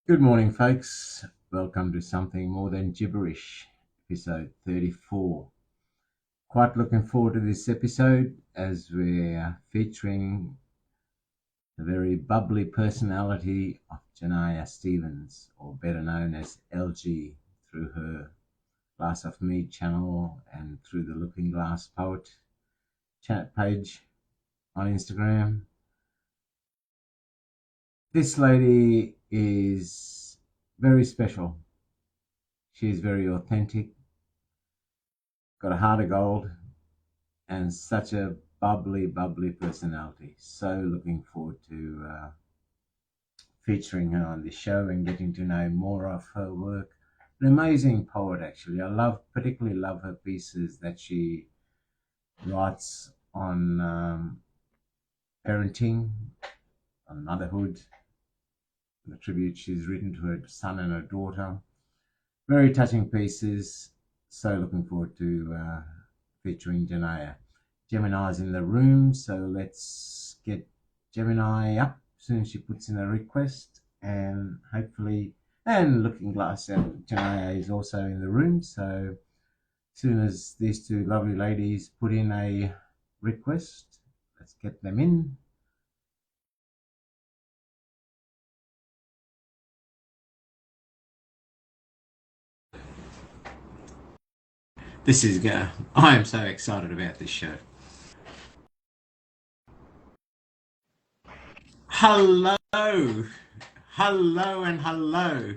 Good morning, folks. Welcome to Something More Than Gibberish, episode 34. Quite looking forward to this episode as we're featuring the very bubbly personality of Janaya Stephens, or better known as LG, through her Glass of Mead channel and through the Looking Glass Poet chat page on Instagram. This lady is very special. She is very authentic, got a heart of gold, and such a bubbly personality. So looking forward to featuring her on the show and getting to know more of her work. An amazing poet, actually. Particularly love her pieces that she writes on parenting, on motherhood, the tribute she's written to her son and her daughter. Very touching pieces. So looking forward to featuring Janaya. Gemini's in the room, so let's get Gemini up as soon as she puts in a request, and hopefully, and Looking Glass and Janaya is also in the room, so as soon as these two lovely ladies put in a request, let's get them in. I am so excited about this show. Hello, hello, and hello.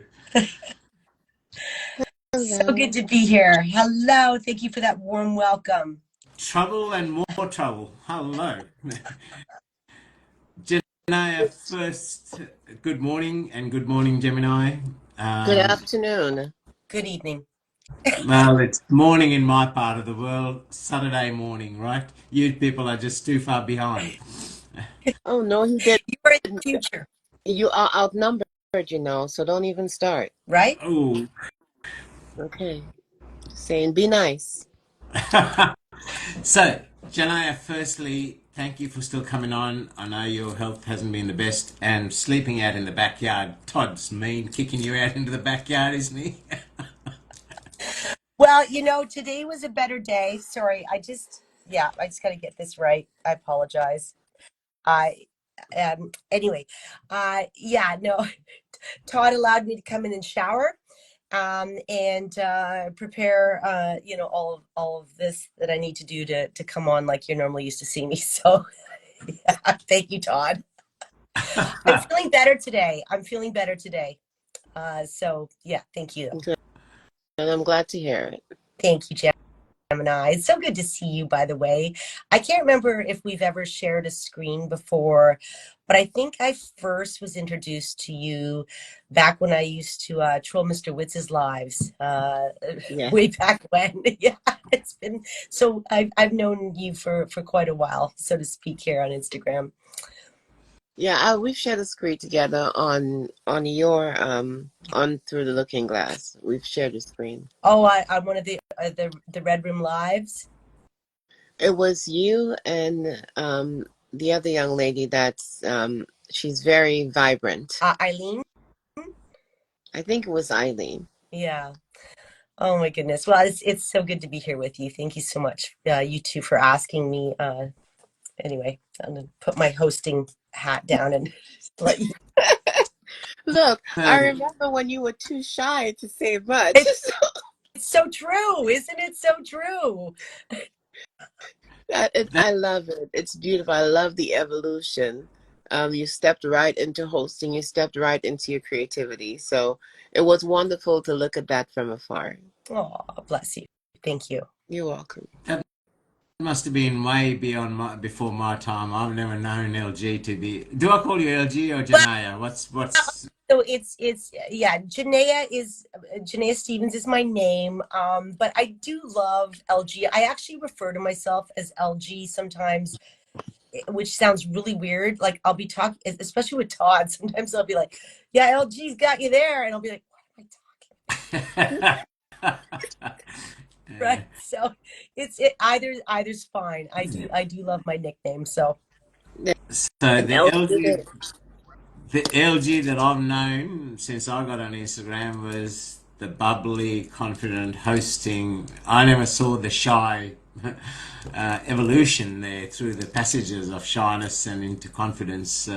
So good to be here. Hello. Thank you for that warm welcome. Trouble and more trouble. Hello. Gemini, first, good morning, and good morning, Gemini. Good Um, afternoon. Good evening. well, it's morning in my part of the world, Saturday morning, right? You people are just too far behind. Oh, no, he didn't. You are in the future, You are outnumbered, so don't even start. right? Oh. Okay. Just saying, be nice. So, Janaya, firstly, thank you for still coming on. I know your health hasn't been the best, and sleeping out in the backyard. Todd's mean, kicking you out into the backyard, isn't he? Well, today was a better day. Sorry. I just got to get this right. I apologize. I, anyway, yeah, no, Todd allowed me to come in and shower, and prepare, all of this that I need to do to come on like you're normally used to see me. So, yeah, thank you, Todd. I'm feeling better today. So yeah, thank you. Good. And I'm glad to hear it. Thank you, Gemini. It's so good to see you, by the way. I can't remember if we've ever shared a screen before, but I think I first was introduced to you back when I used to troll Mr. Witz's lives, Yeah. way back when. Yeah, it's been so I've known you for quite a while, so to speak, here on Instagram. Yeah, we've shared a screen together on your on Through the Looking Glass. We've shared a screen. Oh, I'm one of the Red Room lives. It was you and the other young lady that's she's very vibrant. Eileen. I think it was Eileen. Yeah. Oh my goodness. Well, it's so good to be here with you. Thank you so much, you two, for asking me. Anyway, I'm gonna put my hosting hat down and let you. Look, I Um, remember when you were too shy to say much. It's, it's so true, isn't it? So true. I love it. It's beautiful. I love the evolution. You stepped right into hosting. You stepped right into your creativity. So it was wonderful to look at that from afar. Oh, bless you. Thank you. You're welcome. that must have been way before my time. I've never known LG to be. Do I call you LG or Well, Janaya? What's? so it's yeah. Janaya Stephens is my name. But I do love LG. I actually refer to myself as LG sometimes, which sounds really weird. Like I'll be talking, especially with Todd. Sometimes I'll be like, "Yeah, LG's got you there," and I'll be like, "What am I talking?" Right? So either's fine. I do love my nickname. So So And the LG LG, it is. The LG that I've known since I got on Instagram was the bubbly, confident hosting. I never saw the shy evolution there through the passages of shyness and into confidence.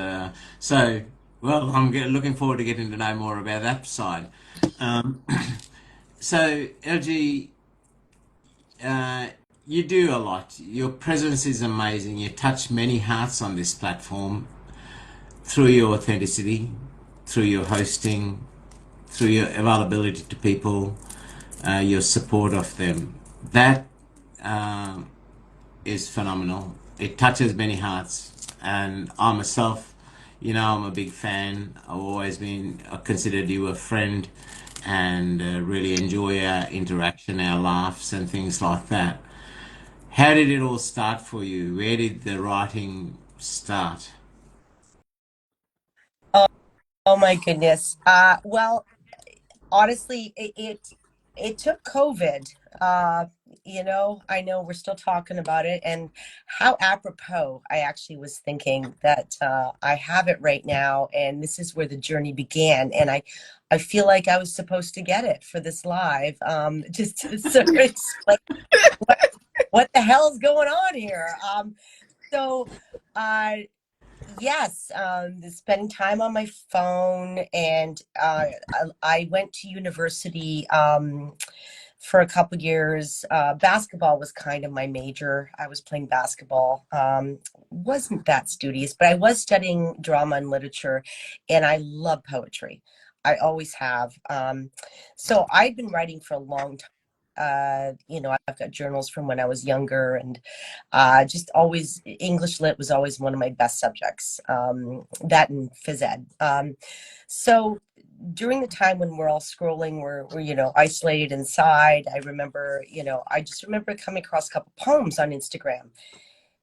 So, well, looking forward to getting to know more about that side. Um, so, LG, uh, you do a lot. Your presence is amazing. You touch many hearts on this platform through your authenticity, through your hosting, through your availability to people, your support of them. That um, is phenomenal. It touches many hearts, and I myself, I'm a big fan. I've always been. I considered you a friend, and really enjoy our interaction, our laughs, and things like that. How did it all start for you? Where did the writing start? Oh, oh my goodness. Well, honestly, it took COVID. I know we're still talking about it, and how apropos. I actually was thinking that I have it right now, and this is where the journey began. And I feel like I was supposed to get it for this live, just to sort of explain what what the hell's going on here. So. Uh, Yes, spending time on my phone, and I went to university for a couple years. Basketball was kind of my major. I was playing basketball. Wasn't that studious, but I was studying drama and literature, and I love poetry. I always have. So I'd been writing for a long time. I've got journals from when I was younger, and just always English lit was always one of my best subjects. That and phys ed. So during the time when we're all scrolling, we're isolated inside. I just remember coming across a couple poems on Instagram,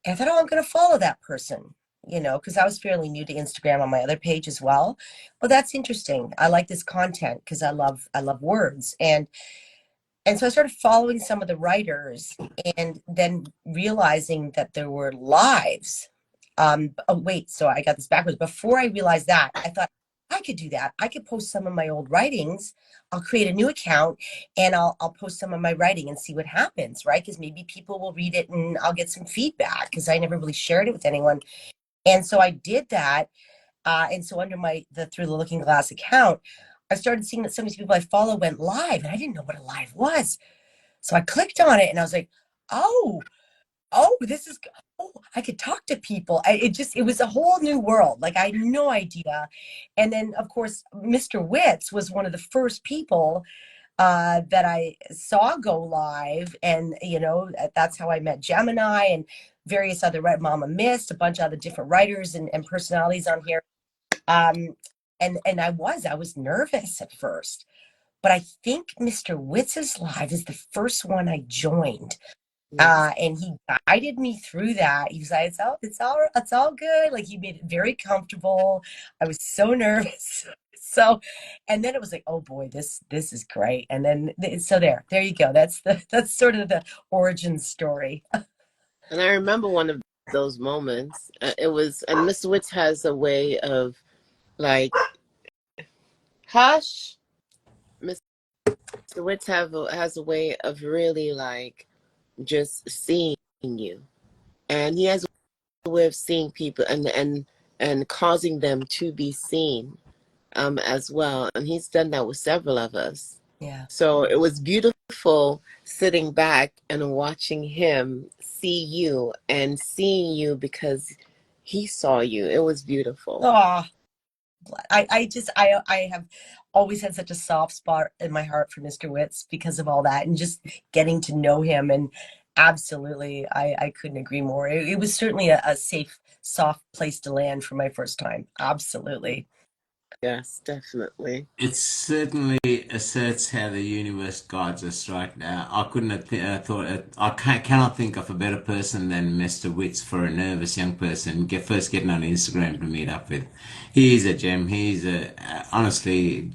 and I thought, oh, I'm going to follow that person. Because I was fairly new to Instagram on my other page as well. Well, that's interesting. I like this content because I love words, and so I started following some of the writers, and then realizing that there were lives. Oh, wait, so I got this backwards. Before I realized that, I thought I could do that. I could post some of my old writings. I'll create a new account, and I'll post some of my writing and see what happens, right? Because maybe people will read it and I'll get some feedback because I never really shared it with anyone. And so I did that. And so under the Through the Looking Glass account, I started seeing that some of these people I follow went live, and I didn't know what a live was. So I clicked on it, and I was like, oh, oh, oh, I could talk to people. It was a whole new world. Like, I had no idea. And then, of course, Mr. Witz was one of the first people that I saw go live. And, that's how I met Gemini and various other, Mama Mist, a bunch of other different writers and personalities on here. Um, and I was nervous at first, but I think Mr. Witz's live is the first one I joined. Yes. And he guided me through that. He was like, it's all good. Like, he made it very comfortable. I was so nervous. So, and then it was like, oh boy, this is great. And then so there you go. That's sort of the origin story. And I remember one of those moments. And Mr. Witz has a way of like, hush. Mr. Witz has a way of really like just seeing you, and he has a way of seeing people and causing them to be seen, as well. And he's done that with several of us. Yeah. So it was beautiful sitting back and watching him see you and seeing you because he saw you. It was beautiful. Oh, I have always had such a soft spot in my heart for Mr. Witz because of all that and just getting to know him. And absolutely, I couldn't agree more. It was certainly a safe, soft place to land for my first time. Absolutely. Yes, definitely. It certainly asserts how the universe guides us right now. I couldn't have thought it. Cannot think of a better person than Mr. Witz for a nervous young person first getting on Instagram to meet up with. He is a gem. Honestly,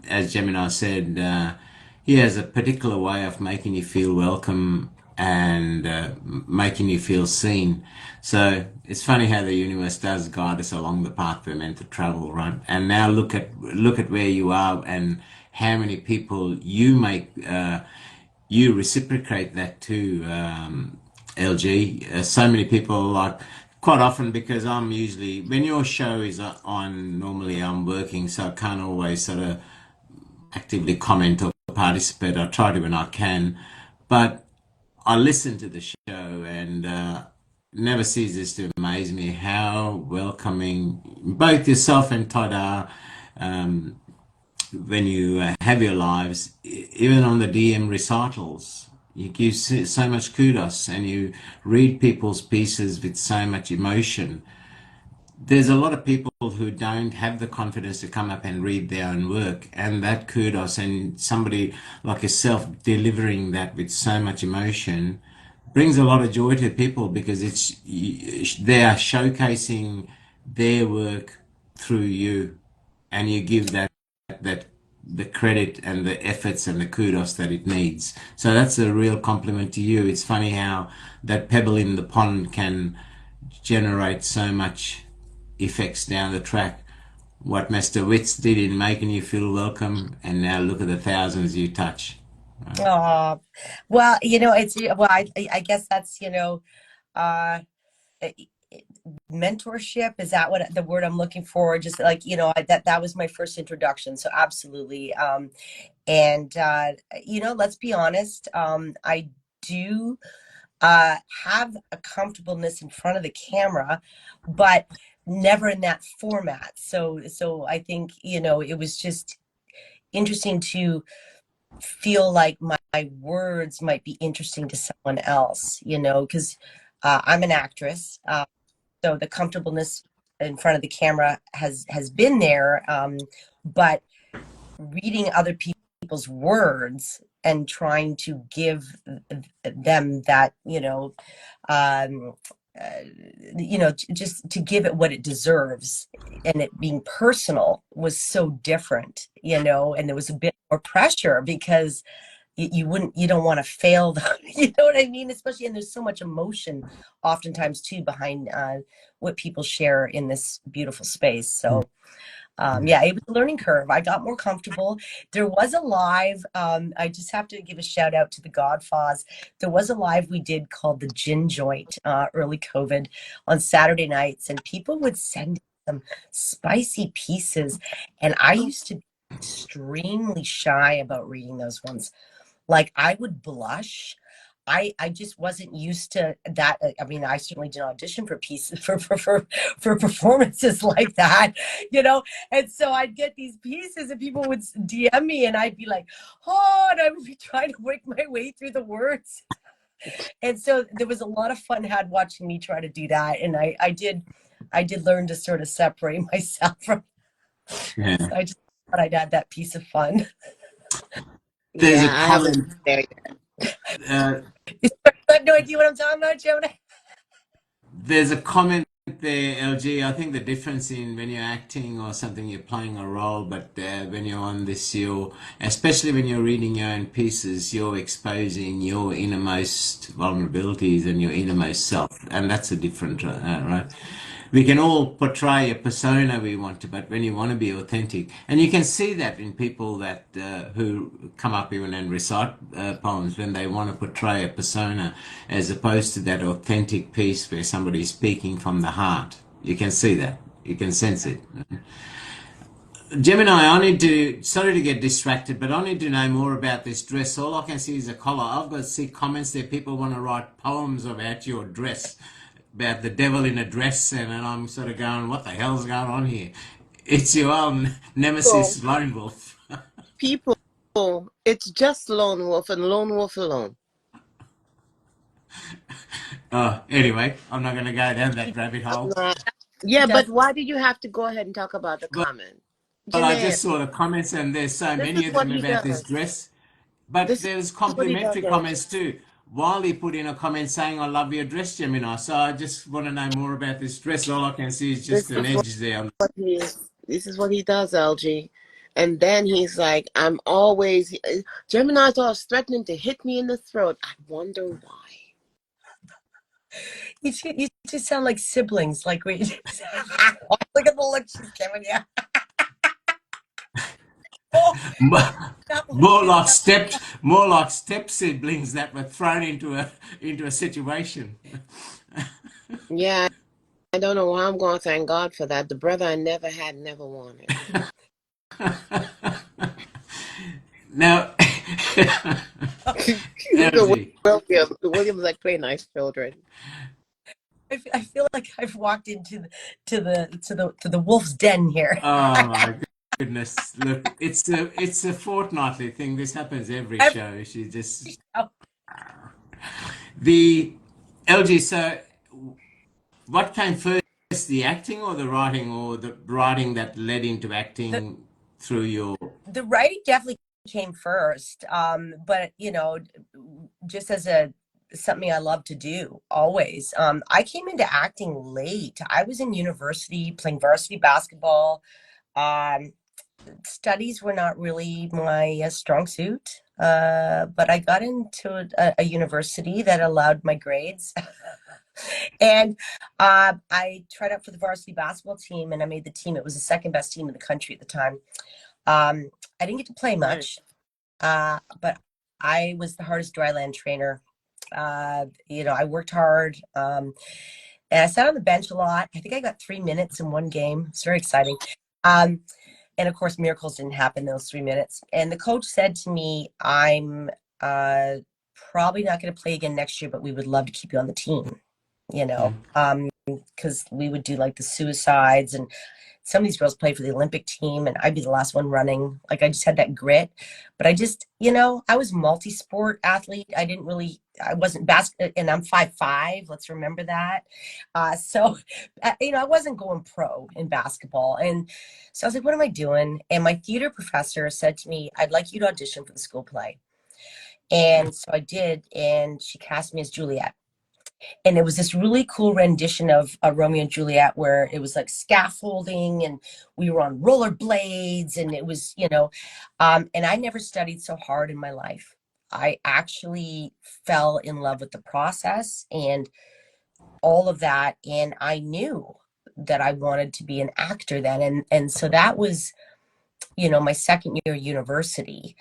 as Gemini said, he has a particular way of making you feel welcome and making you feel seen. So it's funny how the universe does guide us along the path we're meant to travel, right? And now look at where you are and how many people you make. You reciprocate that too, LG. So many people, like, quite often, because I'm usually, when your show is on, normally I'm working, so I can't always sort of actively comment or participate. I try to when I can, but I listen to the show, and never ceases to amaze me how welcoming both yourself and Todd are, when you have your lives, even on the DM recitals. You give so much kudos, and you read people's pieces with so much emotion. There's a lot of people who don't have the confidence to come up and read their own work, and that kudos, and somebody like yourself delivering that with so much emotion brings a lot of joy to people, because they are showcasing their work through you, and you give that the credit and the efforts and the kudos that it needs. So that's a real compliment to you. It's funny how that pebble in the pond can generate so much effects down the track. What Mr. Witz did in making you feel welcome, and now look at the thousands you touch. Oh, well, it's well, I guess that's uh, eh, mentorship. Is that what the word I'm looking for? Just like that was my first introduction. So absolutely. And let's be honest. I do have a comfortableness in front of the camera, but never in that format. So I think it was just interesting to feel like my words might be interesting to someone else, because I'm an actress, so the comfortableness in front of the camera has been there, but reading other people's words and trying to give them that, um, just to give it what it deserves, and it being personal was so different, and there was a bit more pressure because you don't want to fail them, you know what I mean? Especially, and there's so much emotion oftentimes too behind what people share in this beautiful space. So yeah, it was a learning curve. I got more comfortable. There was a live, I just have to give a shout out to the Godfathers. There was a live we did called the Gin Joint, early COVID, on Saturday nights, and people would send some spicy pieces. And I used to be extremely shy about reading those ones. Like, I would blush. I just wasn't used to that. I mean, I certainly didn't audition for pieces for performances like that, And so I'd get these pieces, and people would DM me, and I'd be like, oh, and I would be trying to work my way through the words. And so there was a lot of fun had watching me try to do that, and I did learn to sort of separate myself from. Yeah. So I just thought I'd add that piece of fun. There's a Yeah, I haven't comment. there You have no idea what I'm talking about, Jonah? There's a comment there, LG. I think the difference in when you're acting or something, you're playing a role, but when you're on this, especially when you're reading your own pieces, you're exposing your innermost vulnerabilities and your innermost self, and that's a different, right? We can all portray a persona we want to, but when you want to be authentic, and you can see that in people that who come up even and recite poems, when they want to portray a persona as opposed to that authentic piece where somebody's speaking from the heart. You can see that. You can sense it. Gemini, sorry to get distracted, but I need to know more about this dress. All I can see is a collar. I've got to see comments there. People want to write poems about your dress, about the devil in a dress, and I'm sort of going, what the hell's going on here? It's your own nemesis, Lone Wolf. people. It's just Lone Wolf and Lone Wolf alone. Anyway, I'm not going to go down that rabbit hole. Yeah, but why did you have to go ahead and talk about the comment? Well, I Janaya, just saw the comments, and there's so this many is of what them he about this does. dress. But This there's is what he does. complimentary comments too. Wiley put in a comment saying, I love your dress, Gemini. So I just want to know more about this dress. All I can see is just This an is edge there. this is what he does, LG. And then he's like, I'm always Gemini's always threatening to hit me in the throat. I wonder why. You just sound like siblings. Like we look at the look she's giving you. Oh, that one More too. like step siblings that were thrown into a situation. Yeah, I don't know why I'm going to thank God for that. The brother I never had, never wanted. Now, Look at LG. William. William's like play nice children. I feel like I've walked into the wolf's den here. Oh my goodness! Look, it's a fortnightly thing. This happens every Every show. She just show. the LG. So, what came first, the acting or the writing, or the writing that led into The acting through your? the writing definitely came first. But just as a something I love to do always. I came into acting late. I was in university playing varsity basketball. Um, Studies were not really my strong suit. But I got into a university that allowed my grades. And I tried out for the varsity basketball team and I made the team. It was the second best team in the country at the time. I didn't get to play much, but I was the hardest dryland trainer. I worked hard, and I sat on the bench a lot. I think I got 3 minutes in one game. It's very exciting. Um, and of course, miracles didn't happen in those 3 minutes. And the coach said to me, I'm probably not going to play again next year, but we would love to keep you on the team, you know, Mm. because we would do like the suicides and some of these girls play for the Olympic team and I'd be the last one running. Like I just had that grit, but I was multi-sport athlete. I wasn't and I'm 5'5". Let's remember that. I wasn't going pro in basketball. And so I was like, what am I doing? And my theater professor said to me, I'd like you to audition for the school play. And so I did. And she cast me as Juliet. And it was this really cool rendition of Romeo and Juliet where it was like scaffolding and we were on rollerblades and it was, and I never studied so hard in my life. I actually fell in love with the process and all of that. And I knew that I wanted to be an actor then. And so that was, my second year of university.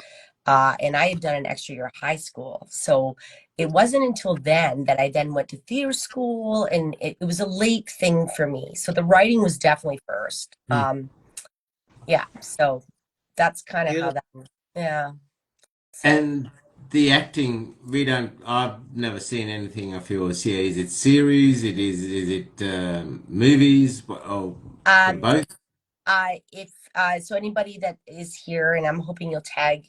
And I had done an extra year of high school. So it wasn't until then that I then went to theater school and it was a late thing for me. So the writing was definitely first. Mm. Yeah. So that's kind of how Beautiful. that, yeah. So And the acting, I've never seen anything of yours here. Is it series? Is it movies? Oh, or um, both? if so anybody that is here, and I'm hoping you'll tag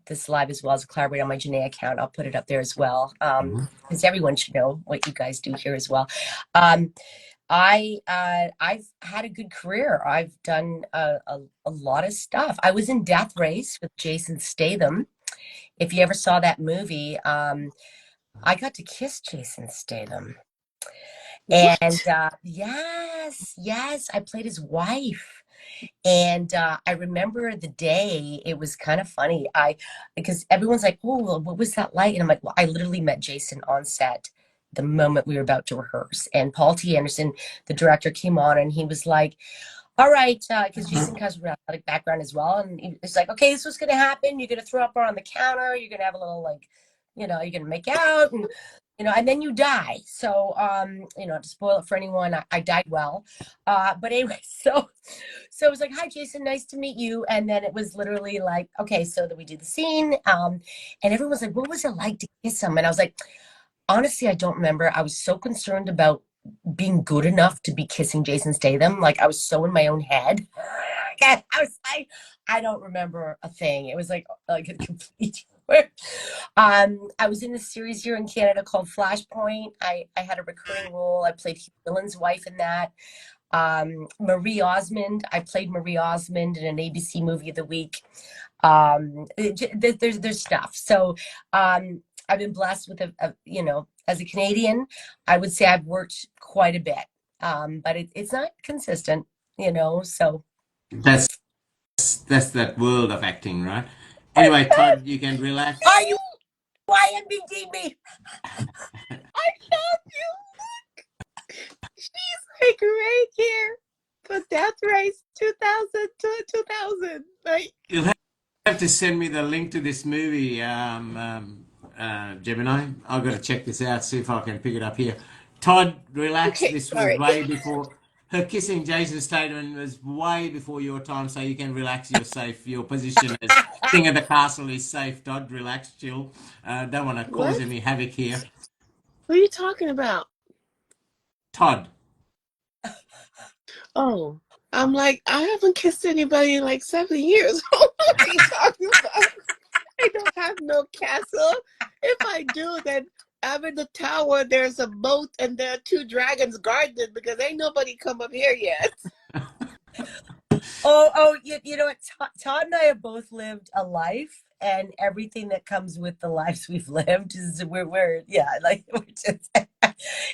this live as well as collaborate on my Janaya account. I'll put it up there as well. Mhm. Because everyone should know what you guys do here as well. Um, I've had a good career. I've done a lot of stuff. I was in Death Race with Jason Statham. If you ever saw that movie, I got to kiss Jason Statham. And What? yes, I played his wife. And I remember the day, it was kind of funny. Because everyone's like, oh, well, what was that like? And I'm like, well, I literally met Jason on set the moment we were about to rehearse. And Paul T. Anderson, the director, came on and he was like, all right, because Jason comes from an athletic background as well. And it's like, okay, this is what's going to happen. You're going to throw up her on the counter. You're going to have a little you're going to make out and then you die. So, to spoil it for anyone, I died well. But anyway, so it was like, hi, Jason, nice to meet you. And then it was literally like, okay, so then we do the scene. And everyone was like, what was it like to kiss him? And I was like, honestly, I don't remember. I was so concerned about being good enough to be kissing Jason Statham. Like I was so in my own head. I was like, I don't remember a thing. It was like a complete. I was in this series here in Canada called Flashpoint. I had a recurring role. I played Hugh Dillon's wife in that. Marie Osmond. I played Marie Osmond in an ABC movie of the week. There's stuff. So I've been blessed with as a Canadian, I would say I've worked quite a bit, but it's not consistent, so. That's that's that world of acting, right? Anyway, Todd, you can relax. Are you YMBD me? love you. She's like right here for Death Race 2000 to 2000. Like, You'll have to send me the link to this movie, Gemini. I've got to check this out, see if I can pick it up here. Todd, relax. okay, This was sorry. way before her kissing Jason Statham was way before your time, so you can relax. You're safe. Your position as king of the castle is safe. Todd, relax, chill. Don't want to cause What? any havoc here. What are you talking about? Todd. Oh, I'm like, I haven't kissed anybody in like 7 years. What are you talking about? I don't have no castle. If I do, then I'm in the tower. There's a moat and there are 2 dragons guarding it because ain't nobody come up here yet. You know what? Todd and I have both lived a life, and everything that comes with the lives we've lived is we're yeah, like we're just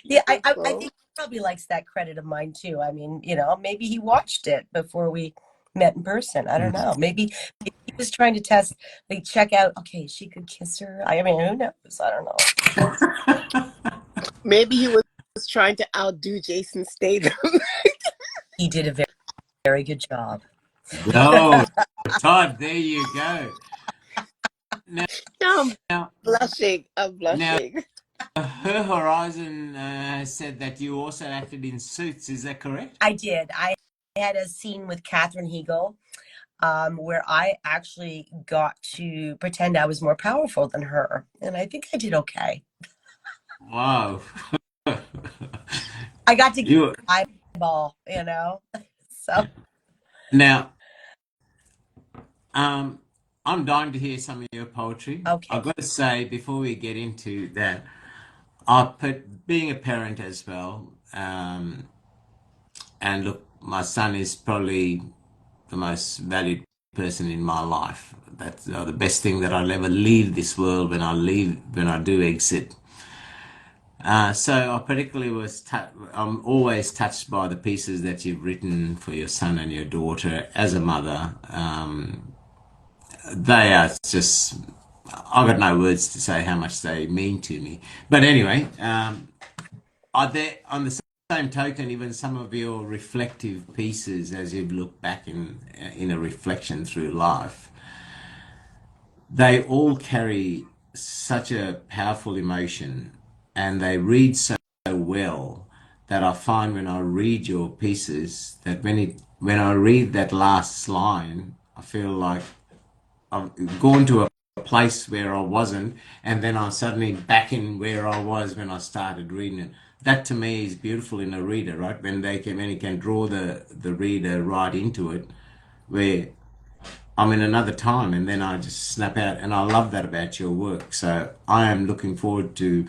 yeah. I think he probably likes that credit of mine too. I mean, you know, maybe he watched it before we met in person. I don't know. Maybe he was trying to test, like, check out. Okay, she could kiss her. I mean, who knows? I don't know. Maybe he was trying to outdo Jason Statham. He did a very, very good job. No, Todd, there you go. Now, I'm now, blushing. I'm blushing. her Horizon said that you also acted in Suits. Is that correct? I did. I had a scene with Katherine Heigl, where I actually got to pretend I was more powerful than her, and I think I did okay. Wow. I got to get You an eyeball, you know. So now, I'm dying to hear some of your poetry. okay, I've got to say before we get into that, I put being a parent as well. And look, my son is probably the most valued person in my life. That's the best thing that I'll ever leave this world when I do exit. So I particularly I'm always touched by the pieces that you've written for your son and your daughter as a mother. They are just, I've got no words to say how much they mean to me. But anyway, are there, on the same token, even some of your reflective pieces as you've looked back in a reflection through life, they all carry such a powerful emotion and they read so well that I find when I read your pieces that when I read that last line, I feel like I've gone to a place where I wasn't, and then I'm suddenly back in where I was when I started reading it. That to me is beautiful in a reader, right? When he can draw the reader right into it, where I'm in another time, and then I just snap out, and I love that about your work. So I am looking forward to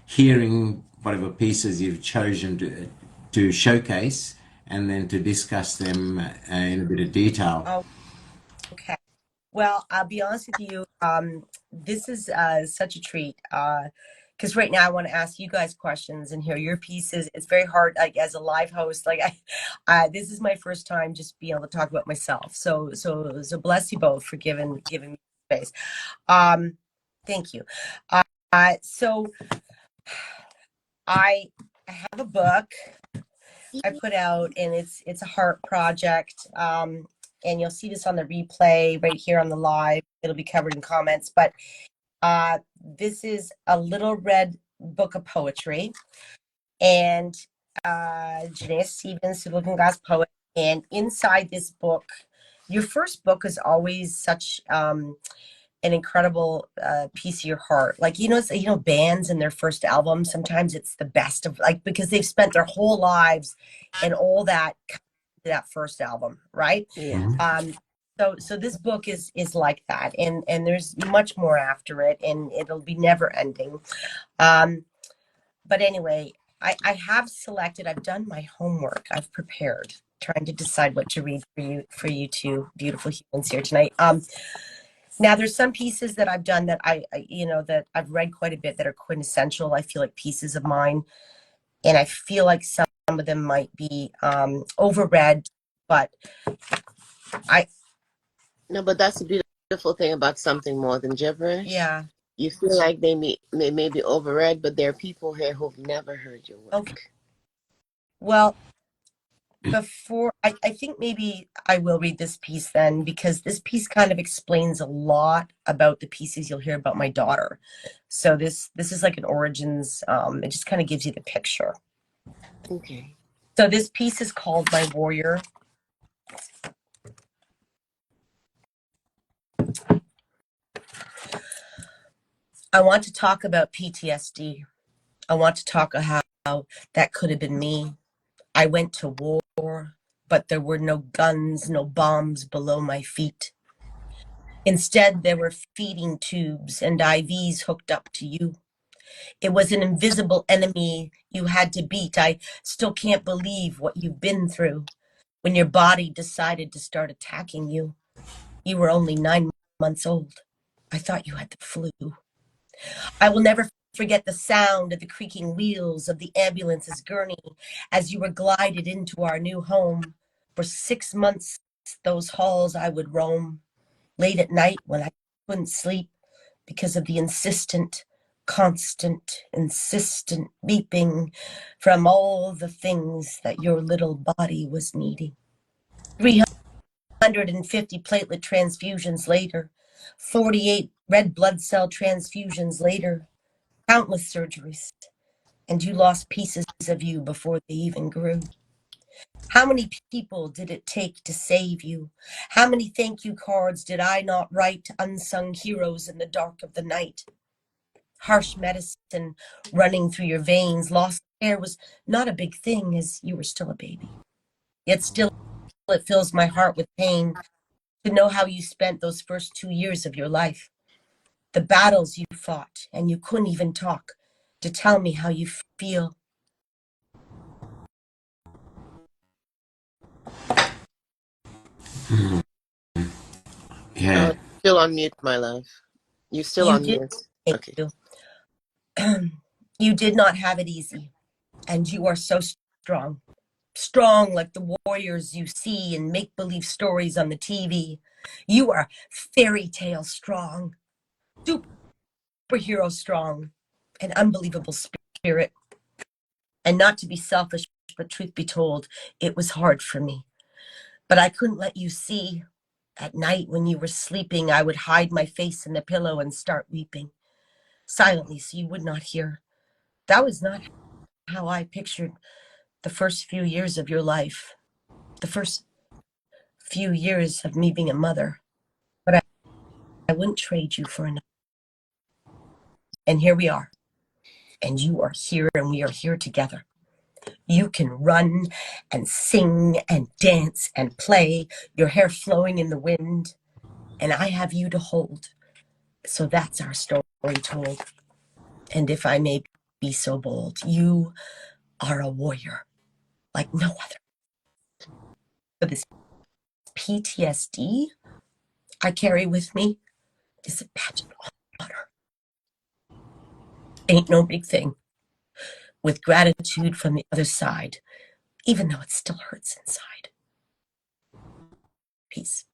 hearing whatever pieces you've chosen to showcase, and then to discuss them in a bit of detail. oh, okay. Well, I'll be honest with you. This is such a treat. Because right now I want to ask you guys questions and hear your pieces. It's very hard, like as a live host. Like this is my first time just being able to talk about myself. So bless you both for giving me space. Thank you. So I have a book I put out, and it's a heart project. And you'll see this on the replay right here on the live. It'll be covered in comments, but this is a little red book of poetry, and Janaya Stephens, the Looking Glass poet. And inside this book, your first book is always such an incredible piece of your heart. Like, you know, bands and their first album, sometimes it's the best of, like, because they've spent their whole lives and all that first album, right? Yeah. So this book is like that, and there's much more after it, and it'll be never ending. But anyway, I have selected, I've done my homework, I've prepared, trying to decide what to read for you two beautiful humans here tonight. Now there's some pieces that I've done that that I've read quite a bit that are quintessential. I feel like pieces of mine, and I feel like some of them might be overread, but No, but that's a beautiful thing about something more than gibberish. yeah. You feel like they may be overread, but there are people here who've never heard your work. Okay. Well, before I think maybe I will read this piece then, because this piece kind of explains a lot about the pieces you'll hear about my daughter. So this is like an origins. It just kind of gives you the picture. Okay. So this piece is called My Warrior. I want to talk about PTSD. I want to talk about how that could have been me. I went to war, but there were no guns, no bombs below my feet. Instead, there were feeding tubes and IVs hooked up to you. It was an invisible enemy you had to beat. I still can't believe what you've been through. When your body decided to start attacking you, you were only 9 months old. I thought you had the flu. I will never forget the sound of the creaking wheels of the ambulance's gurney as you were glided into our new home. For 6 months, those halls I would roam, late at night when I couldn't sleep because of the constant, insistent beeping from all the things that your little body was needing. 350 platelet transfusions later, 48 red blood cell transfusions later, countless surgeries, and you lost pieces of you before they even grew. How many people did it take to save you? How many thank you cards did I not write to unsung heroes in the dark of the night? Harsh medicine running through your veins, lost hair was not a big thing as you were still a baby. Yet still it fills my heart with pain to know how you spent those first 2 years of your life. The battles you fought, and you couldn't even talk to tell me how you feel. Yeah. Still on mute, my love. You still You on did, mute. thank Okay. you. You did not have it easy, and you are so strong. Strong like the warriors you see in make-believe stories on the TV. You are fairy tale strong, superhero strong, an unbelievable spirit. And not to be selfish, but truth be told, it was hard for me. But I couldn't let you see. At night when you were sleeping, I would hide my face in the pillow and start weeping, silently so you would not hear. That was not how I pictured the first few years of your life, the first few years of me being a mother. But I wouldn't trade you for another. And here we are. And you are here, and we are here together. You can run and sing and dance and play, your hair flowing in the wind. And I have you to hold. So that's our story told. And if I may be so bold, you are a warrior like no other. So this PTSD I carry with me is a badge of honor. Ain't no big thing. With gratitude from the other side, even though it still hurts inside. Peace.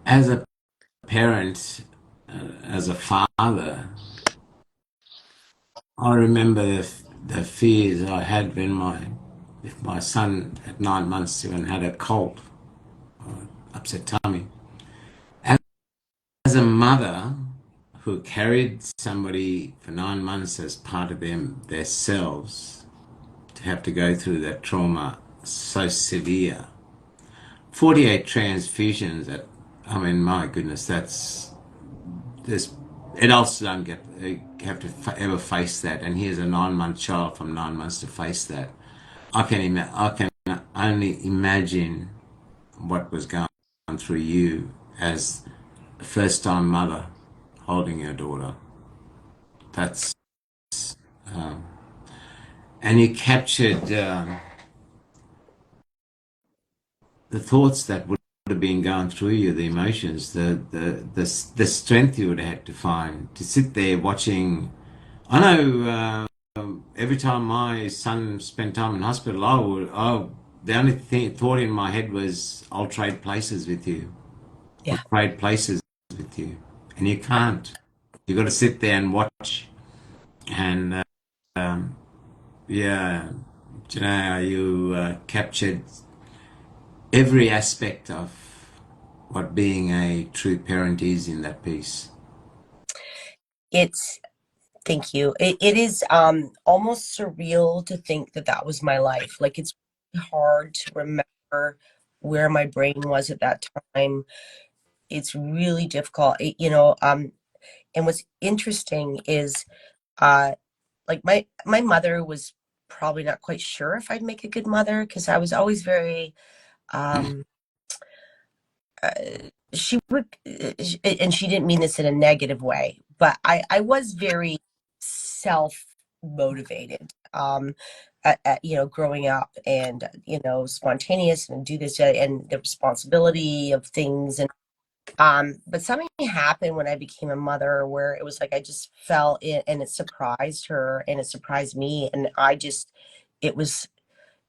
As a parent, as a father, I remember the fears I had when if my son at 9 months even had a cold or upset tummy. As a mother who carried somebody for 9 months as part of their selves, to have to go through that trauma so severe, 48 transfusions. I mean, my goodness, there's adults don't have to ever face that, and here's a 9 month child from 9 months to face that. I can only imagine what was going through you as a first time mother holding your daughter. That's and you captured the thoughts that would have been going through you, the emotions, the strength you would have had to find to sit there watching. I know every time my son spent time in hospital, I the only thought in my head was, I'll trade places with you. I'll Yeah. trade places with you. And you can't. You've got to sit there and watch. And yeah, Janaya, you captured every aspect of what being a true parent is in that piece. It's Thank you. It is almost surreal to think that that was my life. Like, it's hard to remember where my brain was at that time. It's really difficult, and what's interesting is like my mother was probably not quite sure if I'd make a good mother, because I was always very um uh, she would and she didn't mean this in a negative way, but I was very self motivated, growing up, and spontaneous, and do this, and the responsibility of things, and but something happened when I became a mother where it was like I just fell in, and it surprised her and it surprised me, and it was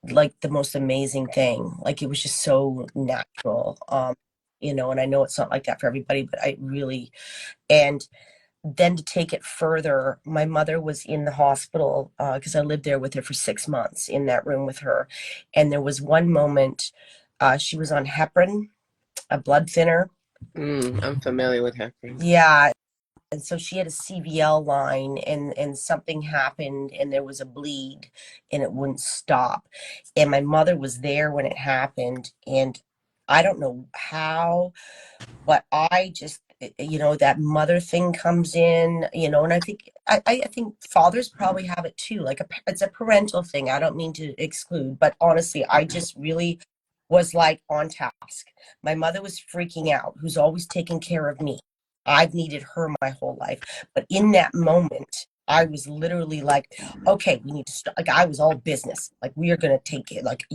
like the most amazing thing. Like, it was just so natural. And I know it's not like that for everybody, but I really, and then to take it further, my mother was in the hospital, because I lived there with her for 6 months in that room with her. And there was one moment, she was on heparin, a blood thinner. I'm familiar with heparin. Yeah. And so she had a CVL line, and something happened, and there was a bleed, and it wouldn't stop. And my mother was there when it happened, and I don't know how, but I just, that mother thing comes in, and I think fathers probably have it too. Like, it's a parental thing. I don't mean to exclude, but honestly, I just really was like on task. My mother was freaking out, who's always taking care of me. I've needed her my whole life. But in that moment, I was literally like, okay, we need to start. Like, I was all business. Like, we are going to take it, like,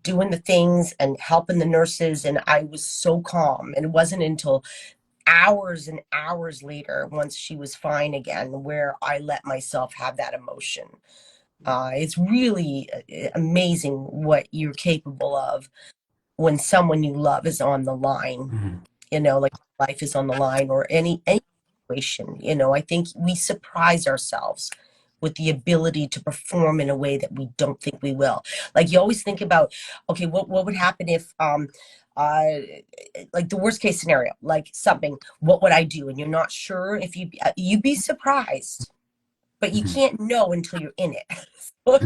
doing the things and helping the nurses. And I was so calm. And it wasn't until hours and hours later, once she was fine again, where I let myself have that emotion. It's really amazing what you're capable of when someone you love is on the line, like life is on the line, or any situation. I think we surprise ourselves with the ability to perform in a way that we don't think we will. Like, you always think about, okay, what would happen if uh like the worst case scenario, like something, what would I do? And you're not sure if you'd be surprised, but you can't know until you're in it. So,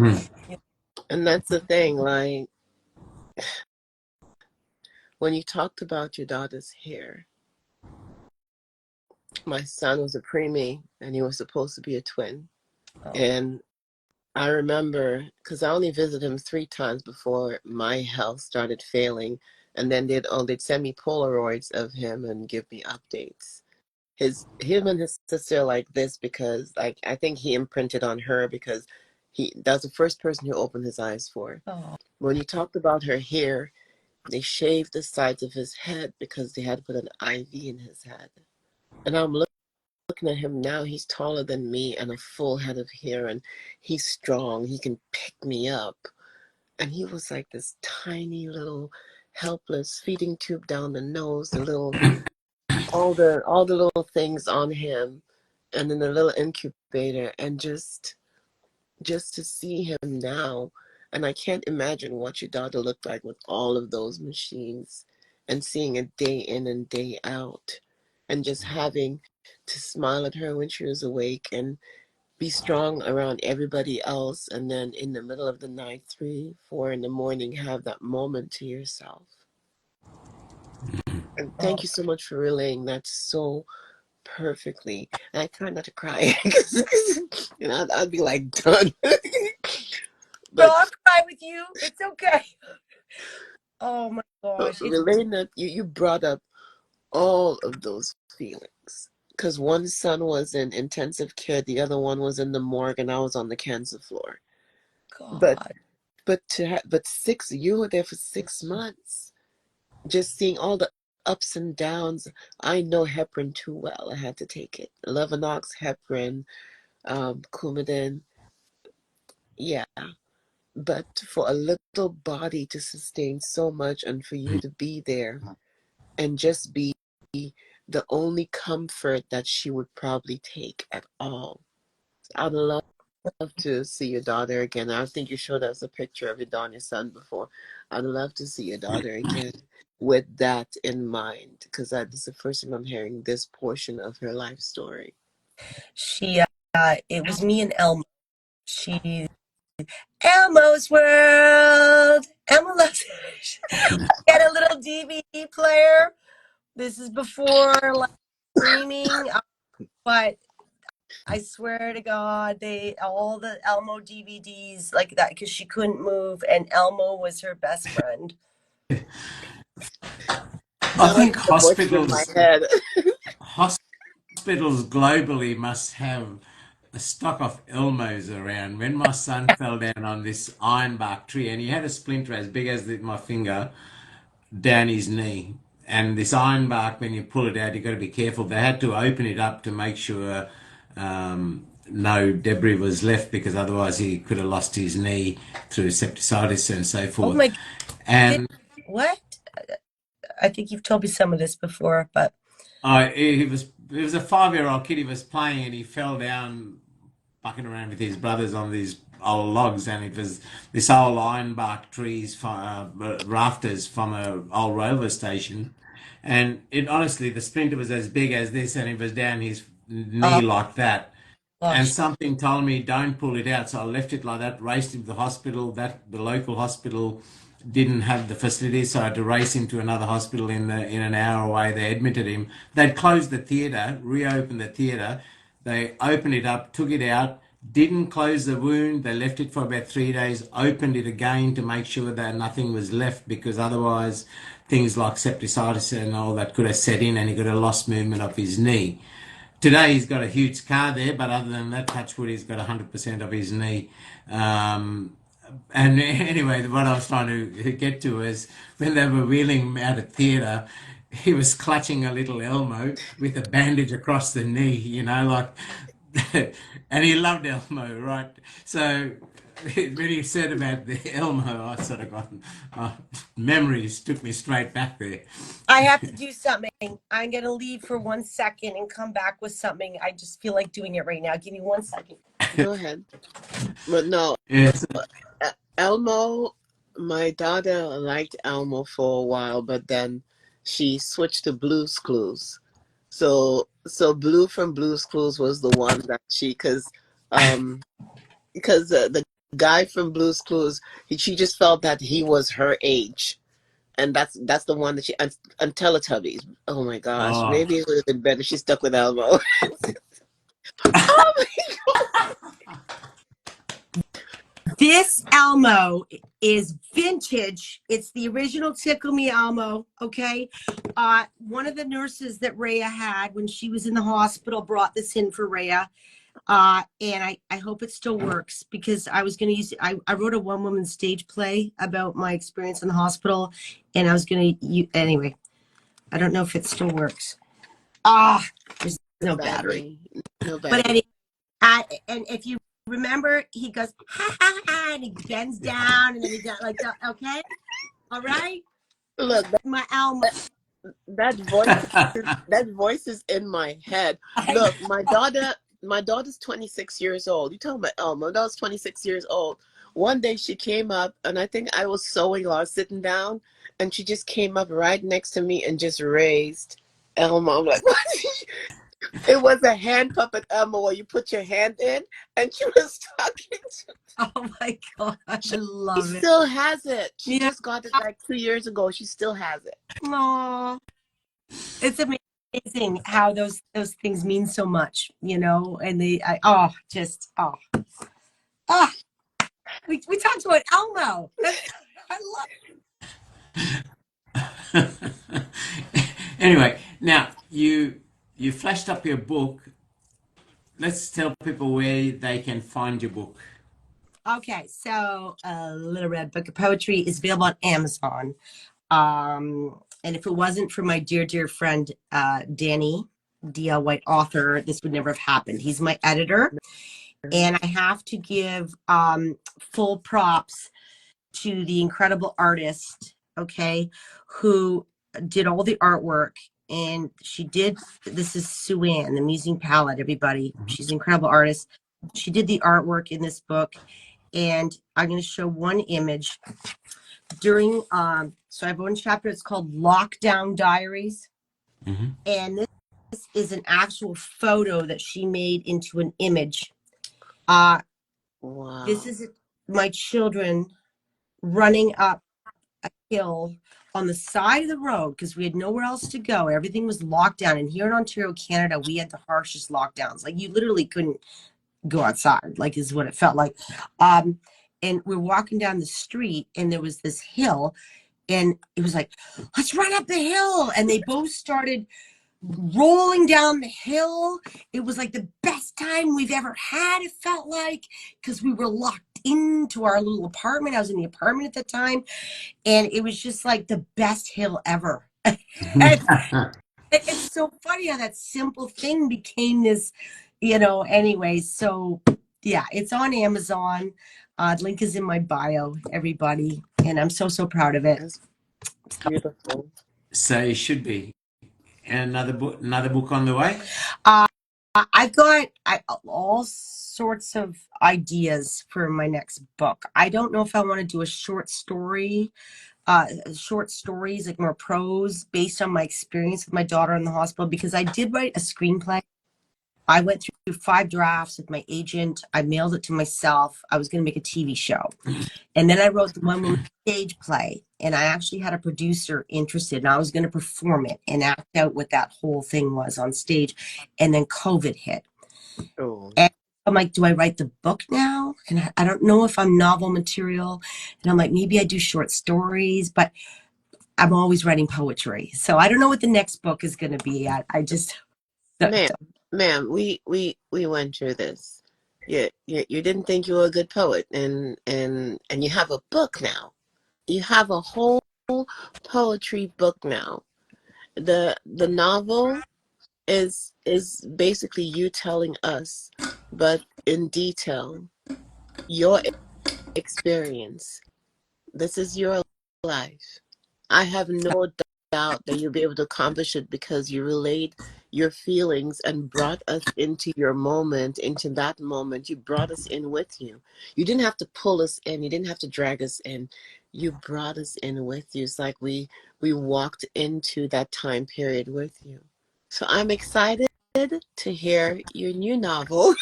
And that's the thing, like when you talked about your daughter's hair, my son was a preemie and he was supposed to be a twin. And I remember, because I only visited him 3 times before my health started failing, and then they'd send me Polaroids of him and give me updates. Him and his sister are like this because, like, I think he imprinted on her because that's the first person who opened his eyes for. oh, When you talked about her hair, they shaved the sides of his head because they had to put an IV in his head. And I'm looking at him now. He's taller than me and a full head of hair, and he's strong. He can pick me up. And he was like this tiny little helpless feeding tube down the nose, the little all the little things on him, and then the little incubator, and just to see him now. And I can't imagine what your daughter looked like with all of those machines, and seeing it day in and day out, and just having to smile at her when she was awake and be strong around everybody else, and then in the middle of the night, 3, 4 in the morning, have that moment to yourself. And oh, thank you so much for relaying that so perfectly. And I try not to cry, I'd be like done. no, But I'll cry with you. It's okay. Oh my gosh. relating that, you brought up all of those feelings. Because one son was in intensive care, the other one was in the morgue, and I was on the cancer floor. But God. but you were there for 6 months, just seeing all the ups and downs. I know heparin too well. I had to take it. Levinox, heparin, Coumadin. Yeah. but for a little body to sustain so much and for you to be there and just be the only comfort that she would probably take at all. I'd love to see your daughter again. I think you showed us a picture of your daughter and your son before. I'd love to see your daughter again with that in mind, because that is the first time I'm hearing this portion of her life story. She, it was me and Elmo. She, Elmo's World. Elmo loves Get a little DVD player. This is before like streaming, but I swear to God, all the Elmo DVDs like that because she couldn't move, and Elmo was her best friend. I Now I think got the voices in my head. hospitals globally must have a stock of Elmos around. When my son fell down on this ironbark tree, and he had a splinter as big as my finger down his knee, and this ironbark, when you pull it out, you've got to be careful. They had to open it up to make sure no debris was left, because otherwise he could have lost his knee through septicemia and so Oh forth. my God. And What? I think you've told me some of this before, but he was a 5-year-old kid. He was playing and he fell down, bucking around with his brothers on these old logs, and it was this old ironbark trees, rafters from a old railway station, and it honestly, the splinter was as big as this, and it was down his knee oh like that. And gosh. something told me don't pull it out, so I left it like that, raced into the hospital. That the local hospital didn't have the facilities, so I had to race him to another hospital in an hour away. They admitted him. They'd closed the theatre, reopened the theatre. They opened it up, took it out, didn't close the wound. They left it for about 3 days, opened it again to make sure that nothing was left, because otherwise things like septicemia and all that could have set in, and he could have lost movement of his knee. Today he's got a huge scar there, but other than that, touch wood, he's got 100% of his knee. And anyway, what I was trying to get to is when they were wheeling him out of theatre, he was clutching a little Elmo with a bandage across the knee, and he loved Elmo, right? So when he said about the Elmo, I sort of got memories took me straight back there. I have to do something. I'm going to leave for 1 second and come back with something. I just feel like doing it right now. Give me 1 second. Go ahead. But no, Yes. Elmo, my daughter liked Elmo for a while, but then she switched to Blue's Clues. So Blue from Blue's Clues was the one that because the guy from Blue's Clues, she just felt that he was her age, and that's the one that she and Teletubbies. Oh my gosh, Oh. maybe it would have been better she stuck with Elmo. Oh my This Elmo is vintage. It's the original Tickle Me Elmo. Okay. One of the nurses that Rhea had when she was in the hospital brought this in for Rhea. And I hope it still works, because I was going to use it. I wrote a one-woman stage play about my experience in the hospital, and I was going to anyway. I don't know if it still works. There's no battery. No battery. But anyway, and if you remember, he goes ha ha ha, and he bends down, and then he does like that. Okay, all right. Look, My Elmo. that voice is in my head. Look, my daughter's 26 years old. You talking about Elmo? My daughter's 26 years old. One day she came up, and I think I was sewing while I was sitting down, and she just came up right next to me and just raised Elmo. I'm like, what? It was a hand puppet Elmo where you put your hand in, and she was talking to. Oh my God, I love She it. still has it. She Yeah. just got it like 2 years ago. She still has it. Aww. It's amazing how those things mean so much, and we talked about Elmo. I love Anyway, now you flashed up your book. Let's tell people where they can find your book. Okay, so Little Red Book of Poetry is available on Amazon. And if it wasn't for my dear friend Danny D.L. White, author, this would never have happened. He's my editor. And I have to give full props to the incredible artist, okay, who did all the artwork. And she did, this is Sue Ann, the Musing Palette, everybody. She's an incredible artist. She did the artwork in this book. And I'm going to show one image during, so I have one chapter, it's called Lockdown Diaries. Mm-hmm. And this is an actual photo that she made into an image. Wow. This is my children running up a hill on the side of the road because we had nowhere else to go. Everything was locked down. And here in Ontario, Canada, we had the harshest lockdowns. Like you literally couldn't go outside, like is what it felt like. And we're walking down the street and there was this hill and it was like, let's run up the hill. And they both started rolling down the hill. It was like the best time we've ever had, it felt like, because we were locked into our little apartment. I was in the apartment at the time, and it was just like the best hill ever. It's so funny how that simple thing became this, anyway. So yeah, it's on Amazon. Link is in my bio, everybody, and I'm so proud of it. That's beautiful. So it should be. And another book on the way? I've got all sorts of ideas for my next book. I don't know if I want to do a short stories, like more prose based on my experience with my daughter in the hospital, because I did write a screenplay. I went through 5 drafts with my agent. I mailed it to myself. I was going to make a TV show. And then I wrote the one-woman stage play. And I actually had a producer interested. And I was going to perform it and act out what that whole thing was on stage. And then COVID hit. Oh. And I'm like, do I write the book now? And I don't know if I'm novel material. And I'm like, maybe I do short stories. But I'm always writing poetry. So I don't know what the next book is going to be. I just... Ma'am, we went through this. You didn't think you were a good poet, and you have a book now. You have a whole poetry book now. The novel is basically you telling us, but in detail, your experience. This is your life. I have no doubt that you'll be able to accomplish it because you relayed your feelings and brought us into your moment, into that moment. You brought us in with you. You didn't have to pull us in. You didn't have to drag us in. You brought us in with you. It's like we walked into that time period with you. So I'm excited to hear your new novel.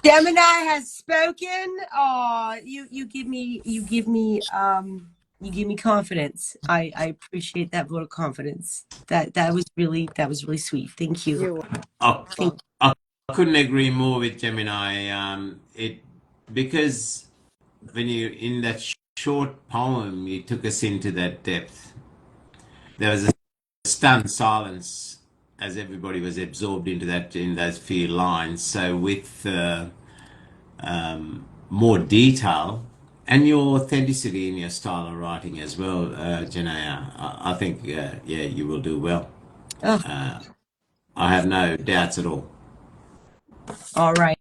Gemini has spoken. Oh, you give me confidence. I appreciate that vote of confidence. That was really sweet. Thank you. You're I welcome. couldn't agree more with Gemini. Because when you in that short poem, you took us into that depth. There was a stunned silence as everybody was absorbed into those few lines. So with more detail and your authenticity in your style of writing as well, Janaya, I think you will do well. Oh. I have no doubts at all. All right.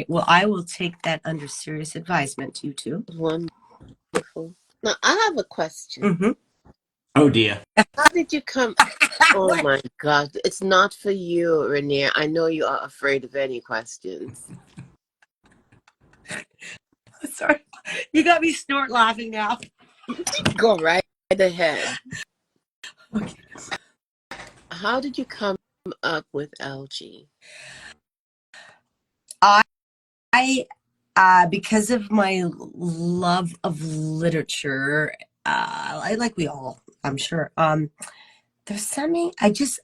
Well, I will take that under serious advisement. You too. Wonderful. Now I have a question. Mm-hmm. Oh dear. How did you come? Oh my God. It's not for you, Rainier. I know you are afraid of any questions. Sorry. You got me snort laughing now. Go right ahead. Okay. How did you come up with LG? I because of my love of literature, like we all, I'm sure. There's something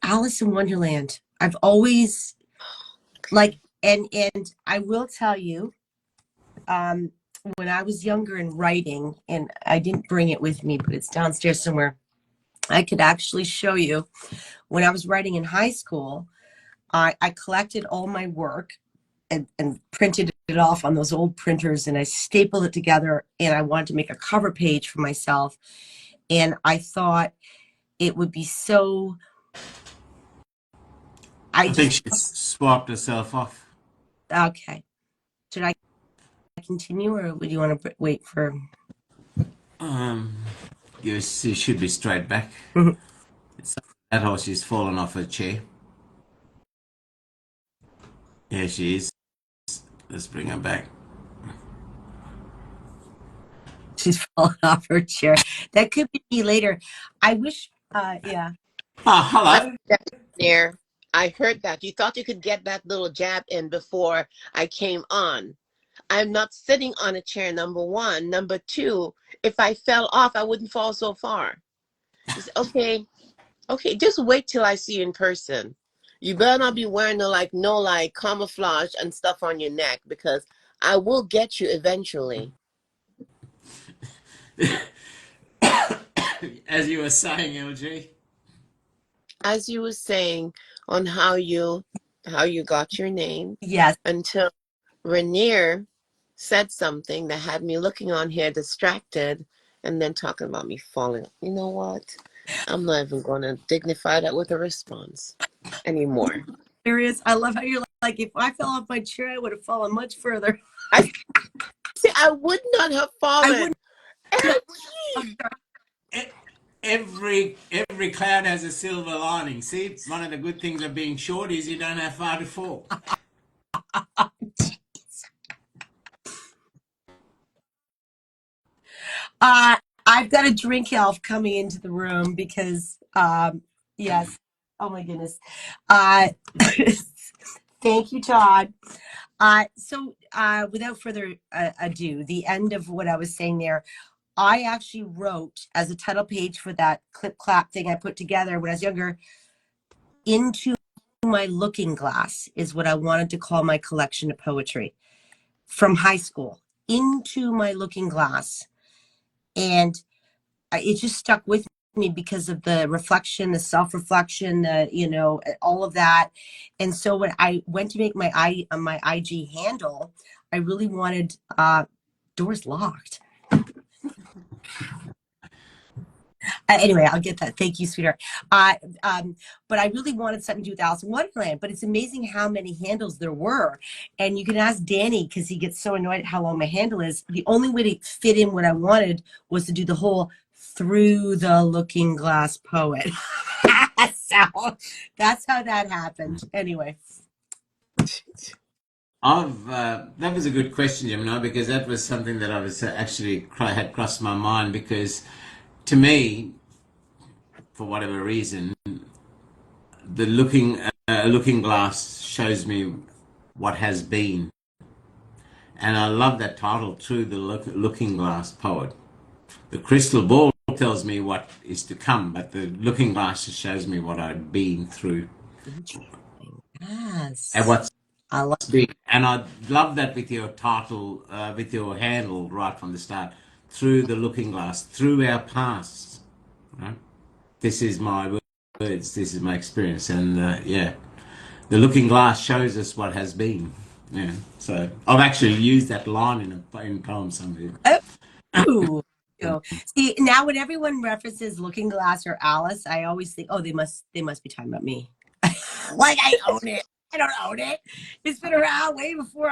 Alice in Wonderland. I've always and I will tell you, when I was younger and writing, and I didn't bring it with me, but it's downstairs somewhere. I could actually show you when I was writing in high school. I collected all my work and printed it off on those old printers, and I stapled it together, and I wanted to make a cover page for myself. And I thought it would be so... I think she swapped herself off. Okay. Should I continue or would you want to wait for? Um, yes, you should be straight back. Mhm. That horse is fallen off her chair. Yeah, she is. Let's bring her back. She's fallen off her chair. That could be me later. I wish, yeah. Oh, hello. There, I heard that. You thought you could get that little jab in before I came on. I'm not sitting on a chair, number one. Number two, if I fell off, I wouldn't fall so far. He said, okay, just wait till I see you in person. You better not be wearing no camouflage and stuff on your neck because I will get you eventually. As you were saying, LG. As you were saying on how you got your name, Yes. until Rainier said something that had me looking on here distracted and then talking about me falling. You know what? I'm not even going to dignify that with a response anymore. Serious. I love how you're like, if I fell off my chair, I would have fallen much further. I see, I would not have fallen. Every cloud has a silver lining. See, one of the good things of being short is you don't have far to fall. I've got a drink elf coming into the room because, yes. Oh my goodness. Uh, thank you, Todd. Without further ado, the end of what I was saying there, I actually wrote as a title page for that clip clap thing I put together when I was younger, Into My Looking Glass is what I wanted to call my collection of poetry from high school. Into My Looking Glass. And it just stuck with me because of the reflection, the self-reflection, all of that. And so when I went to make my IG handle, I really wanted doors locked. Anyway, I'll get that. Thank you, sweetheart. But I really wanted something to do with Alice in Wonderland. But it's amazing how many handles there were. And you can ask Danny because he gets so annoyed at how long my handle is. The only way to fit in what I wanted was to do the whole Through the Looking Glass poet. So that's how that happened. Anyway. That was a good question, Gemini, because that was something that I was actually had crossed my mind. Because to me, for whatever reason, the looking glass shows me what has been, and I love that title, Through the Looking Glass poet. The crystal ball tells me what is to come, but the looking glass just shows me what I've been through. Interesting. Yes. And what's I love big. And I love that with your title, with your handle right from the start. Through the looking glass, through our past. Right? This is my words, this is my experience. And yeah, the looking glass shows us what has been. Yeah. So I've actually used that line in poem somewhere. Ooh. See, now when everyone references Looking Glass or Alice, I always think, oh, they must be talking about me. Like I own it. I don't own it. It's been around way before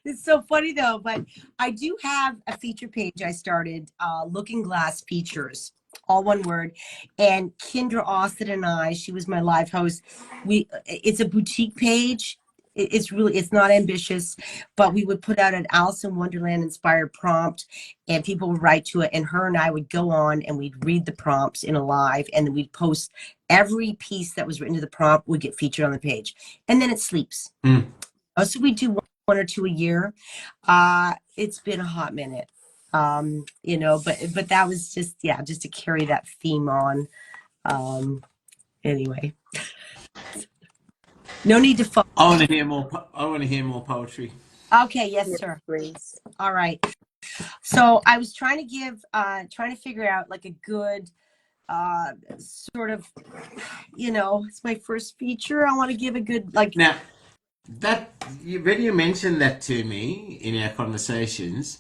it's so funny though. But I do have a feature page I started, Looking Glass Features, all one word. And Kendra Austin and I, she was my live host. It's a boutique page. It's not ambitious, but we would put out an Alice in Wonderland inspired prompt and people would write to it. And her and I would go on and we'd read the prompts in a live and then we'd post every piece that was written to the prompt would get featured on the page. And then it sleeps. So we do one or two a year. It's been a hot minute, but that was just to carry that theme on. Anyway. No need to follow. I want to hear more. I want to hear more poetry. Okay, yes, sir. Please. All right. So I was trying to figure out like a good sort of, it's my first feature. I want to give a good Now when you mentioned that to me in our conversations,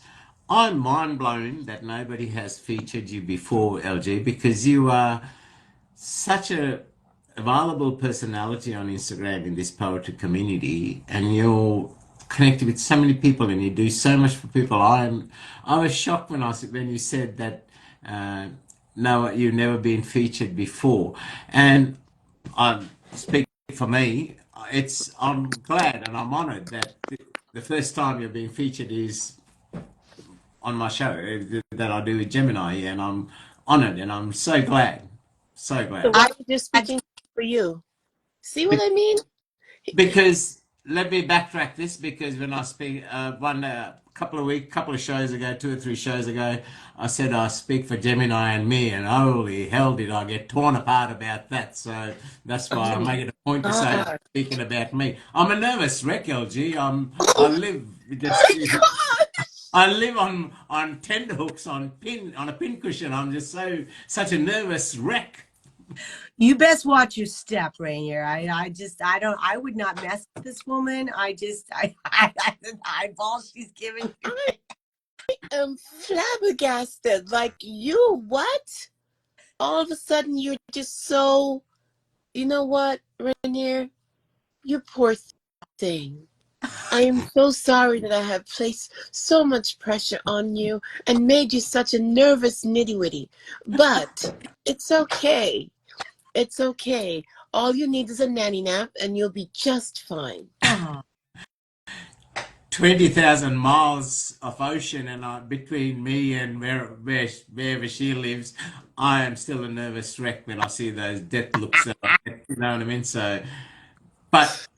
I'm mind blown that nobody has featured you before, LG, because you are such a valuable personality on Instagram in this poetry community, and connected with so many people and you do so much for people. I was shocked when you said that no, you've never been featured before, and I speak for me. I'm glad and I'm honoured that the first time you're being featured is on my show that I do with Gemini, and I'm honoured and I'm so glad, so So glad. why are you just speaking for you? See what I mean? Because let me backtrack this because when I speak couple of shows ago, 2 or 3 shows ago, I said I speak for Gemini and me, and holy hell did I get torn apart about that. So that's why I Oh make it a point to say I'm God. speaking about me. I'm a nervous wreck, LG. I Oh live just my God. I live on tenterhooks on a pin cushion. I'm just such a nervous wreck. You best watch your step, Rainier. I would not mess with this woman. The eyeball she's giving you. I am flabbergasted. Like you, what? All of a sudden you're just so, you know what, Rainier? You poor thing. I am so sorry that I have placed so much pressure on you and made you such a nervous nitty-witty. But it's okay. It's okay. All you need is a nanny nap and you'll be just fine. Oh, 20,000 miles of ocean and between me and wherever she lives, I am still a nervous wreck when I see those death looks that I get, you know what I mean? So, but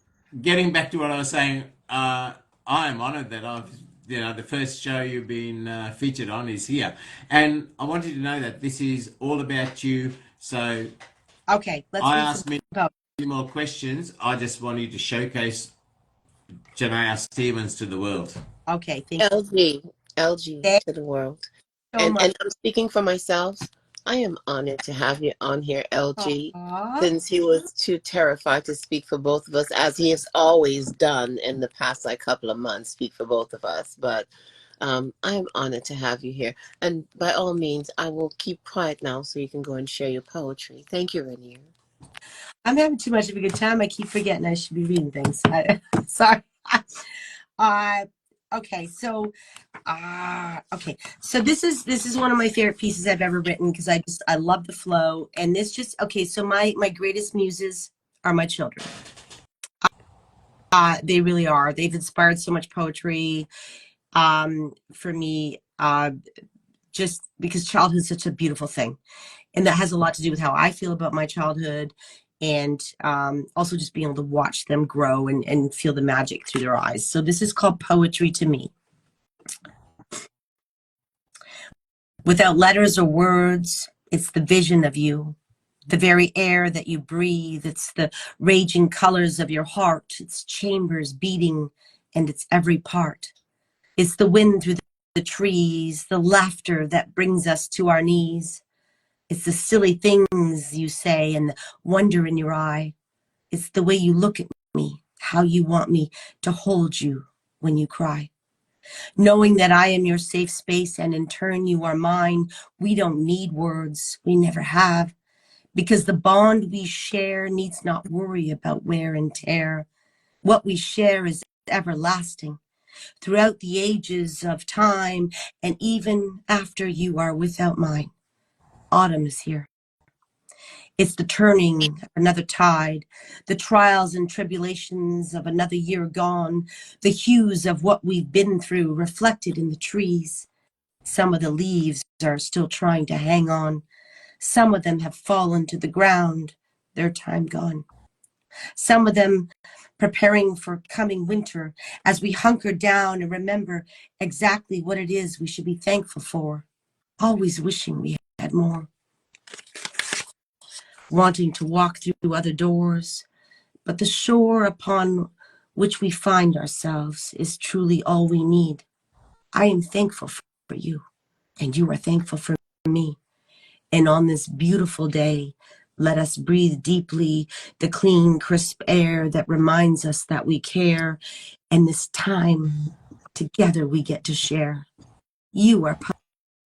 getting back to what I was saying, I am honored that the first show you've been featured on is here. And I want you to know that this is all about you. So okay. Let's I read some ask many poetry. more questions. I just want you to showcase Janaya Stephens to the world. Okay, thank LG you to the world. so much. And I'm speaking for myself. I am honored to have you on here, LG, Aw. since he was too terrified to speak for both of us, as he has always done in the past like couple of months, speak for both of us. But I am honored to have you here. And by all means, I will keep quiet now so you can go and share your poetry. Thank you, Rainier. I'm having too much of a good time. I keep forgetting I should be reading things. Sorry. Uh, okay, so okay. So this is one of my favorite pieces I've ever written because I love the flow. And this just okay, so my greatest muses are my children. They really are. They've inspired so much poetry for me. Just because childhood is such a beautiful thing. And that has a lot to do with how I feel about my childhood and also just being able to watch them grow and feel the magic through their eyes. So this is called Poetry to Me. Without letters or words, it's the vision of you, the very air that you breathe. It's the raging colors of your heart, its chambers beating and its every part. It's the wind through the trees, the laughter that brings us to our knees. It's the silly things you say and the wonder in your eye. It's the way you look at me, how you want me to hold you when you cry. Knowing that I am your safe space and in turn you are mine, we don't need words, we never have, because the bond we share needs not worry about wear and tear. What we share is everlasting throughout the ages of time, and even after you are without mine. Autumn is here. It's the turning of another tide, the trials and tribulations of another year gone, the hues of what we've been through reflected in the trees. Some of the leaves are still trying to hang on. Some of them have fallen to the ground, their time gone. Some of them preparing for coming winter as we hunker down and remember exactly what it is we should be thankful for, always wishing we had more. Wanting to walk through other doors, but the shore upon which we find ourselves is truly all we need. I am thankful for you, and you are thankful for me. And on this beautiful day, let us breathe deeply the clean, crisp air that reminds us that we care, and this time together we get to share. You are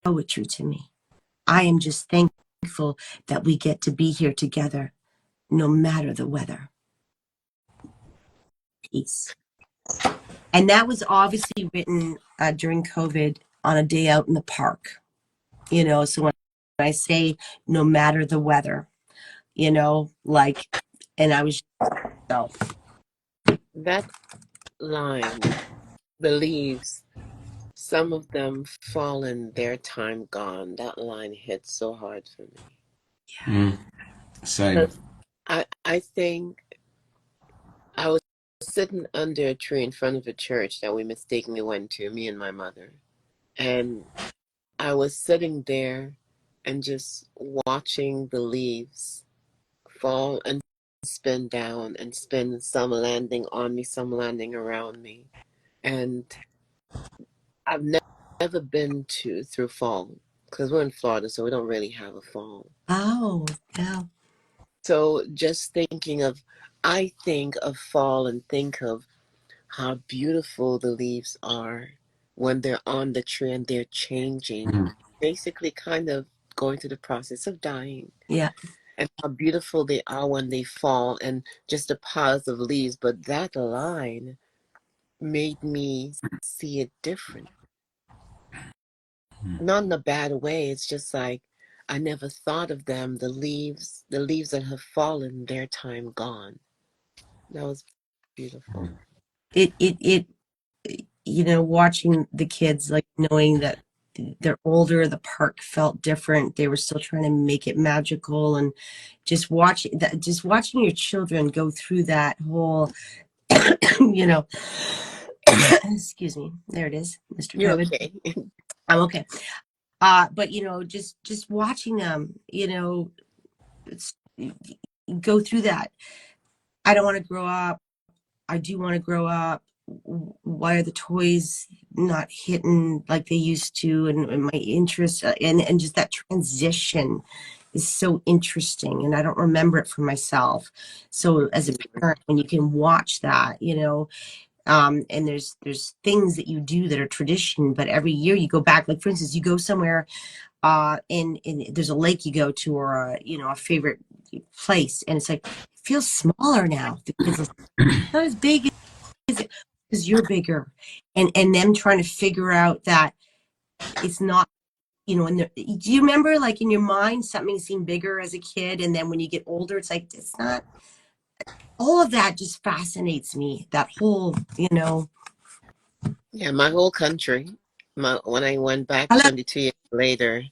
poetry to me. I am just thankful that we get to be here together, no matter the weather. Peace. And that was obviously written during COVID on a day out in the park, you know. So when I say no matter the weather, you know, like, and I was, so. That line, the leaves, some of them fallen, their time gone. That line hit so hard for me. Same. 'Cause I think I was sitting under a tree in front of a church that we mistakenly went to, me and my mother. And I was sitting there and just watching the leaves fall and spin down and spin, some landing on me, some landing around me. And I've never been through fall because we're in Florida, so we don't really have a fall. Oh, yeah. So just thinking of, I think of fall and think of how beautiful the leaves are when they're on the tree and they're changing, basically kind of going through the process of dying. Yeah. And how beautiful they are when they fall and just the piles of leaves. But that line made me see it different. Not in a bad way. It's just like I never thought of them, the leaves that have fallen, their time gone. That was beautiful. It, you know, watching the kids, like knowing that they're older, the park felt different. They were still trying to make it magical, and just watching that, just watching your children go through that whole, you know, excuse me, there it is, Mr. You're COVID. okay. I'm okay. But you know, just watching them, you know, it's, go through that. I don't want to grow up. I do want to grow up. Why are the toys not hitting like they used to? And my interest, and just that transition is so interesting. And I don't remember it for myself. So as a parent, when you can watch that, you know, and there's things that you do that are tradition, but every year you go back. Like for instance, you go somewhere, and there's a lake you go to, or a, you know, a favorite place, and it's like it feels smaller now. The kids are not as big as it because you're bigger, and them trying to figure out that it's not, you know. And do you remember, like in your mind, something seemed bigger as a kid, and then when you get older, it's like it's not. All of that just fascinates me. That whole, you know. Yeah, my whole country. When I went back Hello. 22 years later,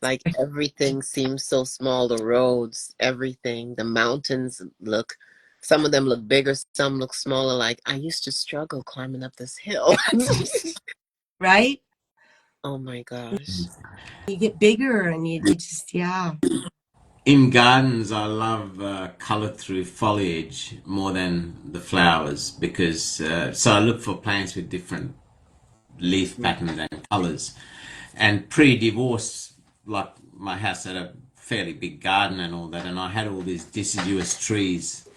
like everything seems so small. The roads, everything, the mountains look, some of them look bigger, some look smaller. Like I used to struggle climbing up this hill. Right? Oh my gosh. You get bigger, and you just, yeah. In gardens, I love color through foliage more than the flowers because so I look for plants with different leaf patterns and colors. And pre-divorce, like my house had a fairly big garden and all that, and I had all these deciduous trees.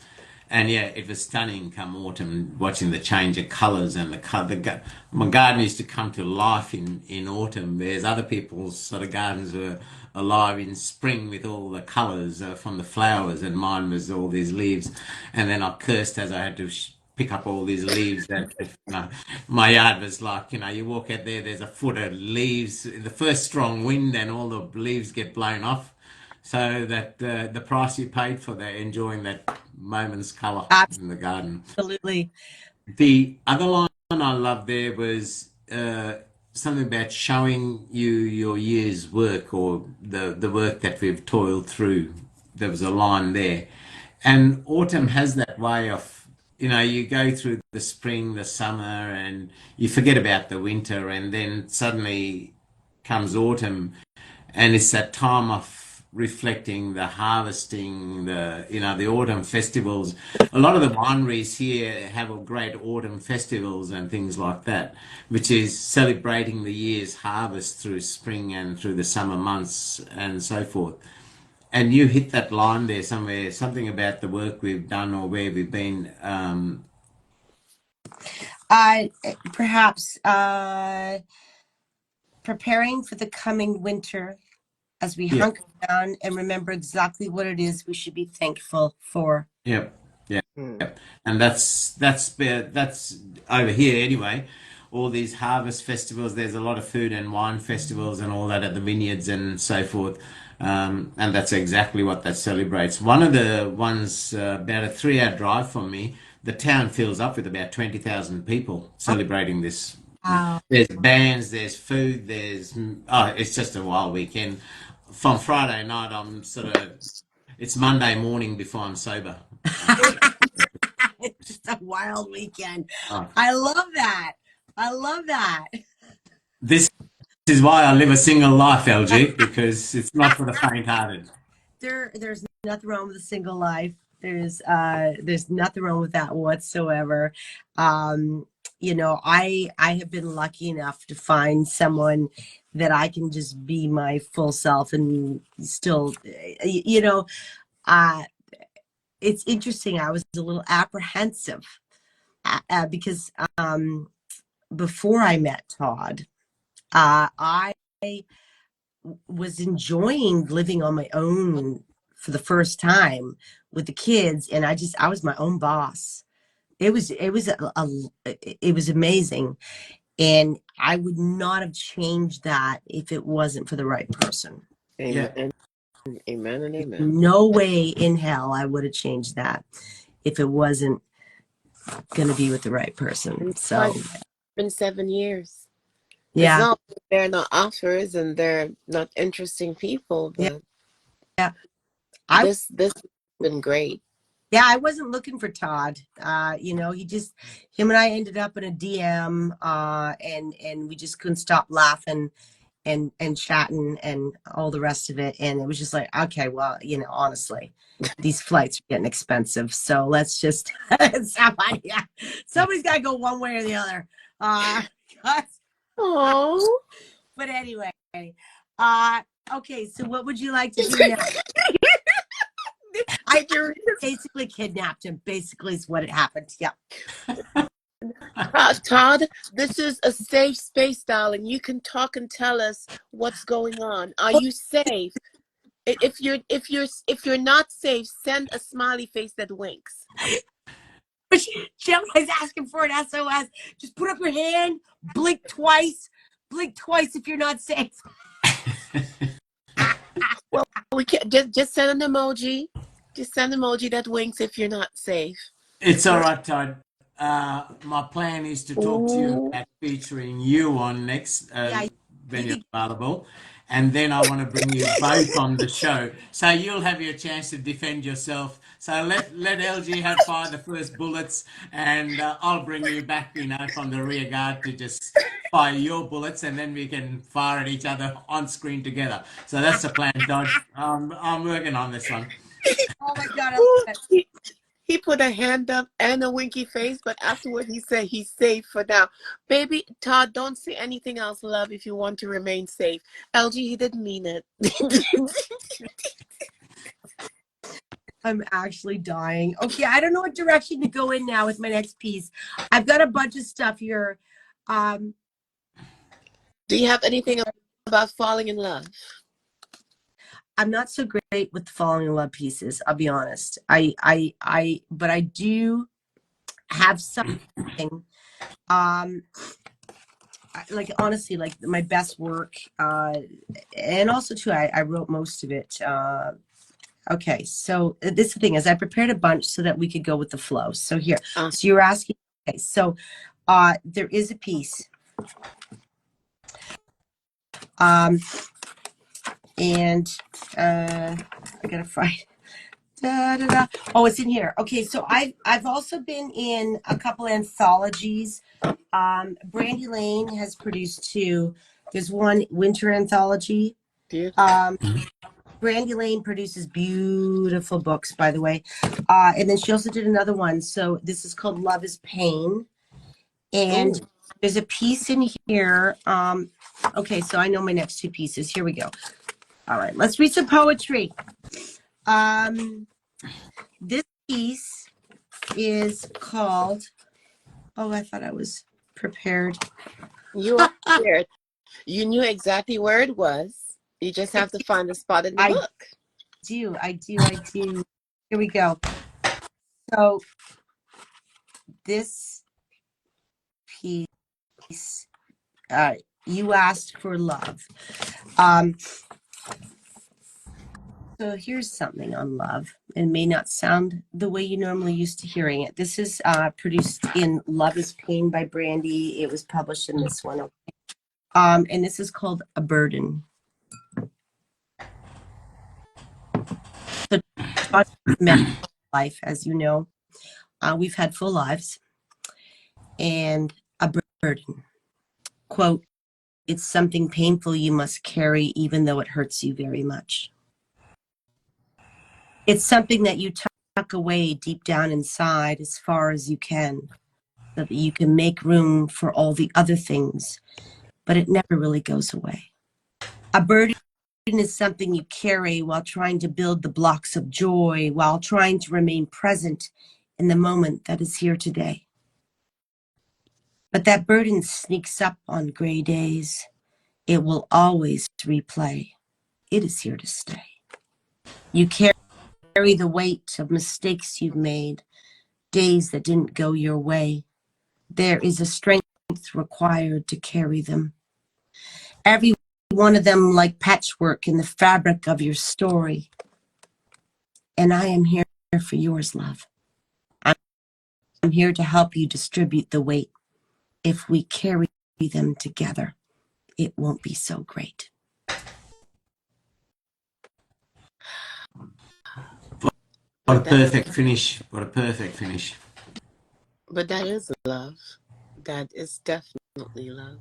And yeah, it was stunning come autumn, watching the change of colours and the color. My garden used to come to life in autumn, whereas other people's sort of gardens were alive in spring with all the colours from the flowers, and mine was all these leaves. And then I cursed as I had to pick up all these leaves. That you know, my yard was like, you know, you walk out there, there's a foot of leaves, the first strong wind, and all the leaves get blown off. So that the price you paid for that, enjoying that moment's colour in the garden. Absolutely. The other line I loved there was something about showing you your year's work or the work that we've toiled through. There was a line there. And autumn has that way of, you know, you go through the spring, the summer, and you forget about the winter, and then suddenly comes autumn, and it's that time of reflecting the harvesting, the you know the autumn festivals. A lot of the wineries here have a great autumn festivals and things like that, which is celebrating the year's harvest through spring and through the summer months and so forth. And you hit that line there somewhere, something about the work we've done or where we've been. Uh, Perhaps preparing for the coming winter as we Yeah, hunker down and remember exactly what it is we should be thankful for. yeah, yeah. Hmm. And that's over here anyway. All these harvest festivals. There's a lot of food and wine festivals and all that at the vineyards and so forth. And that's exactly what that celebrates. One of the ones about a 3 hour drive from me, the town fills up with about 20,000 people Oh, celebrating this. wow. There's bands, there's food, it's just a wild weekend. From Friday night, it's Monday morning before I'm sober. It's just a wild weekend. Uh, I love that. I love that. this is why I live a single life, LG, because it's not for the faint-hearted. There's nothing wrong with a single life. There's nothing wrong with that whatsoever. Um, I have been lucky enough to find someone that I can just be my full self and still, uh, it's interesting. I was a little apprehensive because before I met Todd, I was enjoying living on my own for the first time with the kids, and I was my own boss. It was amazing, and I would not have changed that if it wasn't for the right person. Yeah. Amen. Amen and amen. No way in hell I would have changed that if it wasn't going to be with the right person. And So it's been 7 years. It's yeah, not that they're not offers and they're not interesting people, yeah, but yeah. I this has been great. Yeah, I wasn't looking for Todd. Him and I ended up in a DM, and we just couldn't stop laughing and chatting and all the rest of it. And it was just like, okay, well, honestly, these flights are getting expensive, so let's just somebody's got to go one way or the other. Uh, Oh. but anyway, uh, okay. So what would you like to do now? I basically kidnapped him. Basically, is what it happened. Yeah. Todd, this is a safe space, darling. You can talk and tell us what's going on. Are you safe? If you're not safe, send a smiley face that winks. Gemini's asking for an SOS. Just put up your hand, blink twice if you're not safe. Well, we can just send an emoji. Just send an emoji that winks if you're not safe. It's all right, Todd. My plan is to talk to you Ooh. about featuring you on next Yeah, when you're available. And then I want to bring you both on the show. So you'll have your chance to defend yourself. So let LG have fire the first bullets, and I'll bring you back, from the rear guard to just fire your bullets, and then we can fire at each other on screen together. So that's the plan, Todd. I'm working on this one. oh my god, I love Ooh. it. He put a hand up and a winky face, but afterward he said he's safe for now. Baby, Todd, don't say anything else, love, if you want to remain safe. LG, he didn't mean it. I'm actually dying. Okay, I don't know what direction to go in now with my next piece. I've got a bunch of stuff here. Um, Do you have anything about falling in love? I'm not so great with the falling in love pieces. I'll be honest. But I do have something. Like honestly, like my best work, and also too, I wrote most of it. Okay, so this is the thing is I prepared a bunch so that we could go with the flow. So here, so you're asking. Okay, so there is a piece. And I gotta find. Da, da, da. Oh, it's in here. Okay, so I've also been in a couple anthologies. Brandy Lane has produced two. There's one winter anthology. Brandy Lane produces beautiful books, by the way. And then she also did another one. So this is called Love is Pain. And there's a piece in here. Okay, so I know my next two pieces. Here we go. All right, let's read some poetry. This piece is called, oh, I thought I was prepared. You are prepared. You knew exactly where it was. You just have to find the spot in the book. I do. Here we go. So this piece, you asked for love. So here's something on love. It may not sound the way you normally used to hearing it. This is produced in Love is Pain by Brandy. It was published in this one. And this is called A Burden. So life, as you know, we've had full lives, and a burden. Quote, it's something painful you must carry even though it hurts you very much. It's something that you tuck away deep down inside as far as you can, so that you can make room for all the other things, but it never really goes away. A burden is something you carry while trying to build the blocks of joy, while trying to remain present in the moment that is here today. But that burden sneaks up on gray days. It will always replay. It is here to stay. You carry the weight of mistakes you've made, days that didn't go your way. There is a strength required to carry them. Every one of them like patchwork in the fabric of your story. And I am here for yours, love. I'm here to help you distribute the weight. If we carry them together, it won't be so great. What a perfect finish. What a perfect finish. But that is love. That is definitely love.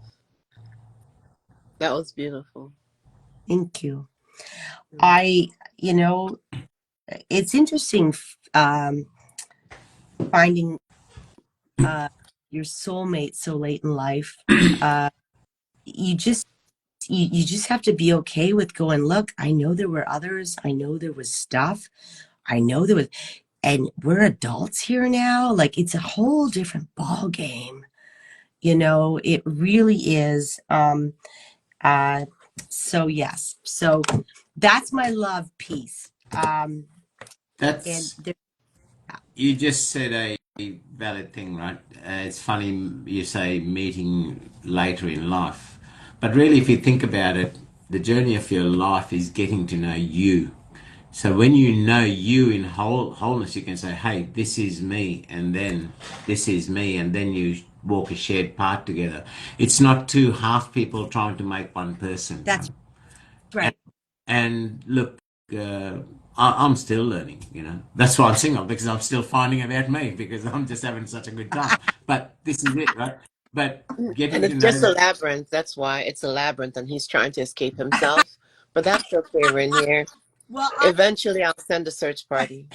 That was beautiful. Thank you. It's interesting finding your soulmate so late in life. You just have to be okay with going, look, I know there were others. I know there was stuff. I know there was, and we're adults here now. Like, it's a whole different ball game. It really is. So yes. So that's my love piece. You just said a valid thing, right? It's funny you say meeting later in life, but really, if you think about it, the journey of your life is getting to know you. So when you know you in wholeness, you can say, hey, this is me, and then this is me, and then you walk a shared path together. It's not two half people trying to make one person. That's right. And look, I'm still learning, That's why I'm single, because I'm still finding about me, because I'm just having such a good time. But this is it, right? But getting And it's just a labyrinth. That's why it's a labyrinth, and he's trying to escape himself. But that's okay, Rainier. Well, eventually I'll send a search party.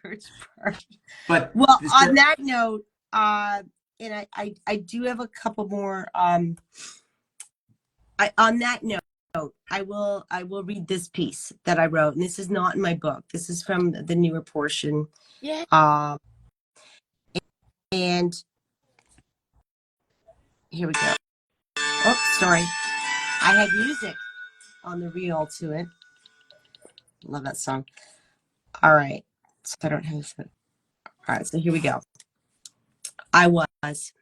Search party. But well, on that note, and I do have a couple more. On that note, I will read this piece that I wrote, and this is not in my book. This is from the newer portion. Yeah. And here we go. Oh, sorry. I had music on the reel to it. Love that song. All right. So I don't have it. All right. So here we go. I was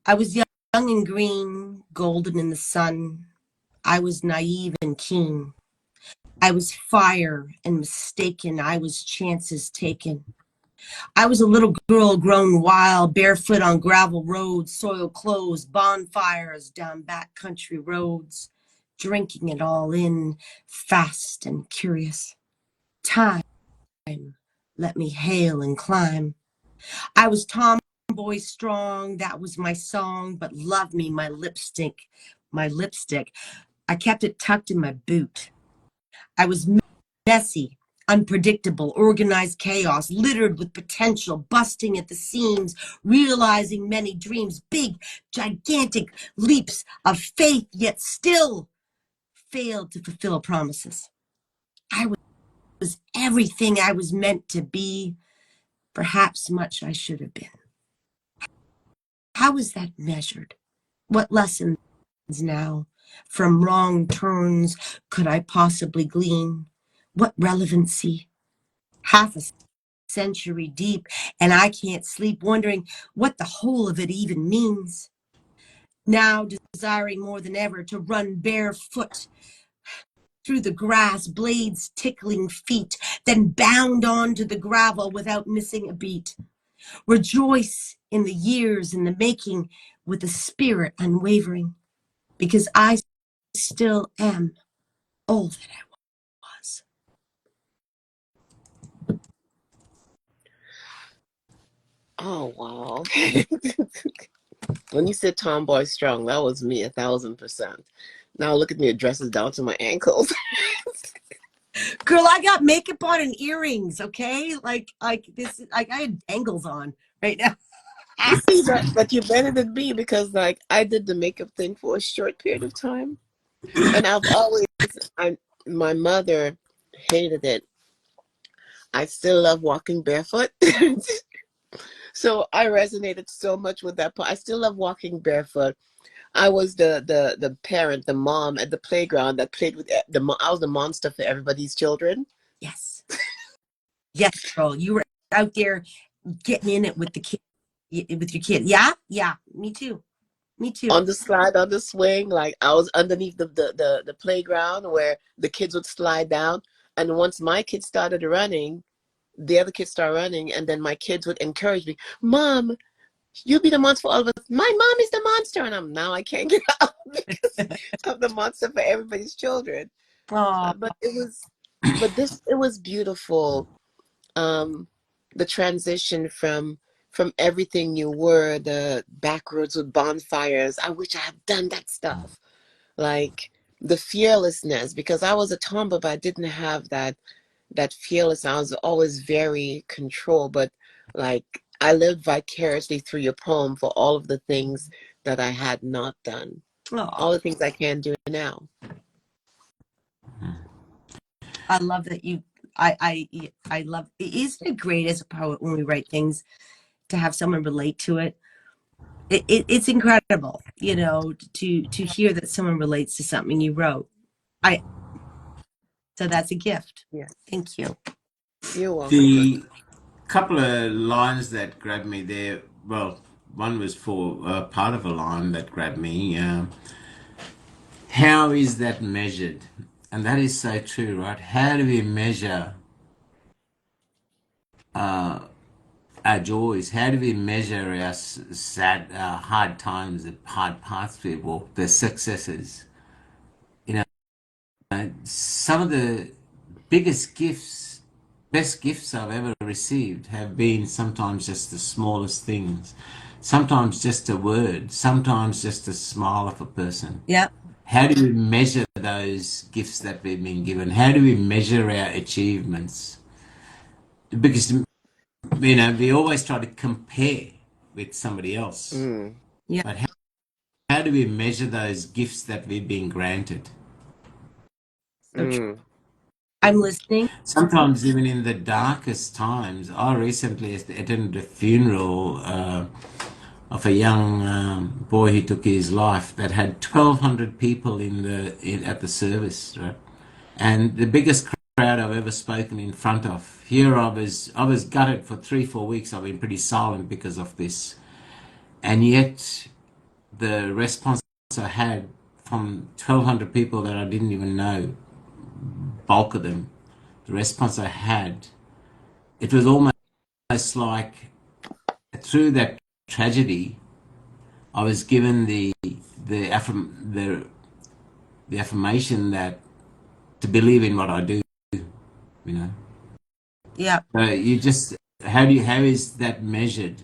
young and green, golden in the sun. I was naive and keen. I was fire and mistaken. I was chances taken. I was a little girl grown wild, barefoot on gravel roads, soiled clothes, bonfires down backcountry roads, drinking it all in, fast and curious. Time, let me hail and climb. I was tomboy strong, that was my song, but love me, my lipstick. I kept it tucked in my boot. I was messy, unpredictable, organized chaos, littered with potential, busting at the seams, realizing many dreams, big, gigantic leaps of faith, yet still failed to fulfill promises. I was everything I was meant to be, perhaps much I should have been. How is that measured? What lessons now from wrong turns could I possibly glean? What relevancy? Half a century deep, and I can't sleep, wondering what the whole of it even means. Now desiring more than ever to run barefoot through the grass, blades tickling feet, then bound on to the gravel without missing a beat. Rejoice in the years in the making with a spirit unwavering, because I still am all that I was. Oh, wow. When you said tomboy strong, that was me 1,000%. Now look at me, it dresses down to my ankles. Girl, I got makeup on and earrings, okay? Like this, like I had dangles on right now. You see that, but you're better than me because like I did the makeup thing for a short period of time. And my mother hated it. I still love walking barefoot. So I resonated so much with that part. I still love walking barefoot. I was the parent, the mom at the playground that played with I was the monster for everybody's children. Yes. Yes, girl. You were out there getting in it with the kid, with your kid. Yeah? Yeah. Me too. Me too. On the slide, on the swing, like I was underneath the playground where the kids would slide down. And once my kids started running, the other kids started running, and then my kids would encourage me, Mom, you be the monster for all of us. My mom is the monster, and I can't get out because I'm the monster for everybody's children. Oh, But it was beautiful. The transition from everything you were, the backwards with bonfires. I wish I had done that stuff. Like the fearlessness, because I was a tomboy, but I didn't have that fearless. I was always very controlled, but like I lived vicariously through your poem for all of the things that I had not done, all the things I can do now. I love that you. I love. Isn't it great as a poet when we write things to have someone relate to it? It's incredible, you know, to hear that someone relates to something you wrote. So that's a gift. Yeah, Thank you. you're welcome. The couple of lines that grabbed me there, well, one was for part of a line that grabbed me. How is that measured? And that is so true, right? How do we measure our joys? How do we measure our sad, hard times, the hard paths we walk, the successes? You know, some of the biggest gifts, best gifts I've ever received have been sometimes just the smallest things, sometimes just a word, sometimes just a smile of a person. Yeah. How do we measure those gifts that we've been given? How do we measure our achievements? Because, you know, we always try to compare with somebody else. Yeah. But how do we measure those gifts that we've been granted? So true. I'm listening. Sometimes even in the darkest times, I recently attended a funeral of a young boy who took his life that had 1,200 people at the service, right? And the biggest crowd I've ever spoken in front of. Here I was gutted for 3-4 weeks. I've been pretty silent because of this, and yet the response I had from 1,200 people that I didn't even know, bulk of them, the response I had, it was almost like through that tragedy, I was given the affirmation that to believe in what I do, you know. Yeah. So you just how is that measured?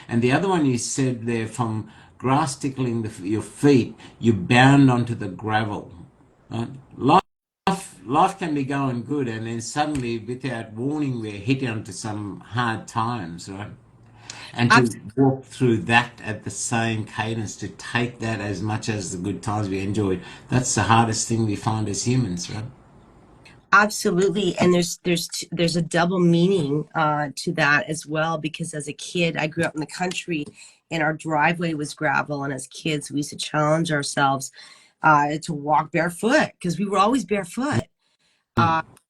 And the other one you said there, from grass tickling your feet, you bound onto the gravel. Right? Life can be going good, and then suddenly, without warning, we're hit onto some hard times, right? And to walk through that at the same cadence, to take that as much as the good times we enjoyed, that's the hardest thing we find as humans, right? Absolutely. And there's a double meaning to that as well, because as a kid, I grew up in the country and our driveway was gravel. And as kids, we used to challenge ourselves to walk barefoot because we were always barefoot.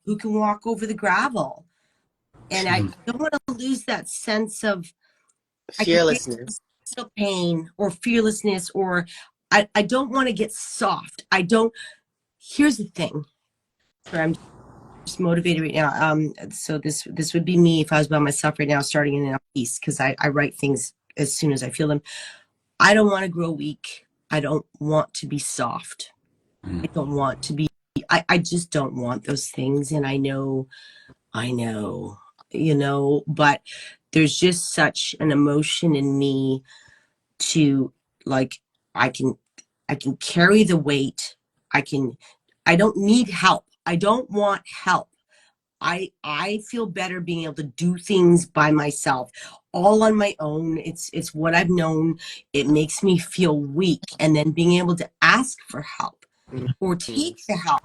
Who can walk over the gravel? And I don't want to lose that sense of fearlessness. I pain or fearlessness, or I don't want to get soft. Here's the thing. Sorry, I'm just motivated right now. So this would be me if I was by myself right now, starting in a piece, because I write things as soon as I feel them. I don't want to grow weak. I don't want to be soft. I don't want to be, I just don't want those things. And I know, but there's just such an emotion in me to, like, I can carry the weight. I don't need help. I don't want help. I feel better being able to do things by myself, all on my own. It's what I've known. It makes me feel weak. And then being able to ask for help or take the help,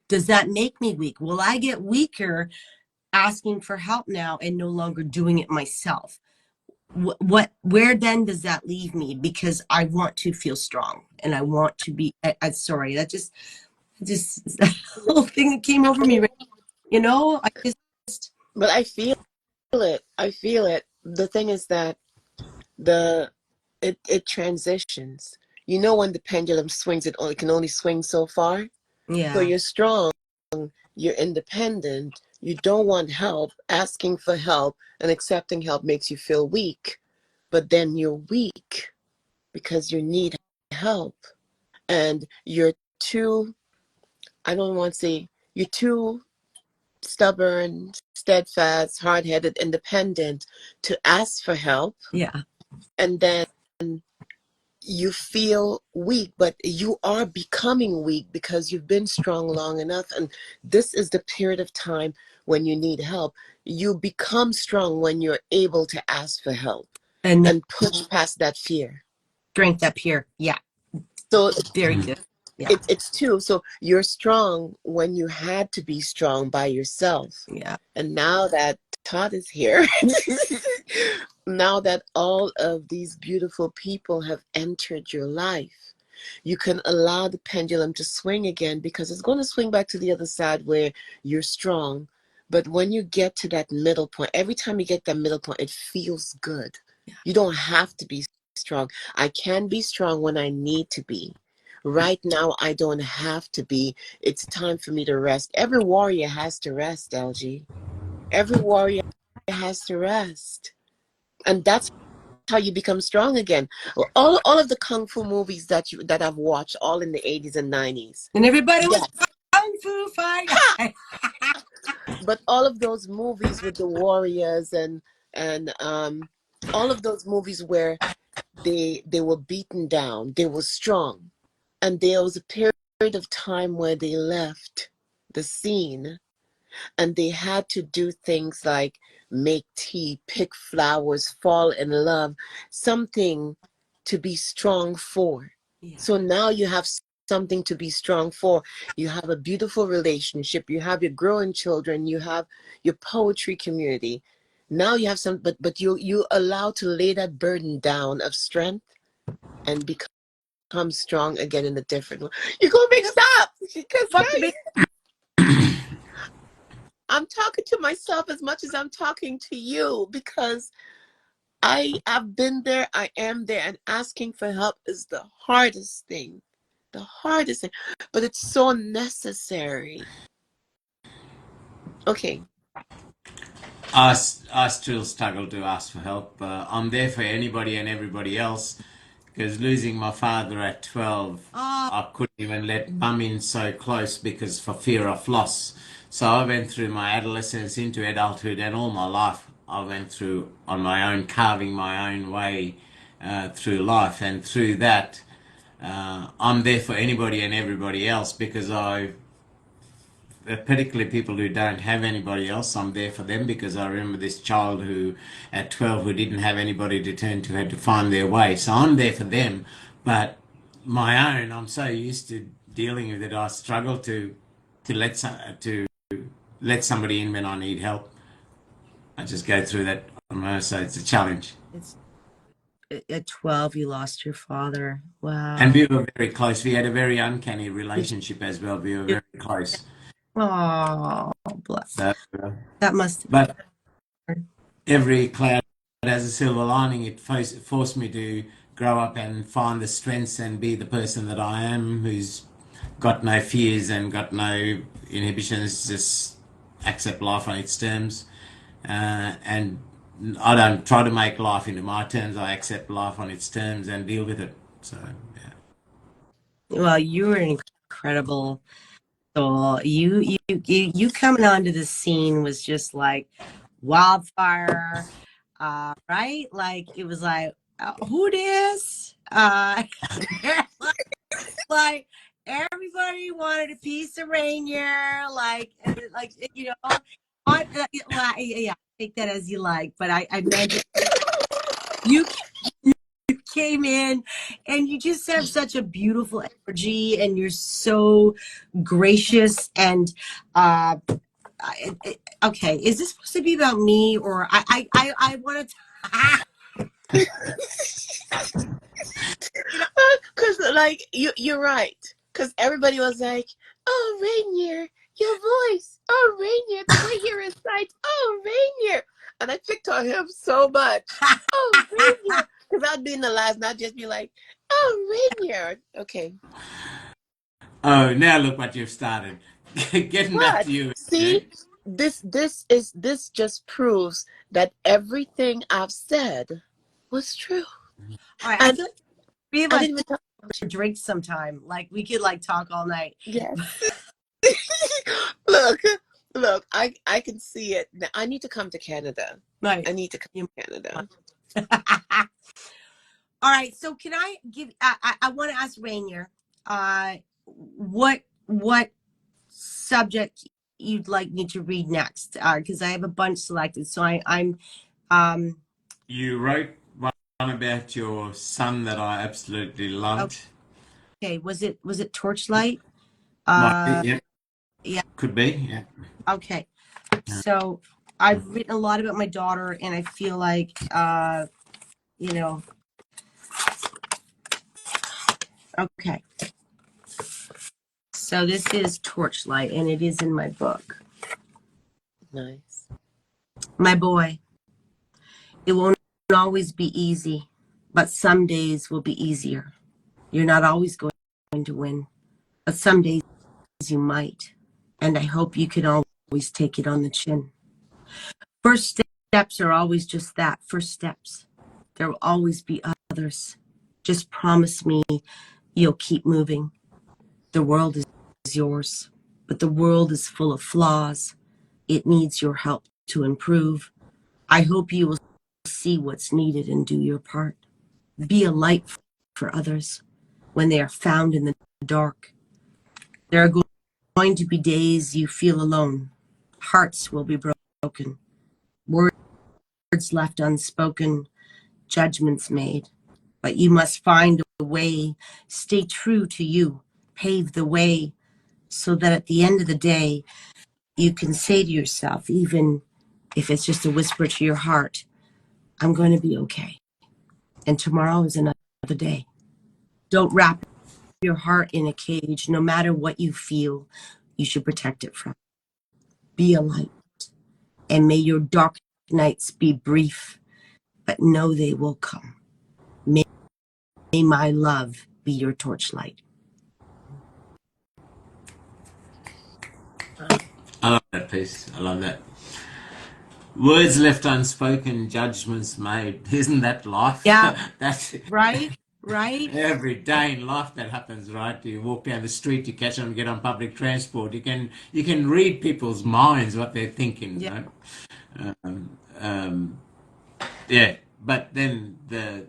does that make me weak? Will I get weaker asking for help now and no longer doing it myself? Where then does that leave me? Because I want to feel strong and I want to be, sorry, that just that whole thing that came over me, But I feel it. The thing is that it transitions. When the pendulum swings, it can only swing so far. Yeah. So you're strong, you're independent, you don't want help. Asking for help and accepting help makes you feel weak. But then you're weak because you need help. And you're too, I don't want to say, you're too stubborn, steadfast, hard-headed, independent to ask for help. Yeah. And then you feel weak, but you are becoming weak because you've been strong long enough. And this is the period of time when you need help. You become strong when you're able to ask for help and push past that fear. Strength up here. Yeah. So very good. Yeah. It's two. So you're strong when you had to be strong by yourself. Yeah. And now that Todd is here, now that all of these beautiful people have entered your life, you can allow the pendulum to swing again, because it's going to swing back to the other side where you're strong. But when you get to that middle point, every time you get that middle point, it feels good. Yeah. You don't have to be strong. I can be strong when I need to be. Right now, I don't have to be. It's time for me to rest. Every warrior has to rest, LG. Every warrior has to rest. And that's how you become strong again. All of the kung fu movies that I've watched, all in the 80s and 90s. And everybody was kung fu fighting. But all of those movies with the warriors and all of those movies where they were beaten down, they were strong. And there was a period of time where they left the scene and they had to do things like make tea, pick flowers, fall in love, something to be strong for. Yeah. So now you have something to be strong for. You have a beautiful relationship, you have your growing children, you have your poetry community. Now you have but you allow to lay that burden down of strength and become strong again in a different way. You're gonna make stop because I'm talking to myself as much as I'm talking to you, because I've been there, I am there, and asking for help is the hardest thing. The hardest thing. But it's so necessary. Okay. I still struggle to ask for help. I'm there for anybody and everybody else, because losing my father at 12, I couldn't even let mum in so close because for fear of loss. So I went through my adolescence into adulthood, and all my life I went through on my own, carving my own way through life. And through that, I'm there for anybody and everybody else, because particularly people who don't have anybody else, I'm there for them, because I remember this child who at 12 who didn't have anybody to turn to, had to find their way. So I'm there for them, but my own, I'm so used to dealing with it, I struggle to let somebody in when I need help. I just go through that on my own, so it's a challenge. At 12 you lost your father. Wow. And we were very close. We had a very uncanny relationship as well. We were very close. Oh, bless. So, that must. But every cloud has a silver lining. It forced me to grow up and find the strengths and be the person that I am, who's got no fears and got no inhibitions, just accept life on its terms. And I don't try to make life into my terms. I accept life on its terms and deal with it. So, yeah. Well, you were incredible. So you coming onto the scene was just like wildfire, right? Like it was like, who this? Like everybody wanted a piece of Rainier, like you know, well, yeah, take that as you like, but I meant it. You came in and you just have such a beautiful energy and you're so gracious and okay, is this supposed to be about me or I want to Because like you're right. Because everybody was like, "Oh, Rainier, your voice. Oh, Rainier, the way you recite. Oh, Rainier." And I picked on him so much. Oh, Rainier. Because I'd be in the last, not just be like, "Oh, Rainier." Okay. Oh, now look what you've started. Getting back What? to you, See, AJ. this just proves that everything I've said was true. all right, I And feel like three of I us didn't even talk. should drink sometime, like we could like talk all night. Yes. Look, look, I can see it. Now, I need to come to Canada. Right. I need to come to Canada. All right, so can I give I want to ask Rainier what subject you'd like me to read next, because I have a bunch selected. So I'm um You wrote one about your son that I absolutely loved. okay, was it Torchlight? Might be, Uh yeah, yeah, could be, yeah. okay. So I've written a lot about my daughter and I feel like you know, okay. So this is Torchlight and it is in my book. Nice. My boy, it won't always be easy, but some days will be easier. You're not always going to win, but some days you might. And I hope you can always take it on the chin. First steps are always just that, first steps. There will always be others. Just promise me you'll keep moving. The world is yours, but the world is full of flaws. It needs your help to improve. I hope you will see what's needed and do your part. Be a light for others when they are found in the dark. There are going to be days you feel alone. Hearts will be broken. Words left unspoken. Judgments made. But you must find a way. Stay true to you. Pave the way so that at the end of the day, you can say to yourself, even if it's just a whisper to your heart, I'm going to be okay. And tomorrow is another day. Don't wrap your heart in a cage. No matter what you feel, you should protect it from. Be a light. And may your dark nights be brief, but know they will come. May my love be your torchlight. I love that piece. I love that. Words left unspoken, judgments made. Isn't that life? Yeah, That's right, right. every day in life that happens, right? You walk down the street, you catch them, get on public transport. You can read people's minds, what they're thinking, Yeah, right? Um, um, yeah, but then the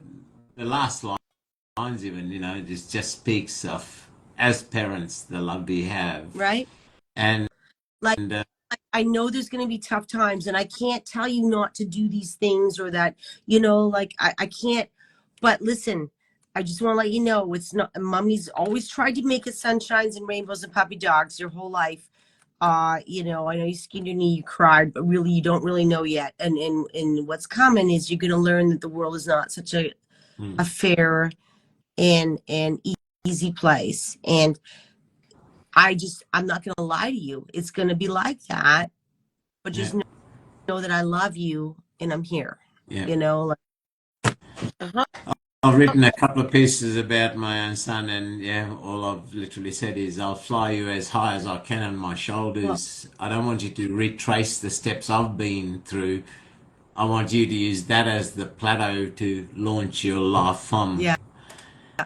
last lines even, just speaks of as parents the love we have, right. and Like, and I know there's going to be tough times, and I can't tell you not to do these things or that, like I can't. But listen, I just want to let you know it's not. Mommy's always tried to make it sunshines and rainbows and puppy dogs your whole life. I know you skinned your knee, you cried, but really you don't really know yet. And what's coming is you're going to learn that the world is not such a fair and easy place. And I'm not going to lie to you. It's going to be like that, but yeah, just know that I love you and I'm here. Yeah. You know, like, Uh-huh. I've written a couple of pieces about my own son, and yeah, all I've literally said is I'll fly you as high as I can on my well, shoulders. I don't want you to retrace the steps I've been through. I want you to use that as the plateau to launch your life from. yeah.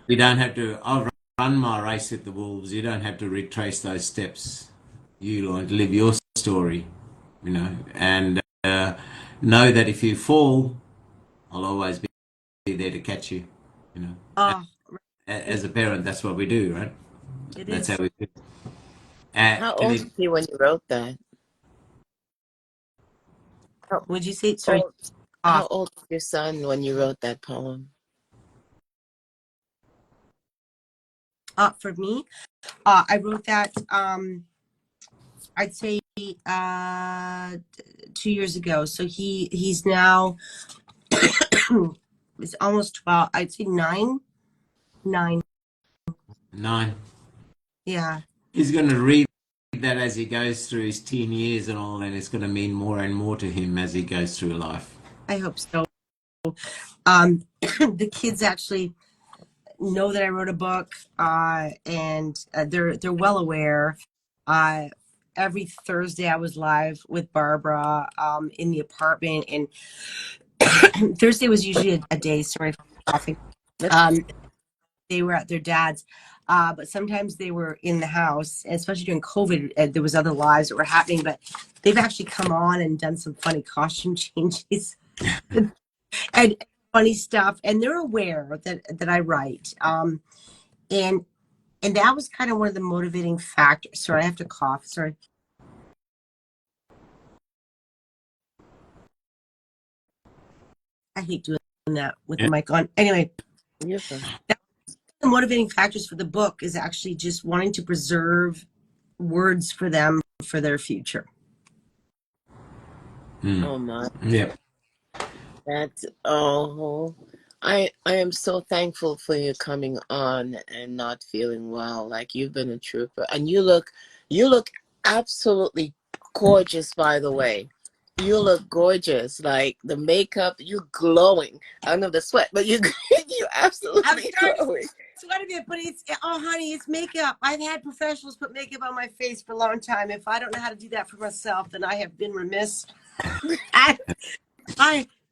You don't have to. I've run my race with the wolves. You don't have to retrace those steps. You want to live your story, and know that if you fall, I'll always be there to catch you. You know, Oh, right. as a parent, that's what we do, right? It That's how is. we do. How And old was he when you wrote that? How Would you say? Sorry. old, Off. how old was your son when you wrote that poem? For me, I wrote that. I'd say 2 years ago. So he's now it's almost 12. I'd say nine. 9. Yeah, He's going to read that as he goes through his teen years and all, and it's going to mean more and more to him as he goes through life. I hope so. The kids actually know that I wrote a book, and they're well aware. Uh, every Thursday I was live with Barbara in the apartment, and Thursday was usually a day. Sorry for coughing. Um, they were at their dad's, but sometimes they were in the house, and especially during COVID. There was other lives that were happening, but they've actually come on and done some funny costume changes and funny stuff, and they're aware that I write. And that was kind of one of the motivating factors. Sorry, I have to cough. Sorry. I hate doing that with the mic on. Anyway, You're fine. the motivating factors for the book is actually just wanting to preserve words for them for their future. Oh my. Yep. That's I am so thankful for you coming on and not feeling well. Like you've been a trooper. And you look absolutely gorgeous, by the way. You look gorgeous. Like the makeup, you're glowing. I don't know the sweat, but you you're I'm absolutely starting glowing. to sweat a bit, but honey, it's makeup. I've had professionals put makeup on my face for a long time. If I don't know how to do that for myself, then I have been remiss.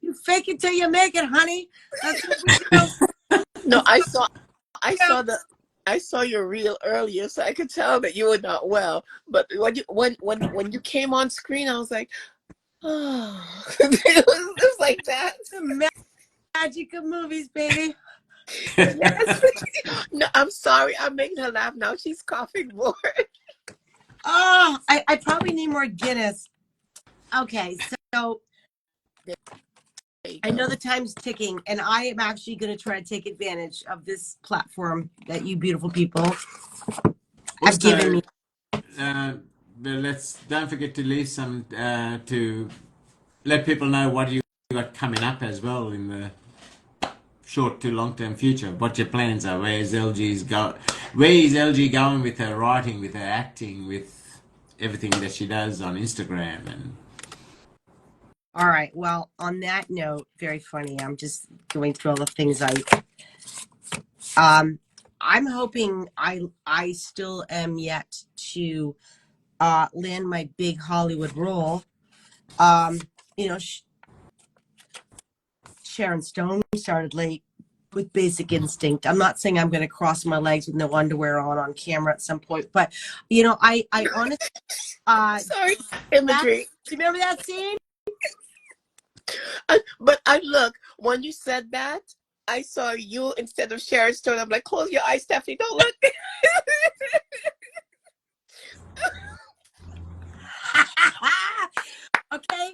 You fake it till you make it, honey. That's what we do. No, Yeah. I saw your reel earlier, so I could tell that you were not well. But when you came on screen, I was like, oh, it was like that. The magic of movies, baby. Yes. No, I'm sorry. I'm making her laugh now. She's coughing more. Oh, I probably need more Guinness. Okay, so I know the time's ticking, and I am actually going to try to take advantage of this platform that you beautiful people have given me. But don't forget to leave some to let people know what you got coming up as well in the short to long term future. What your plans are? Where is LG going with her writing, with her acting, with everything that she does on Instagram and. All right. Well, on that note, very funny. I'm just going through all the things I'm hoping I still am yet to land my big Hollywood role. You know, Sharon Stone started late with Basic Instinct. I'm not saying I'm going to cross my legs with no underwear on camera at some point, but I honestly, Sorry, imagery. do you remember that scene? But I look when you said that, I saw you instead of Sharon Stone. I'm like, close your eyes, Stephanie. Don't look. Okay.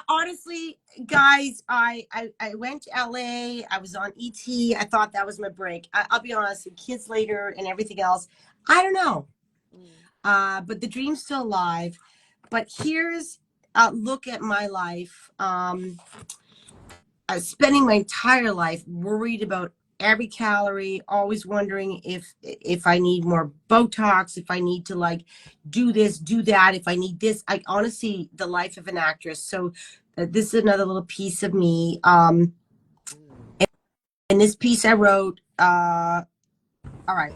Honestly, guys, I went to LA. I was on ET. I thought that was my break. I'll be honest, the kids later and everything else. I don't know. But the dream's still alive. But here's a look at my life. Spending my entire life worried about every calorie, always wondering if I need more Botox, if I need to like do this, do that, if I need this. I honestly, the life of an actress. So This is another little piece of me. And this piece I wrote, all right,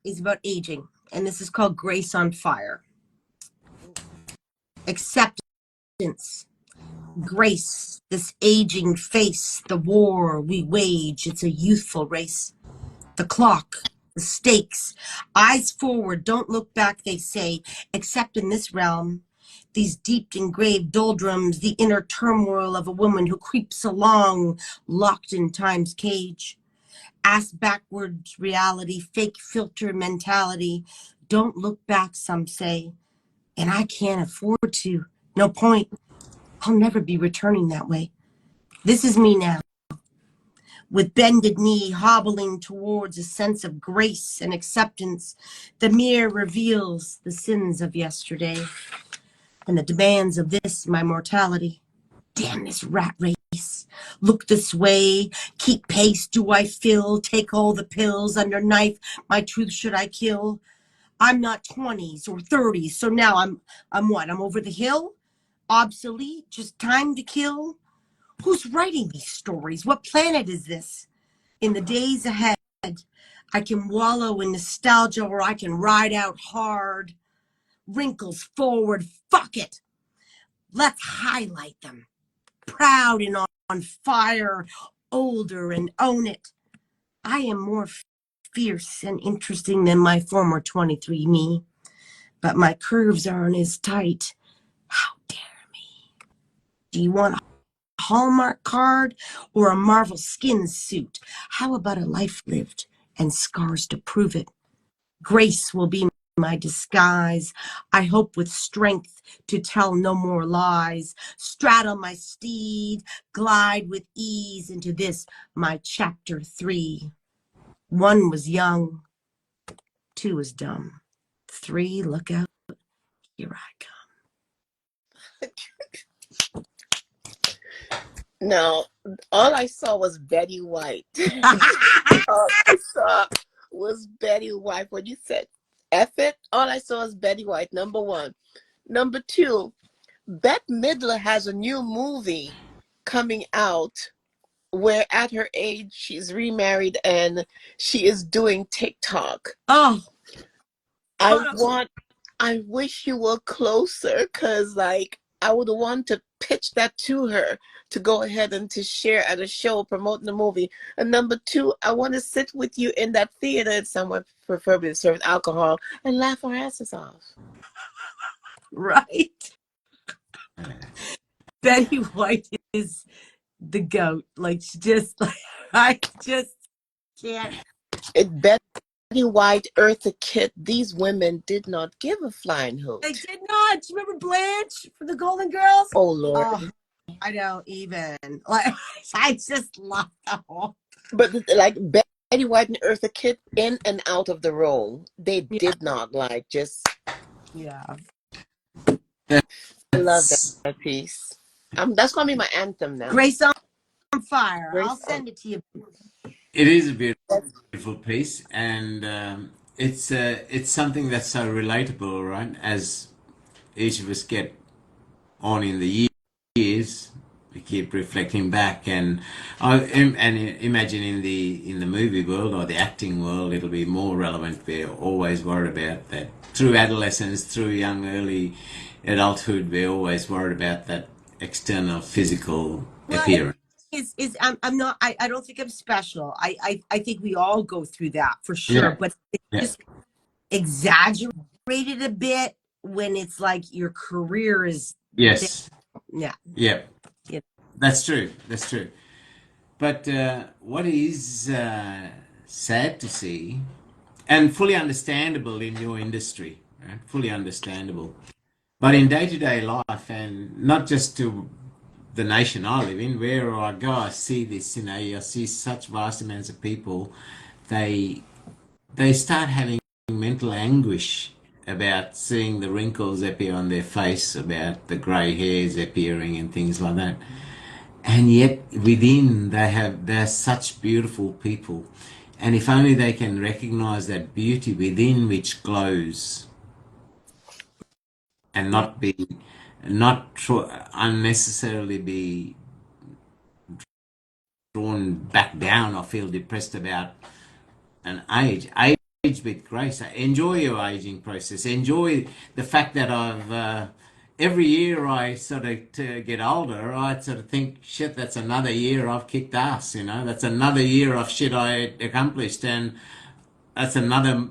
is about aging. And this is called Grace on Fire. Acceptance. Grace, this aging face, the war we wage, it's a youthful race. The clock, the stakes, eyes forward, don't look back, they say, except in this realm. These deep engraved doldrums, the inner turmoil of a woman who creeps along, locked in time's cage. Ass backwards reality, fake filter mentality. Don't look back, some say. And I can't afford to. No point. I'll never be returning that way. This is me now, with bended knee, hobbling towards a sense of grace and acceptance. The mirror reveals the sins of yesterday and the demands of this, my mortality. Damn this rat race. Look this way, keep pace, do I fill, take all the pills, under knife, my truth should I kill? I'm not 20s or 30s, so now I'm what? I'm over the hill? Obsolete, just time to kill? Who's writing these stories? What planet is this? In the days ahead, I can wallow in nostalgia or I can ride out hard. Wrinkles forward, fuck it. Let's highlight them. Proud and on fire, older and own it. I am more fierce and interesting than my former 23 me, but my curves aren't as tight. How dare me? Do you want a Hallmark card or a Marvel skin suit? How about a life lived and scars to prove it? Grace will be my disguise. I hope with strength to tell no more lies. Straddle my steed, glide with ease into this, my chapter 3. 1 was young, 2 was dumb. 3, look out, here I come. No, all I saw was Betty White. All I saw was Betty White. When you said F it, all I saw was Betty White, number 1. Number 2, Bette Midler has a new movie coming out where at her age she's remarried and she is doing TikTok. Oh, I wish you were closer, because like I would want to pitch that to her to go ahead and to share at a show promoting the movie. And number 2, I want to sit with you in that theater somewhere, preferably serve alcohol, and laugh our asses off. right. Betty White is the goat. Like, she just, like, I just can't. Betty White, Eartha Kitt, these women did not give a flying hoot. They did not. Do you remember Blanche from the Golden Girls? Oh Lord. Oh, I don't even. Like, I just love the whole. But like Betty White and Eartha Kitt, in and out of the role, they did not like just. Yeah. I love that piece. That's gonna be my anthem now. Grace on Fire. Grace I'll send it to you. It is a beautiful piece, and it's something that's so relatable, right? As each of us get on in the years, we keep reflecting back, and imagine in the movie world or the acting world, it'll be more relevant. We're always worried about that through adolescence, through young early adulthood. We're always worried about that external physical appearance. I'm not. I don't think I'm special. I think we all go through that for sure. Yeah. But it's just exaggerated a bit when it's like your career is. Yes. Yeah. Yeah. Yeah. That's true. That's true. But what is sad to see, and fully understandable in your industry, right? Fully understandable. But in day-to-day life, and not just to the nation I live in, where I go, I see this, I see such vast amounts of people, they start having mental anguish about seeing the wrinkles appear on their face, about the grey hairs appearing and things like that. And yet within they're such beautiful people. And if only they can recognize that beauty within which glows and not be not unnecessarily be drawn back down or feel depressed about an age with grace. Enjoy your aging process. Enjoy the fact that I've every year I sort of get older, I sort of think, shit, that's another year I've kicked ass. You know, that's another year of shit I accomplished, and that's another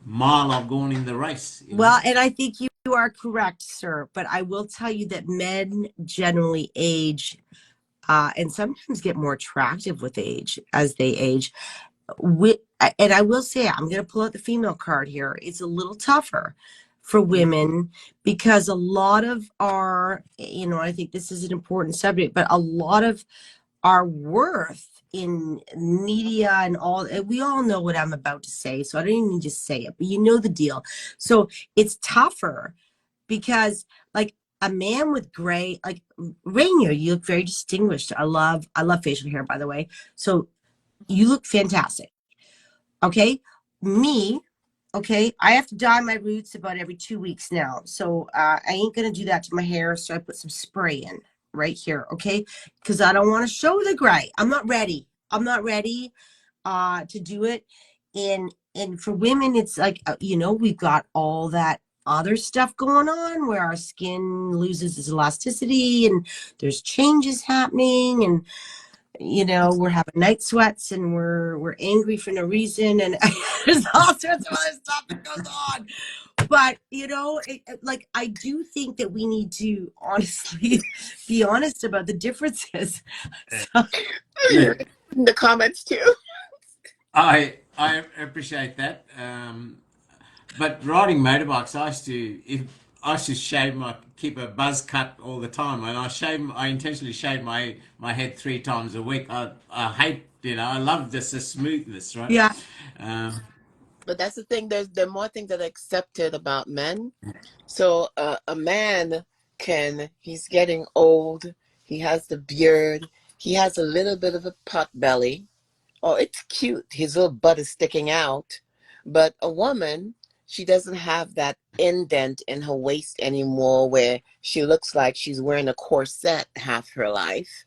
mile I've gone in the race. You know? Well, and I think you are correct, sir. But I will tell you that men generally age and sometimes get more attractive with age as they age. And I will say, I'm going to pull out the female card here. It's a little tougher for women because a lot of our, I think this is an important subject, but a lot of our worth in media and we all know what I'm about to say, so I don't even need to say it, but you know the deal. So it's tougher because like a man with gray, like Rainier, you look very distinguished. I love facial hair, by the way. So you look fantastic. Okay. Me, okay, I have to dye my roots about every 2 weeks now. So I ain't going to do that to my hair. So I put some spray in right here. Okay. Because I don't want to show the gray. I'm not ready to do it. And for women, it's like, we've got all that other stuff going on where our skin loses its elasticity and there's changes happening, and we're having night sweats and we're angry for no reason, and there's all sorts of other stuff that goes on. But like, I do think that we need to honestly be honest about the differences. So, in the comments too. I appreciate that. But riding motorbikes, I used to keep a buzz cut all the time, and I intentionally shave my head 3 times a week. I hate, I love just the smoothness, right? yeah. But that's the thing. There are more things that are accepted about men. So a man he's getting old. He has the beard. He has a little bit of a pot belly. Oh, it's cute. His little butt is sticking out. But a woman, she doesn't have that indent in her waist anymore where she looks like she's wearing a corset half her life.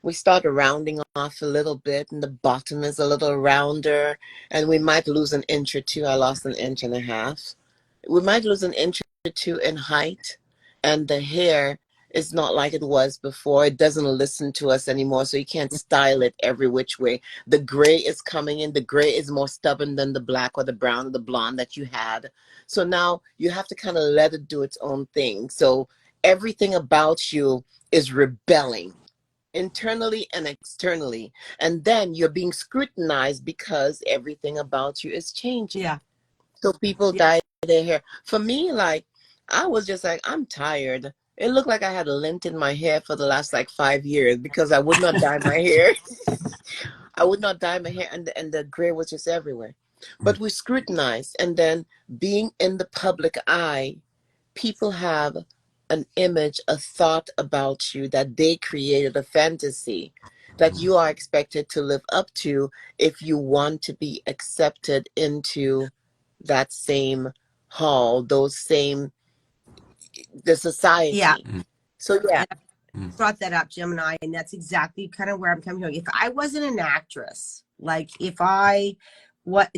We start rounding off a little bit, and the bottom is a little rounder, and we might lose an inch or two. I lost an inch and a half. We might lose an inch or two in height, and the hair is not like it was before. It doesn't listen to us anymore, so you can't style it every which way. The gray is coming in. The gray is more stubborn than the black or the brown or the blonde that you had. So now you have to kind of let it do its own thing. So everything about you is rebelling, internally and externally, and then you're being scrutinized because everything about you is changing. Yeah. So people dye their hair. For me, like, I was just like, I'm tired. It looked like I had a lint in my hair for the last 5 years because I would not dye my hair. I would not dye my hair, and the gray was just everywhere. But we scrutinized, and then being in the public eye, people have an image, a thought about you that they created, a fantasy that you are expected to live up to if you want to be accepted into that same hall, the society. Yeah. So yeah. Brought that up, Gemini, and that's exactly kind of where I'm coming from. If I wasn't an actress, like if I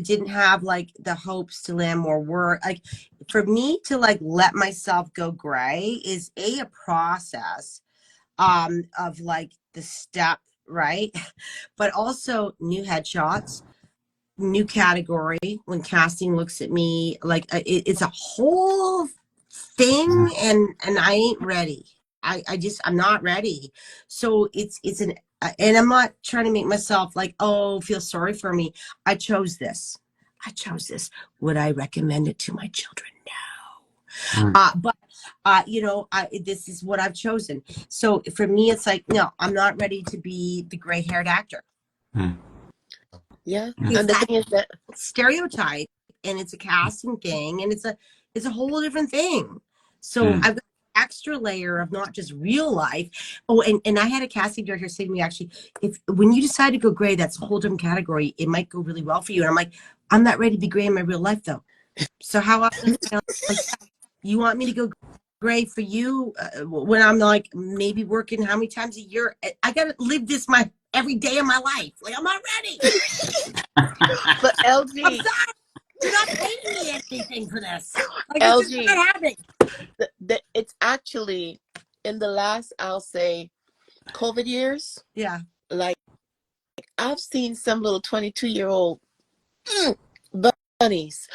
didn't have like the hopes to land more work, like for me to like let myself go gray is a process of like the step, right? But also new headshots, new category when casting looks at me, like it's a whole thing, and I ain't ready. I'm not ready. So it's and I'm not trying to make myself like, oh, feel sorry for me. I chose this. Would I recommend it to my children? No. But this is what I've chosen. So for me, it's like, no, I'm not ready to be the gray-haired actor. Yeah. It's And the thing is that stereotype, and it's a casting thing, and it's a whole different thing. So I've got an extra layer of not just real life. Oh, and I had a casting director say to me, actually, when you decide to go gray, that's a whole different category. It might go really well for you. And I'm like, I'm not ready to be gray in my real life though. So how often you want me to go gray for you when I'm like maybe working how many times a year? I gotta live this every day of my life. Like I'm not ready. But I'm LG, sorry. You're not paying me anything for this. Like it's just LG, not happening. it's actually in the last, I'll say, COVID years. Yeah. Like I've seen some little 22-year-old bunnies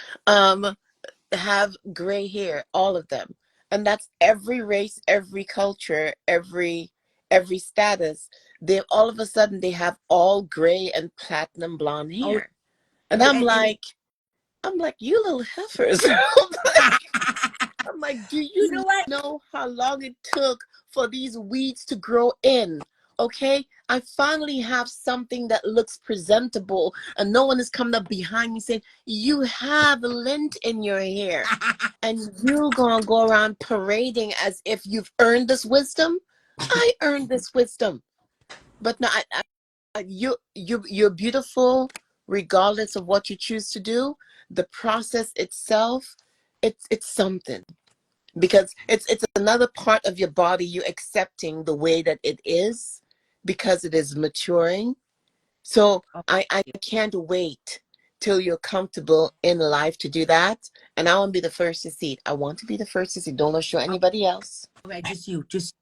have gray hair, all of them, and that's every race, every culture, every status. They all of a sudden they have all gray and platinum blonde Oh, hair, and I'm and like, you little heifers. I'm like, do you you know what? know how long it took for these weeds to grow in? Okay, I finally have something that looks presentable, and no one is coming up behind me saying, you have lint in your hair, and you gonna go around parading as if you've earned this wisdom. I earned this wisdom. But no, you're beautiful regardless of what you choose to do. The process itself, it's something, because it's another part of your body you accepting the way that it is, because it is maturing. So I can't wait till you're comfortable in life to do that, and I want to be the first to see it. I want to be the first to see it. Don't show anybody else. Okay, just you. Just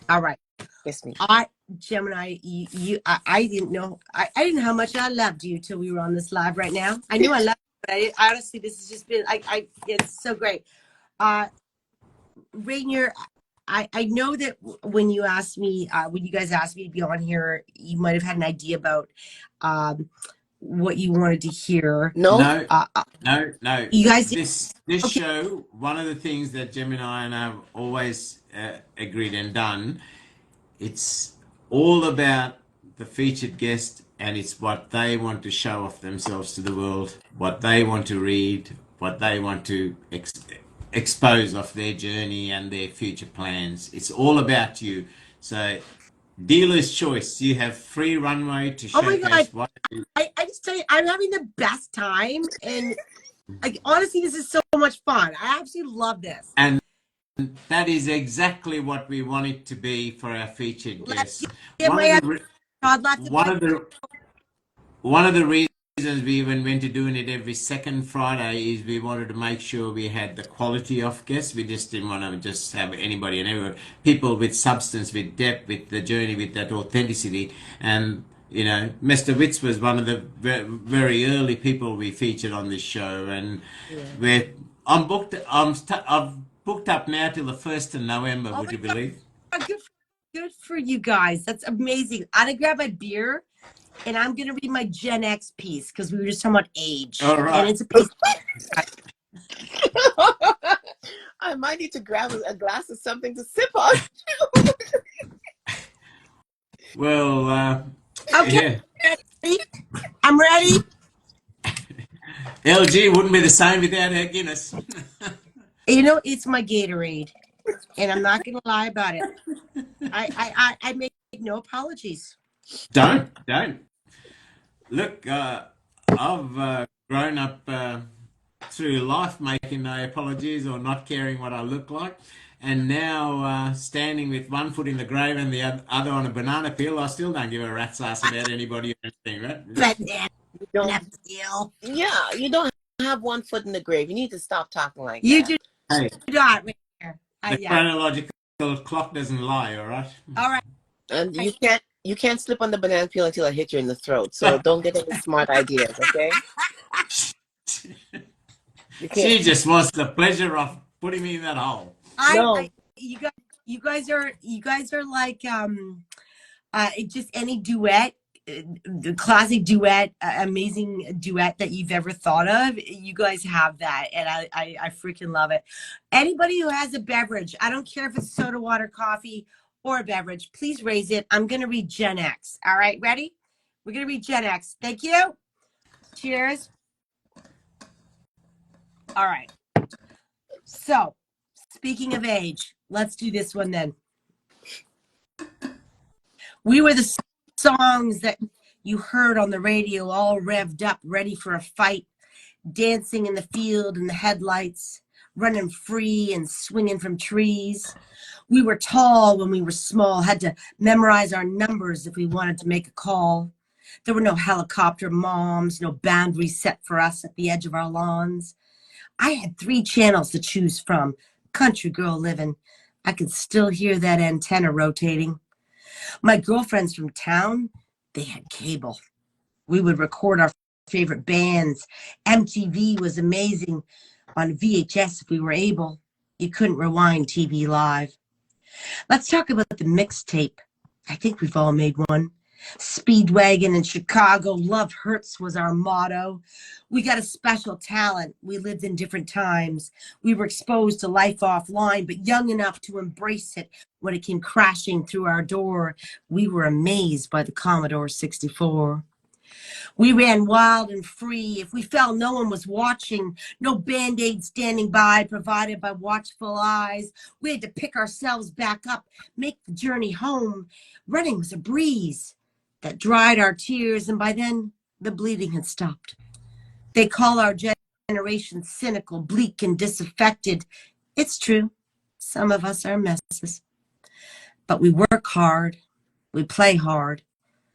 all right. It's me. Gemini, I didn't know. I didn't know how much I loved you till we were on this live right now. I knew I loved you, but honestly, this has just been. It's so great. Rainier, I know that when you asked me, when you guys asked me to be on here, you might have had an idea about what you wanted to hear. No. No. You guys did? This Okay. show, one of the things that Gemini and I have always agreed and done, it's all about the featured guest, and it's what they want to show off themselves to the world, what they want to read, what they want to expose of their journey and their future plans. It's all about you. So, dealer's choice. You have free runway to Oh my God. showcase what. I just tell you, I'm having the best time, and honestly, this is so much fun. I absolutely love this. And that is exactly what we want it to be for our featured guests. One of the reasons we even went to doing it every second Friday is we wanted to make sure we had the quality of guests. We just didn't want to just have anybody and everyone. People with substance, with depth, with the journey, with that authenticity. And you know, Mr. Witz was one of the very early people we featured on this show, and I've booked up now till the 1st of November. Would you believe? Good for you guys. That's amazing. I'm gonna grab my beer, and I'm gonna read my Gen X piece because we were just talking about age. All right. And it's a piece. I might need to grab a glass of something to sip on. Well, okay. Yeah. I'm ready. LG wouldn't be the same without her Guinness. You know, it's my Gatorade, and I'm not gonna lie about it. I make no apologies. Don't. Look, I've grown up through life making no apologies or not caring what I look like, and now standing with one foot in the grave and the other on a banana peel, I still don't give a rat's ass about anybody or anything, right? Yeah, you don't have one foot in the grave. You need to stop talking like you that. You hey, do not. Right here. the chronological clock doesn't lie, all right? All right. And you can't slip on the banana peel until I hit you in the throat. So don't get any smart ideas, okay? She just wants the pleasure of putting me in that hole. You guys are like just any duet, the classic duet, amazing duet that you've ever thought of. You guys have that, and I freaking love it. Anybody who has a beverage, I don't care if it's soda, water, coffee, or a beverage, please raise it. I'm gonna read Gen X. All right, ready? We're gonna read Gen X. Thank you. Cheers. All right. So, speaking of age, let's do this one then. We were the songs that you heard on the radio, all revved up, ready for a fight, dancing in the field in the headlights, running free and swinging from trees. We were tall when we were small, had to memorize our numbers if we wanted to make a call. There were no helicopter moms, no boundaries set for us at the edge of our lawns. I had 3 channels to choose from. Country girl living. I could still hear that antenna rotating. My girlfriends from town, they had cable. We would record our favorite bands. MTV was amazing. On VHS if we were able. You couldn't rewind TV live. Let's talk about the mixtape. I think we've all made one. Speedwagon in Chicago, love hurts was our motto. We got a special talent. We lived in different times. We were exposed to life offline, but young enough to embrace it when it came crashing through our door. We were amazed by the Commodore 64. We ran wild and free. If we fell, no one was watching. No Band-Aid standing by, provided by watchful eyes. We had to pick ourselves back up, make the journey home. Running was a breeze that dried our tears, and by then, the bleeding had stopped. They call our generation cynical, bleak, and disaffected. It's true. Some of us are messes. But we work hard. We play hard.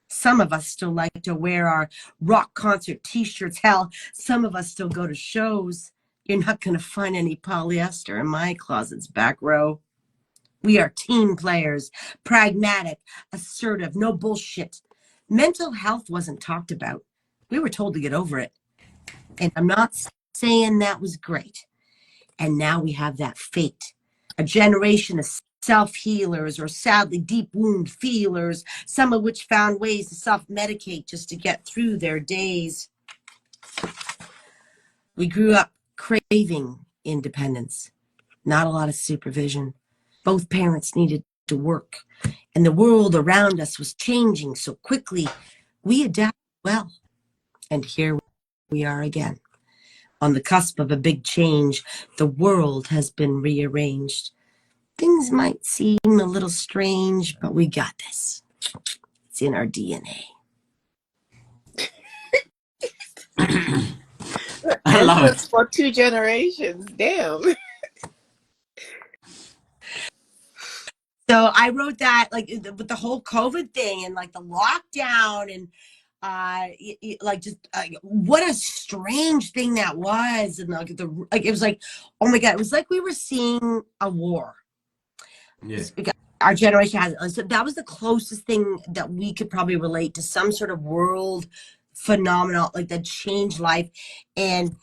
Some of us still like to wear our rock concert t-shirts. Hell, some of us still go to shows. You're not going to find any polyester in my closet's back row. We are team players, pragmatic, assertive, no bullshit. Mental health wasn't talked about. We were told to get over it. And I'm not saying that was great. And now we have that fate. A generation of self-healers or sadly deep wound feelers, some of which found ways to self-medicate just to get through their days. We grew up craving independence, not a lot of supervision. Both parents needed to work, and the world around us was changing so quickly. We adapted well, and here we are again. On the cusp of a big change, the world has been rearranged. Things might seem a little strange, but we got this. It's in our DNA. I love it. For 2 generations. Damn. So I wrote that like with the whole COVID thing and like the lockdown and like just what a strange thing that was. And like it was like, oh my God, it was like we were seeing a war. Yeah. Our generation has, so that was the closest thing that we could probably relate to some sort of world phenomenon like that changed life. And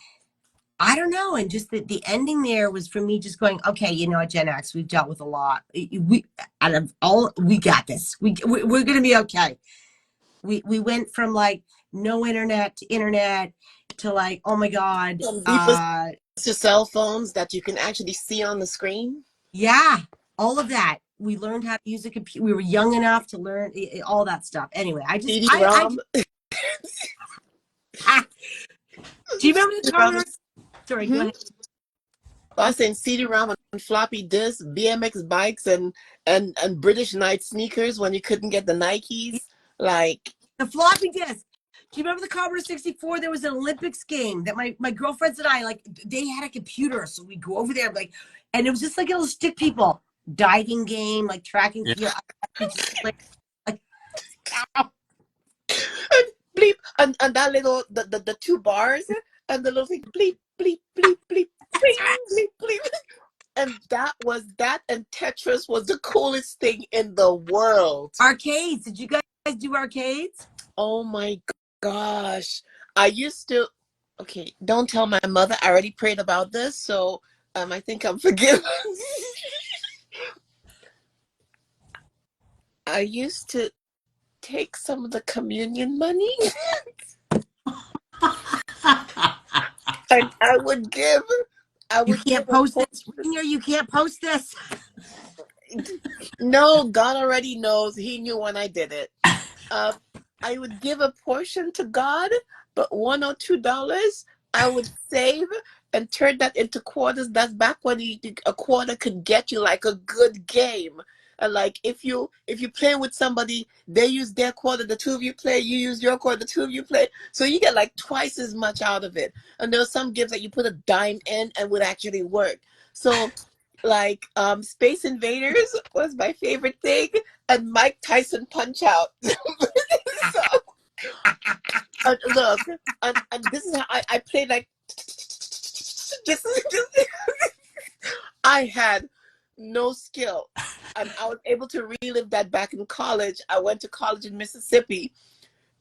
I don't know. And just the ending there was for me just going, okay, you know, at Gen X, we've dealt with a lot. We out of all, we got this. We're going to be okay. We went from like no internet to like, oh my God. To cell phones that you can actually see on the screen. Yeah. All of that. We learned how to use a computer. We were young enough to learn all that stuff. Anyway, I just, CD-ROM. Do you remember the Commodore? Sorry, go ahead. I was saying CD-ROM and floppy disk, BMX bikes, and British Knight sneakers when you couldn't get the Nikes. Like the floppy disk. Do you remember the Commodore 64? There was an Olympics game that my girlfriends and I, like, they had a computer, so we go over there, like, and it was just like it'll stick people. Diving game, like tracking. Yeah. Like, bleep, and that little the 2 bars and the little thing bleep bleep bleep bleep bleep bleep bleep. And that and Tetris was the coolest thing in the world. Arcades. Did you guys do arcades? Oh my gosh. I used to, okay, don't tell my mother. I already prayed about this, so I think I'm forgiven. I used to take some of the communion money and I would give. You can't post this. You can't post this. No, God already knows. He knew when I did it. I would give a portion to God, but $1 or $2 I would save and turn that into quarters. That's back when a quarter could get you like a good game. And like if you play with somebody, they use their quarter, the two of you play, you use your quarter, the two of you play. So you get like twice as much out of it. And there are some games that you put a dime in and would actually work. So like Space Invaders was my favorite thing, and Mike Tyson Punch Out. So look, and this is how I played like just I had no skill. And I was able to relive that back in college. I went to college in Mississippi,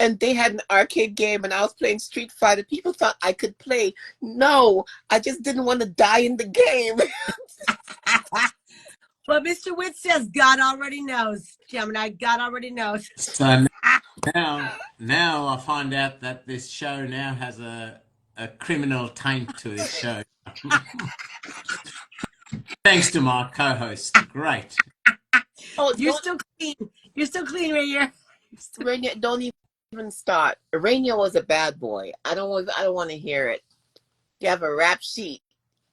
and they had an arcade game, and I was playing Street Fighter. People thought I could play. No, I just didn't want to die in the game. But Mr. Witt says God already knows, Gemini. God already knows. So now I find out that this show now has a criminal taint to this show. Thanks to my co-host. Great. Oh, You're still clean. You're still clean right here. Rainier, don't even start. Rainier was a bad boy. I don't want to hear it. You have a rap sheet.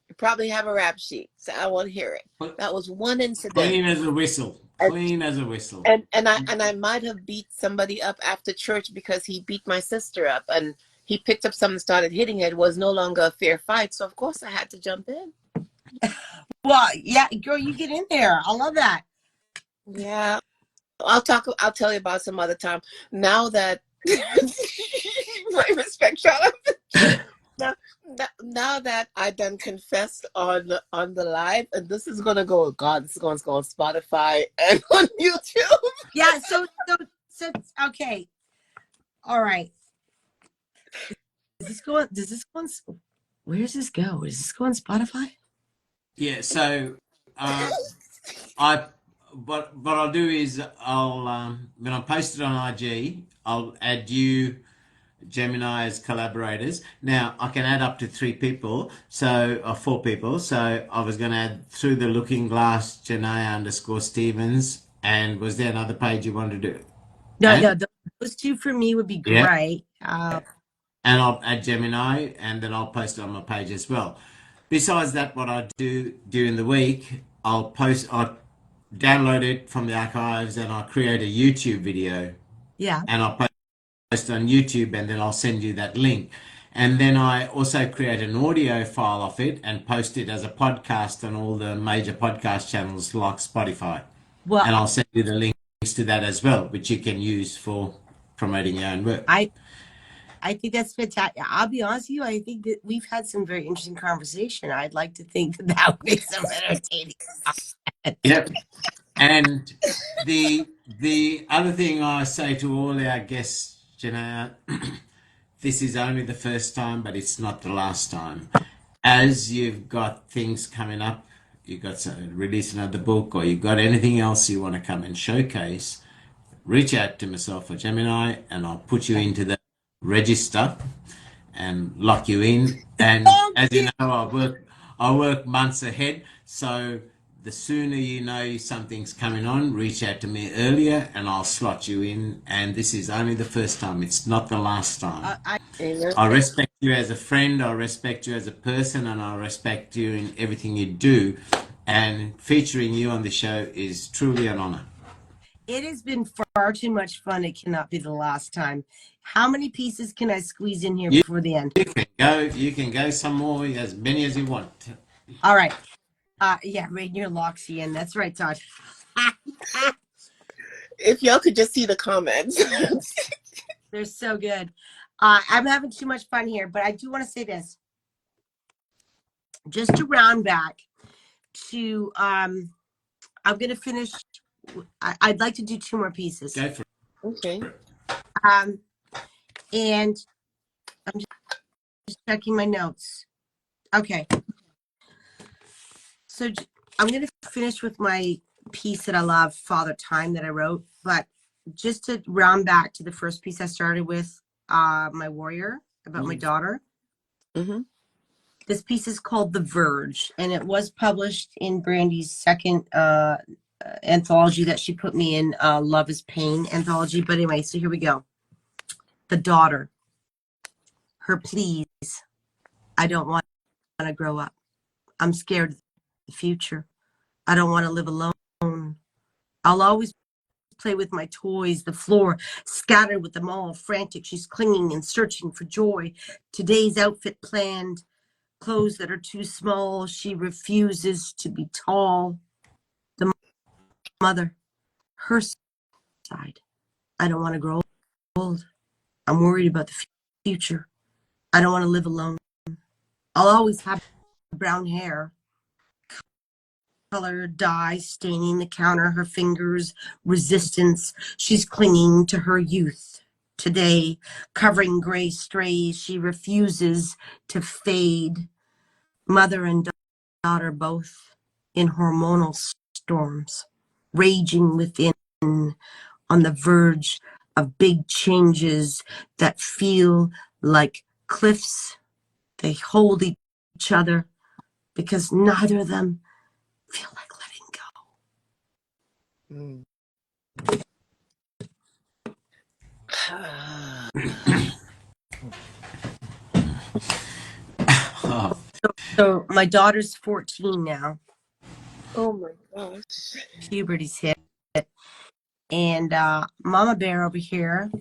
You probably have a rap sheet. So I want to hear it. That was one incident. Clean as a whistle. Clean as a whistle. And I might have beat somebody up after church because he beat my sister up, and he picked up something and started hitting it. It was no longer a fair fight. So of course I had to jump in. Well, yeah, girl, you get in there. I love that. Yeah. I'll tell you about some other time. Now that my respect, shut up. Now that I done confessed on the live, and this is gonna go. God, this is going to go on Spotify and on YouTube. Yeah. So okay. All right. Does this go on? Where does this go? Does this go on Spotify? Yeah. So, what I'll do is I'll when I post it on IG, I'll add you, Gemini, as collaborators. Now I can add up to 3 people, or 4 people. So I was going to add Through the Looking Glass, Janaya _Stephens, and was there another page you wanted to do? No, those 2 for me would be great. Yeah. And I'll add Gemini, and then I'll post it on my page as well. Besides that, what I do during the week, I'll download it from the archives, and I'll create a YouTube video. Yeah. And I'll post on YouTube, and then I'll send you that link. And then I also create an audio file of it and post it as a podcast on all the major podcast channels like Spotify. Well, and I'll send you the links to that as well, which you can use for promoting your own work. I think that's fantastic. I'll be honest with you. I think that we've had some very interesting conversation. I'd like to think that would be some entertaining. Yep. And the other thing I say to all our guests, Janaya, this is only the first time, but it's not the last time. As you've got things coming up, you've got to release another book, or you've got anything else you want to come and showcase, reach out to myself or Gemini, and I'll put you into the register and lock you in. And as you know, I work months ahead, so the sooner you know something's coming on, reach out to me earlier and I'll slot you in. And this is only the first time. It's not the last time. I respect you as a friend. I respect you as a person, and I respect you in everything you do. And featuring you on the show is truly an honor. It has been far too much fun. It cannot be the last time. How many pieces can I squeeze in here before the end? You can go some more, as many as you want. All right. Yeah, Rainier locks you in. That's right, Todd. If y'all could just see the comments. They're so good. I'm having too much fun here, but I do want to say this. Just to round back to, I'm going to finish. I'd like to do 2 more pieces. Go for it. Okay. And I'm just checking my notes. Okay. So I'm going to finish with my piece that I love, Father Time, that I wrote. But just to round back to the first piece I started with, my warrior, about my daughter. Mm-hmm. This piece is called The Verge, and it was published in Brandy's second anthology that she put me in, Love is Pain anthology. But anyway, so here we go. The daughter. Her pleas. I don't want to grow up. I'm scared of the future. I don't want to live alone. I'll always play with my toys, the floor scattered with them all, frantic. She's clinging and searching for joy. Today's outfit planned, clothes that are too small. She refuses to be tall. The mother, her side. I don't want to grow old. I'm worried about the future. I don't want to live alone. I'll always have brown hair, color dye staining the counter, her fingers, resistance. She's clinging to her youth. Today, covering gray strays, she refuses to fade. Mother and daughter both in hormonal storms, raging within, on the verge of big changes that feel like cliffs. They hold each other because neither of them feel like letting Oh, go. So my daughter's 14 now. Oh my gosh. Puberty's hit. And Mama Bear over here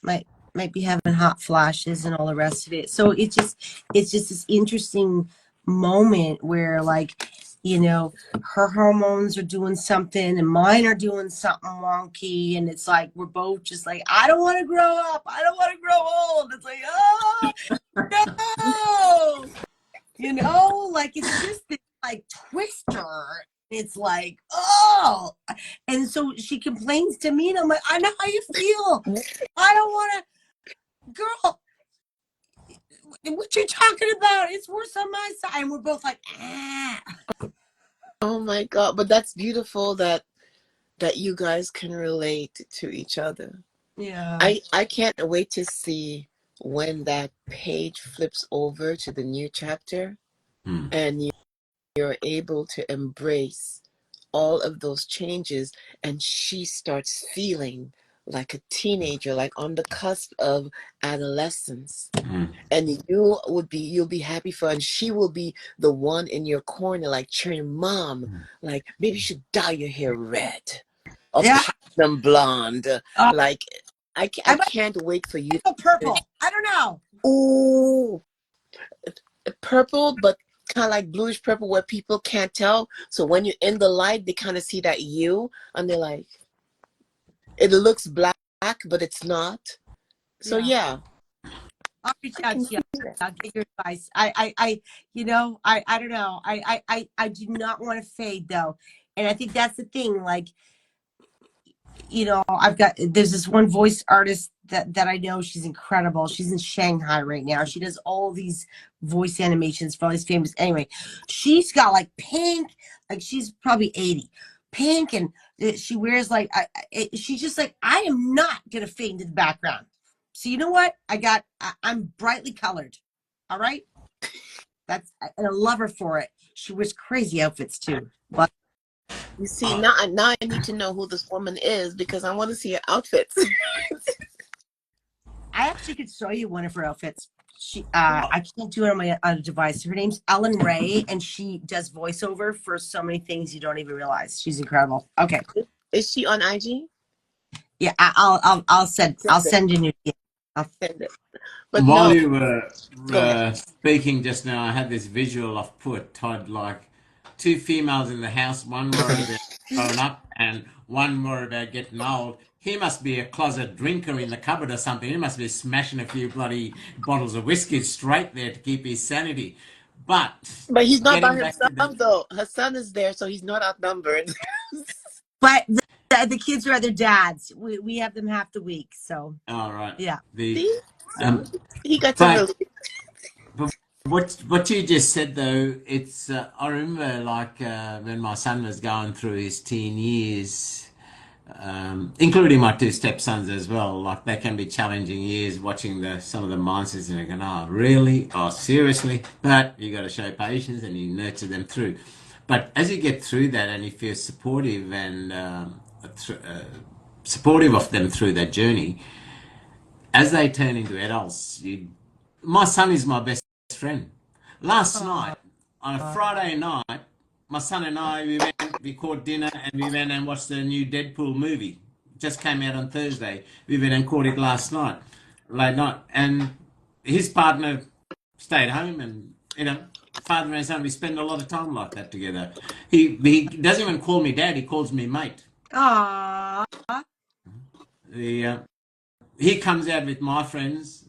might be having hot flashes and all the rest of it. So it's just this interesting moment where, like, you know, her hormones are doing something and mine are doing something wonky, and it's like we're both just like, I don't want to grow up, I don't want to grow old. It's like, oh no, you know, like it's just this like twister. It's like, oh, and so she complains to me, and I'm like, I know how you feel. I don't want to. Girl, what you talking about? It's worse on my side. And we're both like, ah. Oh my God. But that's beautiful that you guys can relate to each other. Yeah. I can't wait to see when that page flips over to the new chapter and you're able to embrace all of those changes, and she starts feeling like a teenager, like on the cusp of adolescence. And you'll be happy for her, and she will be the one in your corner, like cheering, Mom, like maybe you should dye your hair red or platinum blonde. Like I can't wait for you purple. I don't know. Ooh, purple, but kind of like bluish purple where people can't tell. So when you're in the light, they kind of see that you, and they're like, it looks black, but it's not. So yeah. I'll reach out to you. I'll get your advice. You know, I don't know. I do not want to fade though. And I think that's the thing. Like, you know, there's this one voice artist that I know. She's incredible. She's in Shanghai right now. She does all these voice animations for all these famous. Anyway, she's got like pink, like she's probably 80, pink, and she wears like, she's just like, I am not going to fade into the background. So you know what? I'm brightly colored. All right. And I love her for it. She wears crazy outfits too. But you see, now I need to know who this woman is because I want to see her outfits. I actually could show you one of her outfits. I can't do it on my other device. Her name's Ellen Ray, and she does voiceover for so many things you don't even realize. She's incredible. Okay. Is she on IG? Yeah, I'll send you new. I'll send it. But while you were speaking just now, I had this visual of poor Todd, like two females in the house, one worried about growing up and one worried about getting old. He must be a closet drinker in the cupboard or something. He must be smashing a few bloody bottles of whiskey straight there to keep his sanity. But he's not by himself, though. Her son is there, so he's not outnumbered. But the kids are their dads. We have them half the week, so. All right. Yeah. He got to but what you just said though, it's I remember like when my son was going through his teen years, including my two stepsons as well. Like they can be challenging years, watching some of the monsters and going, oh really? Oh seriously? But you got to show patience and you nurture them through. But as you get through that and you feel supportive and supportive of them through that journey, as they turn into adults, my son is my best friend. Last night, on a Friday night, my son and I, we caught dinner and we went and watched the new Deadpool movie. Just came out on Thursday. We went and caught it last night, late night. And his partner stayed home and, father and son, we spend a lot of time like that together. He doesn't even call me dad, he calls me mate. Aww. He comes out with my friends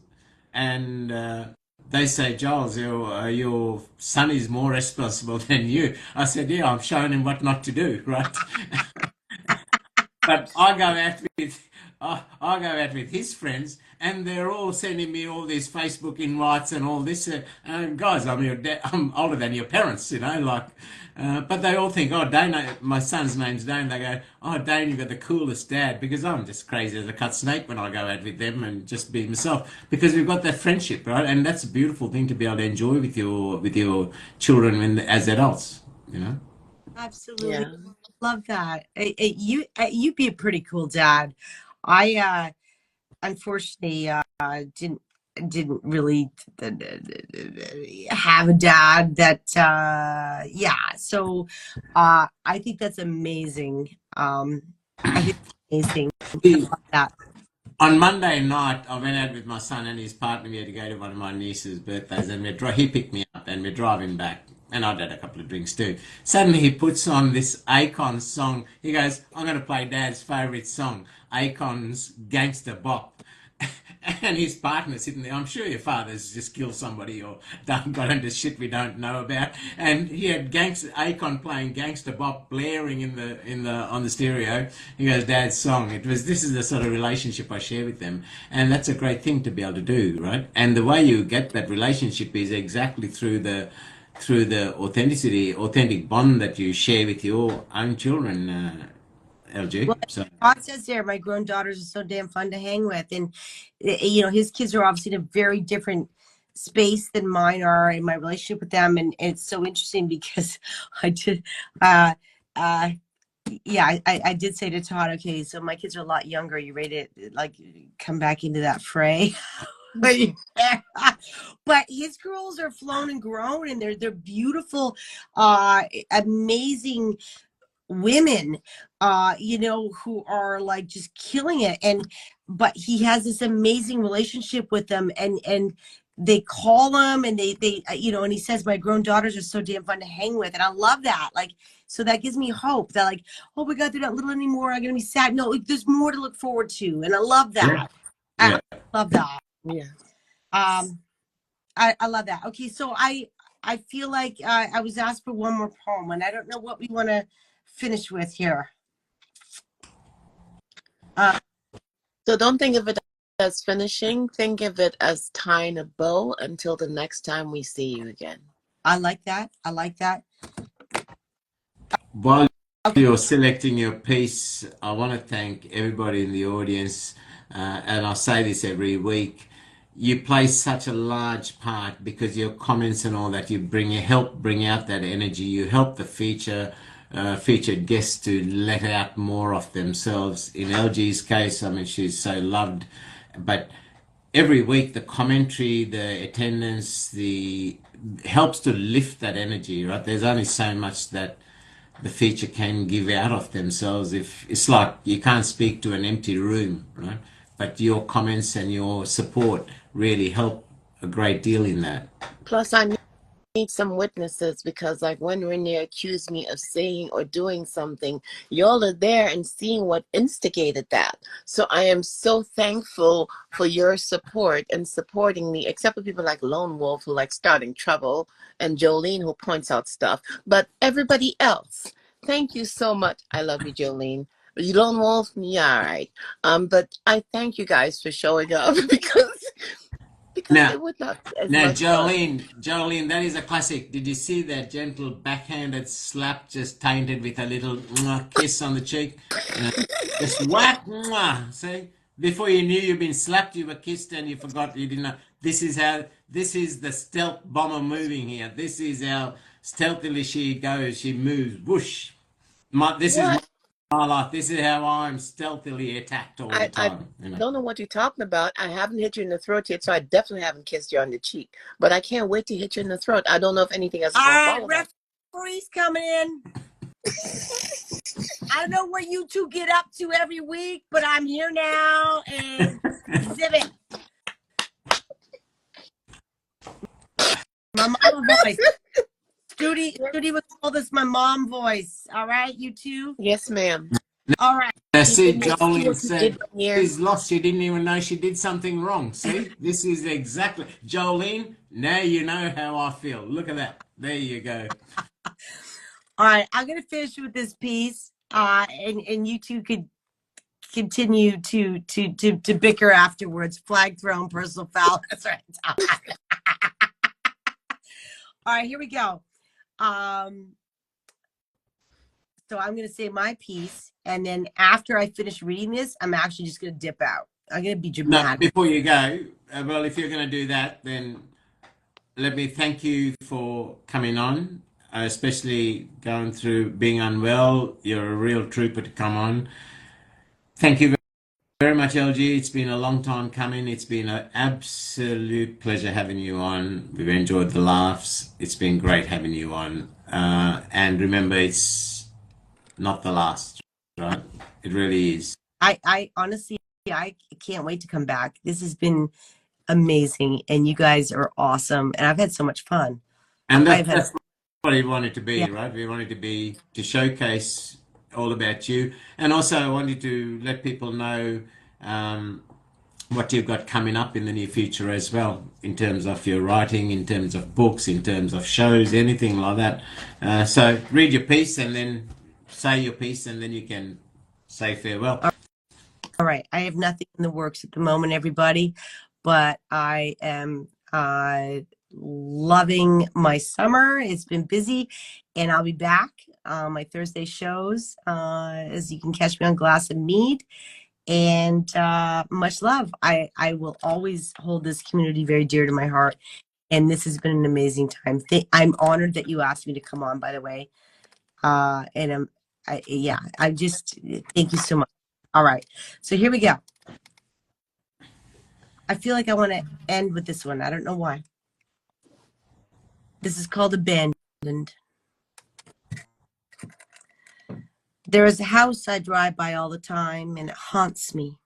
and they say, Giles, your son is more responsible than you. I said, yeah, I'm showing him what not to do, right? But I go out with his friends, and they're all sending me all these Facebook invites and all this. And guys, I'm your dad. I'm older than your parents, like. But they all think, oh, Dane. My son's name's Dane. They go, oh, Dane, you've got the coolest dad, because I'm just crazy as a cut snake when I go out with them and just be myself, because we've got that friendship, right? And that's a beautiful thing to be able to enjoy with your children as adults, Absolutely. Yeah. Love that. You'd be a pretty cool dad. I unfortunately didn't really have a dad that so I think that's amazing. I think it's amazing. I love that. On Monday night, I went out with my son and his partner. We had to go to one of my niece's birthdays, and he picked me up, and we're driving back. And I'd had a couple of drinks too. Suddenly, he puts on this Akon song. He goes, "I'm going to play Dad's favorite song, Akon's Gangster Bop." And his partner sitting there. I'm sure your father's just killed somebody or got into shit we don't know about. And he had Akon playing Gangster Bop blaring on the stereo. He goes, "Dad's song." This is the sort of relationship I share with them, and that's a great thing to be able to do, right? And the way you get that relationship is exactly through the authentic bond that you share with your own children. LG. Well, So Todd says there, my grown daughters are so damn fun to hang with, and his kids are obviously in a very different space than mine are in my relationship with them, and it's so interesting because I did, I did say to Todd, okay, so my kids are a lot younger. You ready to like come back into that fray? But his girls are flown and grown, and they're beautiful, amazing women, who are like just killing it. But he has this amazing relationship with them, and they call him, and they and he says, my grown daughters are so damn fun to hang with, and I love that. Like, so that gives me hope that, like, oh my God, they're not little anymore, I'm gonna be sad. No, there's more to look forward to, and I love that. yeah. I love that. Yeah. I love that. Okay, so I feel like I was asked for one more poem, and I don't know what we want to finish with here. So don't think of it as finishing. Think of it as tying a bow until the next time we see you again. I like that. I like that. While you're selecting your piece, I want to thank everybody in the audience, and I say this every week. You play such a large part because your comments and all that you help bring out that energy. You help the featured guests to let out more of themselves. In LG's case, I mean, she's so loved, but every week the commentary, the attendance, helps to lift that energy, right? There's only so much that the feature can give out of themselves. If it's like you can't speak to an empty room, right? But your comments and your support really help a great deal in that. Plus, I need some witnesses, because like when Renee accused me of saying or doing something, y'all are there and seeing what instigated that. So I am so thankful for your support and supporting me, except for people like Lone Wolf who like starting trouble, and Jolene who points out stuff. But everybody else, thank you so much. I love you, Jolene. Lone Wolf, yeah, all right. But I thank you guys for showing up because it would not be as much fun. Jolene, that is a classic. Did you see that gentle backhanded slap just tainted with a little kiss on the cheek? Just whack, see? Before you knew you'd been slapped, you were kissed, and you forgot you didn't know. This is the stealth bomber moving here. This is how stealthily she goes. She moves, whoosh. This is my life. This is how I'm stealthily attacked all the time. I don't know what you're talking about. I haven't hit you in the throat yet, so I definitely haven't kissed you on the cheek. But I can't wait to hit you in the throat. I don't know if anything else is going to follow that. Maurice coming in. I don't know what you two get up to every week, but I'm here now and exhibit. My mom voice. Studi would call this my mom voice. All right, you two? Yes, ma'am. All right. See, Let's see Jolene what you said did here. she's lost. She didn't even know she did something wrong. See, this is exactly, Jolene, now you know how I feel. Look at that. There you go. All right, I'm going to finish with this piece, and you two could continue to bicker afterwards. Flag thrown, personal foul. That's right. All right, here we go. So I'm going to say my piece, and then after I finish reading this, I'm actually just going to dip out. I'm going to be dramatic. No, before you go, well, if you're going to do that, then let me thank you for coming on, especially going through being unwell. You're a real trooper to come on. Thank you very much, LG. It's been a long time coming. It's been an absolute pleasure having you on. We've enjoyed the laughs. It's been great having you on. And remember, it's not the last, right? It really is. I honestly, I can't wait to come back. This has been amazing, and you guys are awesome, and I've had so much fun. And that's what we wanted to be, Yeah. right? We wanted to be to showcase all about you, and also I wanted to let people know what you've got coming up in the near future as well, in terms of your writing, in terms of books, in terms of shows, anything like that. So read your piece and then say your piece, and then you can say farewell. All right. I have nothing in the works at the moment, everybody, but I am loving my summer. It's been busy, and I'll be back on my Thursday shows, as you can catch me on Glass and Mead. And much love. I will always hold this community very dear to my heart, and this has been an amazing time. I'm honored that you asked me to come on, by the way. And I just thank you so much. All right, so here we go. I feel like I want to end with this one. I don't know why. This is called Abandoned. There is a house I drive by all the time, and it haunts me.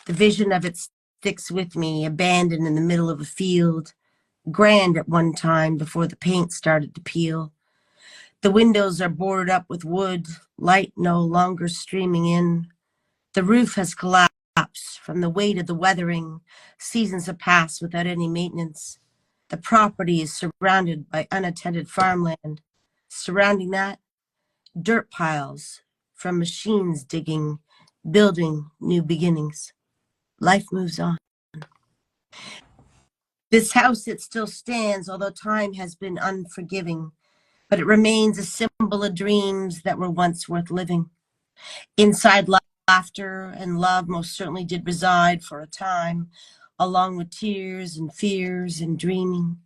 The vision of it sticks with me, abandoned in the middle of a field, grand at one time before the paint started to peel. The windows are boarded up with wood, light no longer streaming in. The roof has collapsed from the weight of the weathering. Seasons have passed without any maintenance. The property is surrounded by unattended farmland. Surrounding that, dirt piles from machines digging, building new beginnings. Life moves on. This house, it still stands, although time has been unforgiving, but it remains a symbol of dreams that were once worth living. Inside, laughter and love most certainly did reside for a time, along with tears and fears and dreaming.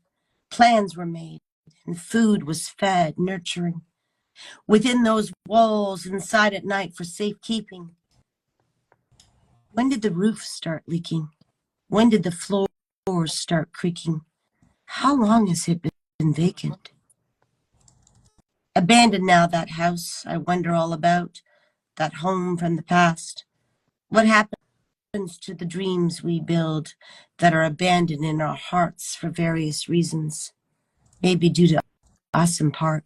Plans were made, and food was fed, nurturing. Within those walls, inside at night for safekeeping. When did the roof start leaking? When did the floors start creaking? How long has it been vacant? Abandoned now, that house I wonder all about, that home from the past. What happens to the dreams we build that are abandoned in our hearts for various reasons? Maybe due to us in part,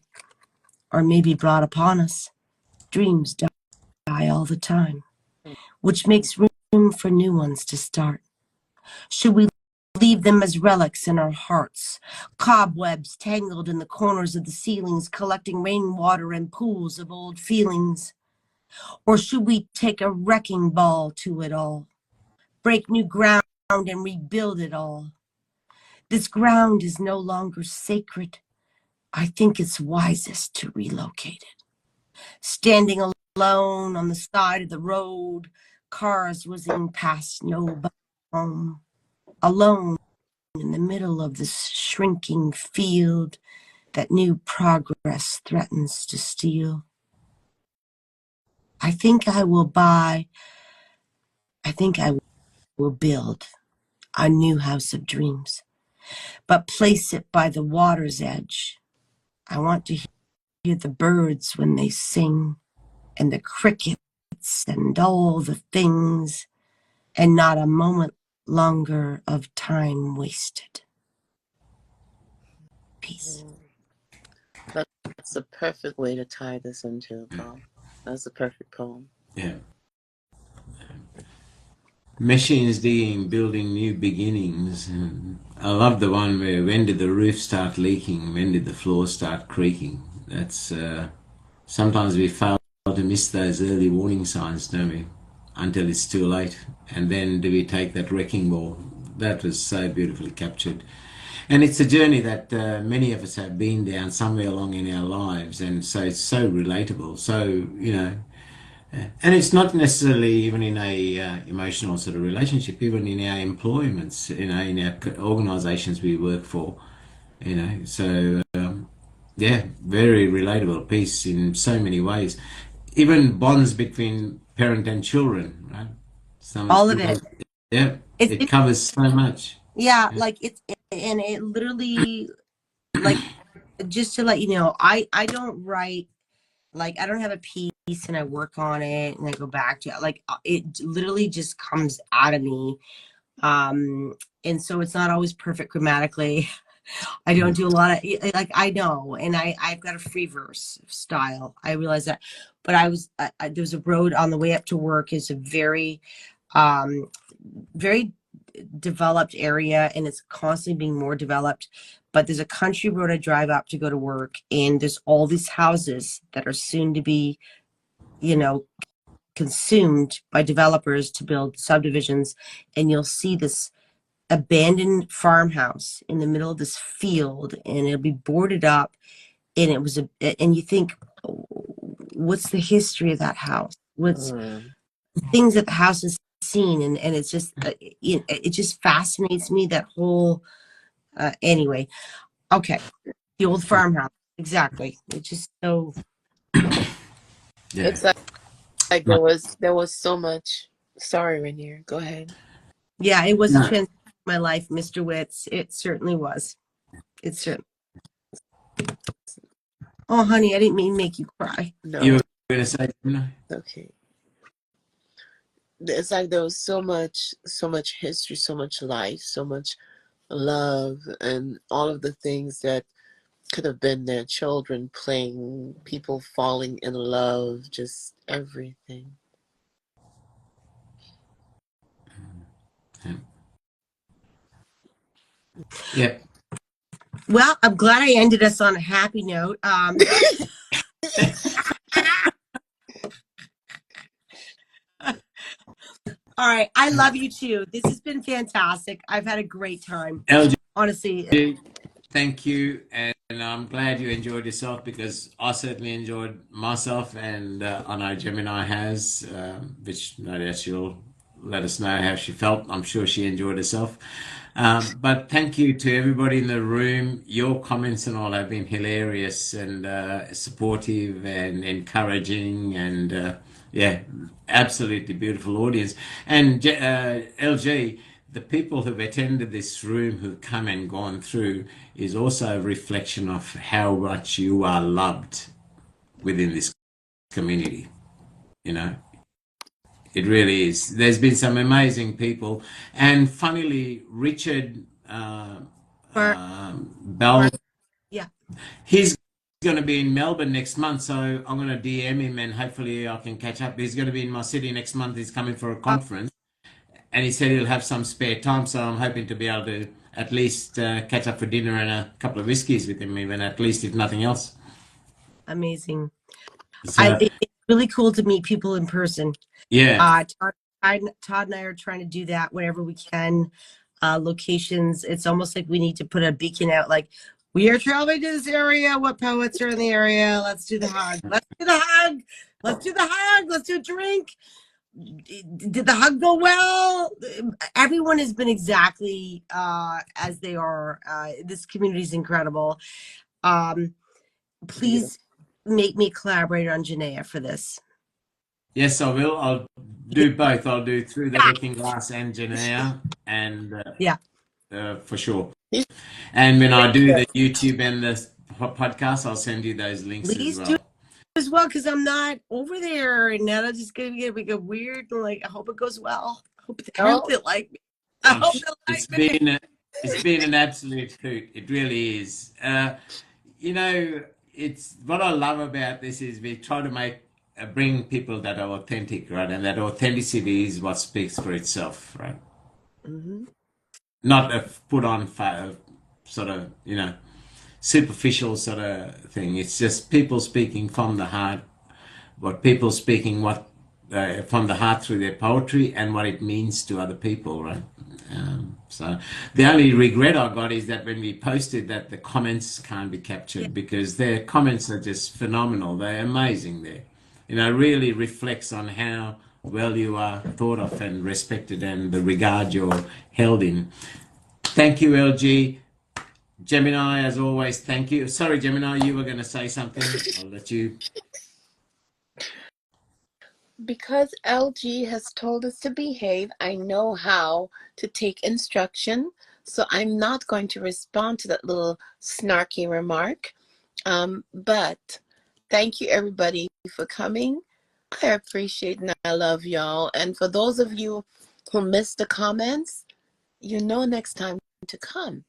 or maybe brought upon us. Dreams die all the time, which makes room for new ones to start. Should we leave them as relics in our hearts, cobwebs tangled in the corners of the ceilings, collecting rainwater and pools of old feelings? Or should we take a wrecking ball to it all, break new ground and rebuild it all? This ground is no longer sacred. I think it's wisest to relocate it. Standing alone on the side of the road, cars whizzing past, nobody home. Alone in the middle of this shrinking field that new progress threatens to steal. I think I will build a new house of dreams, but place it by the water's edge. I want to hear the birds when they sing, and the crickets and all the things, and not a moment longer of time wasted. Peace. That's the perfect way to tie this into a poem. That's the perfect poem. Yeah. Machines digging, building new beginnings. And I love the one where when did the roof start leaking? When did the floor start creaking? That's sometimes we fail to miss those early warning signs, don't we? Until it's too late. And then do we take that wrecking ball? That was so beautifully captured. And it's a journey that many of us have been down somewhere along in our lives. And so it's so relatable. So, you know, and it's not necessarily even in a emotional sort of relationship, even in our employments, you know, in our organisations we work for, you know. So yeah, very relatable piece in so many ways. Even bonds between parent and children, right? All of it. Yeah, it covers so much. Yeah, like and it literally, like, just to let you know, I don't write, like, I don't have a piece and I work on it and I go back to it. Like, it literally just comes out of me. And so it's not always perfect grammatically. I don't do a lot of, like, I know, and I've got a free verse style. I realize that, but there was a road on the way up to work. Is a very, very developed area, and it's constantly being more developed. But there's a country road I drive up to go to work, and there's all these houses that are soon to be, you know, consumed by developers to build subdivisions, and you'll see this abandoned farmhouse in the middle of this field, and it'll be boarded up, and it was and you think, what's the history of that house? What's things that the house has seen, and it's just it just fascinates me, that whole anyway. Okay, the old farmhouse, exactly. It's just so It's like there was so much. Sorry, Rainier, go ahead. yeah, it was a transition in my life, Mr. Witz. It certainly was. It certainly. Oh, honey, I didn't mean to make you cry. No, you were going to say, no? Okay. It's like there was so much history, so much life, so much love, and all of the things that could have been their children playing, people falling in love, just everything. Yeah. Well, I'm glad I ended us on a happy note. All right. I love you too. This has been fantastic. I've had a great time. LG, honestly. Thank you. And I'm glad you enjoyed yourself, because I certainly enjoyed myself, and I know Gemini has, which no doubt she'll let us know how she felt. I'm sure she enjoyed herself. But thank you to everybody in the room. Your comments and all have been hilarious and supportive and encouraging, and yeah, absolutely beautiful audience. And LG, the people who've attended this room, who've come and gone through, is also a reflection of how much you are loved within this community. You know, it really is. There's been some amazing people, and funnily, Richard Bell, yeah, he's going to be in Melbourne next month, so I'm going to DM him and hopefully I can catch up. He's going to be in my city next month. He's coming for a conference, and he said he'll have some spare time, so I'm hoping to be able to at least catch up for dinner and a couple of whiskeys with him, even, at least, if nothing else. Amazing. So, it's really cool to meet people in person. yeah. Todd and I are trying to do that whenever we can. Locations, it's almost like we need to put a beacon out, like, we are traveling to this area. What poets are in the area? Let's do the hug. Let's do the hug. Let's do the hug. Let's do a drink. Did the hug go well? Everyone has been exactly as they are. This community is incredible. Please make me collaborate on Janaya for this. Yes, I will. I'll do both. I'll do Through the Looking Glass and Janaya, and yeah, for sure. And when I do the YouTube and the podcast, I'll send you those links as Please well. do as well, because I'm not over there, and now I'm just gonna get like a weird. Like, I hope it goes well. I hope they like me. I I'm hope sure they like me. it's been an absolute hoot. It really is. You know, it's what I love about this is we try to make bring people that are authentic, right? And that authenticity is what speaks for itself, right? Mm-hmm. Not a put on sort of, superficial sort of thing. It's just people speaking from the heart, what people speaking what from the heart through their poetry and what it means to other people, right? So the only regret I got is that when we posted that, the comments can't be captured because their comments are just phenomenal. They're amazing there. Really reflects on how well you are thought of and respected and the regard you're held in. Thank you, LG. Gemini, as always, thank you. Sorry, Gemini, you were going to say something. I'll let you. Because LG has told us to behave, I know how to take instruction. So I'm not going to respond to that little snarky remark. But thank you, everybody, for coming. I appreciate and I love y'all. And for those of you who missed the comments, you know next time to come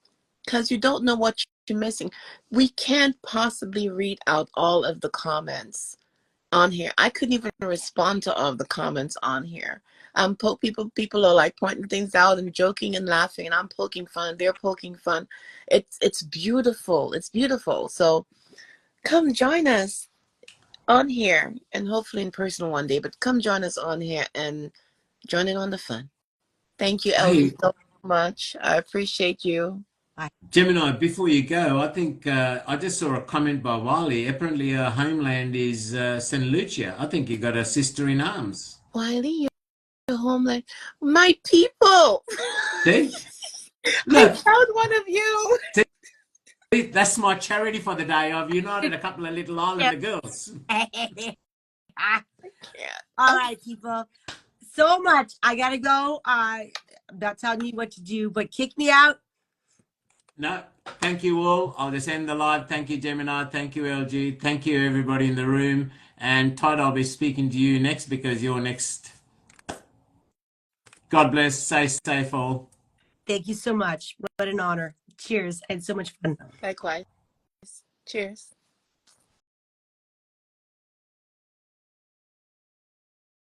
because you don't know what you're missing. We can't possibly read out all of the comments on here. I couldn't even respond to all of the comments on here. People are like pointing things out and joking and laughing, and I'm poking fun. They're poking fun. It's beautiful. It's beautiful. So come join us on here, and hopefully in person one day. But come join us on here and join in on the fun. Thank you, LG, so much. I appreciate you. Gemini, before you go, I think I just saw a comment by Wiley. Apparently, her homeland is St. Lucia. I think you got a sister in arms. Wiley, your homeland. My people. See? I found one of you. See, that's my charity for the day. I've united a couple of little Islander girls. All right, people. So much. I gotta go. I'm not telling you what to do, but kick me out. No, thank you all. I'll just end the live. Thank you, Gemini. Thank you, LG. Thank you, everybody in the room. And Todd, I'll be speaking to you next because you're next. God bless. Stay safe, all. Thank you so much. What an honor. Cheers. I had so much fun. Likewise. Cheers.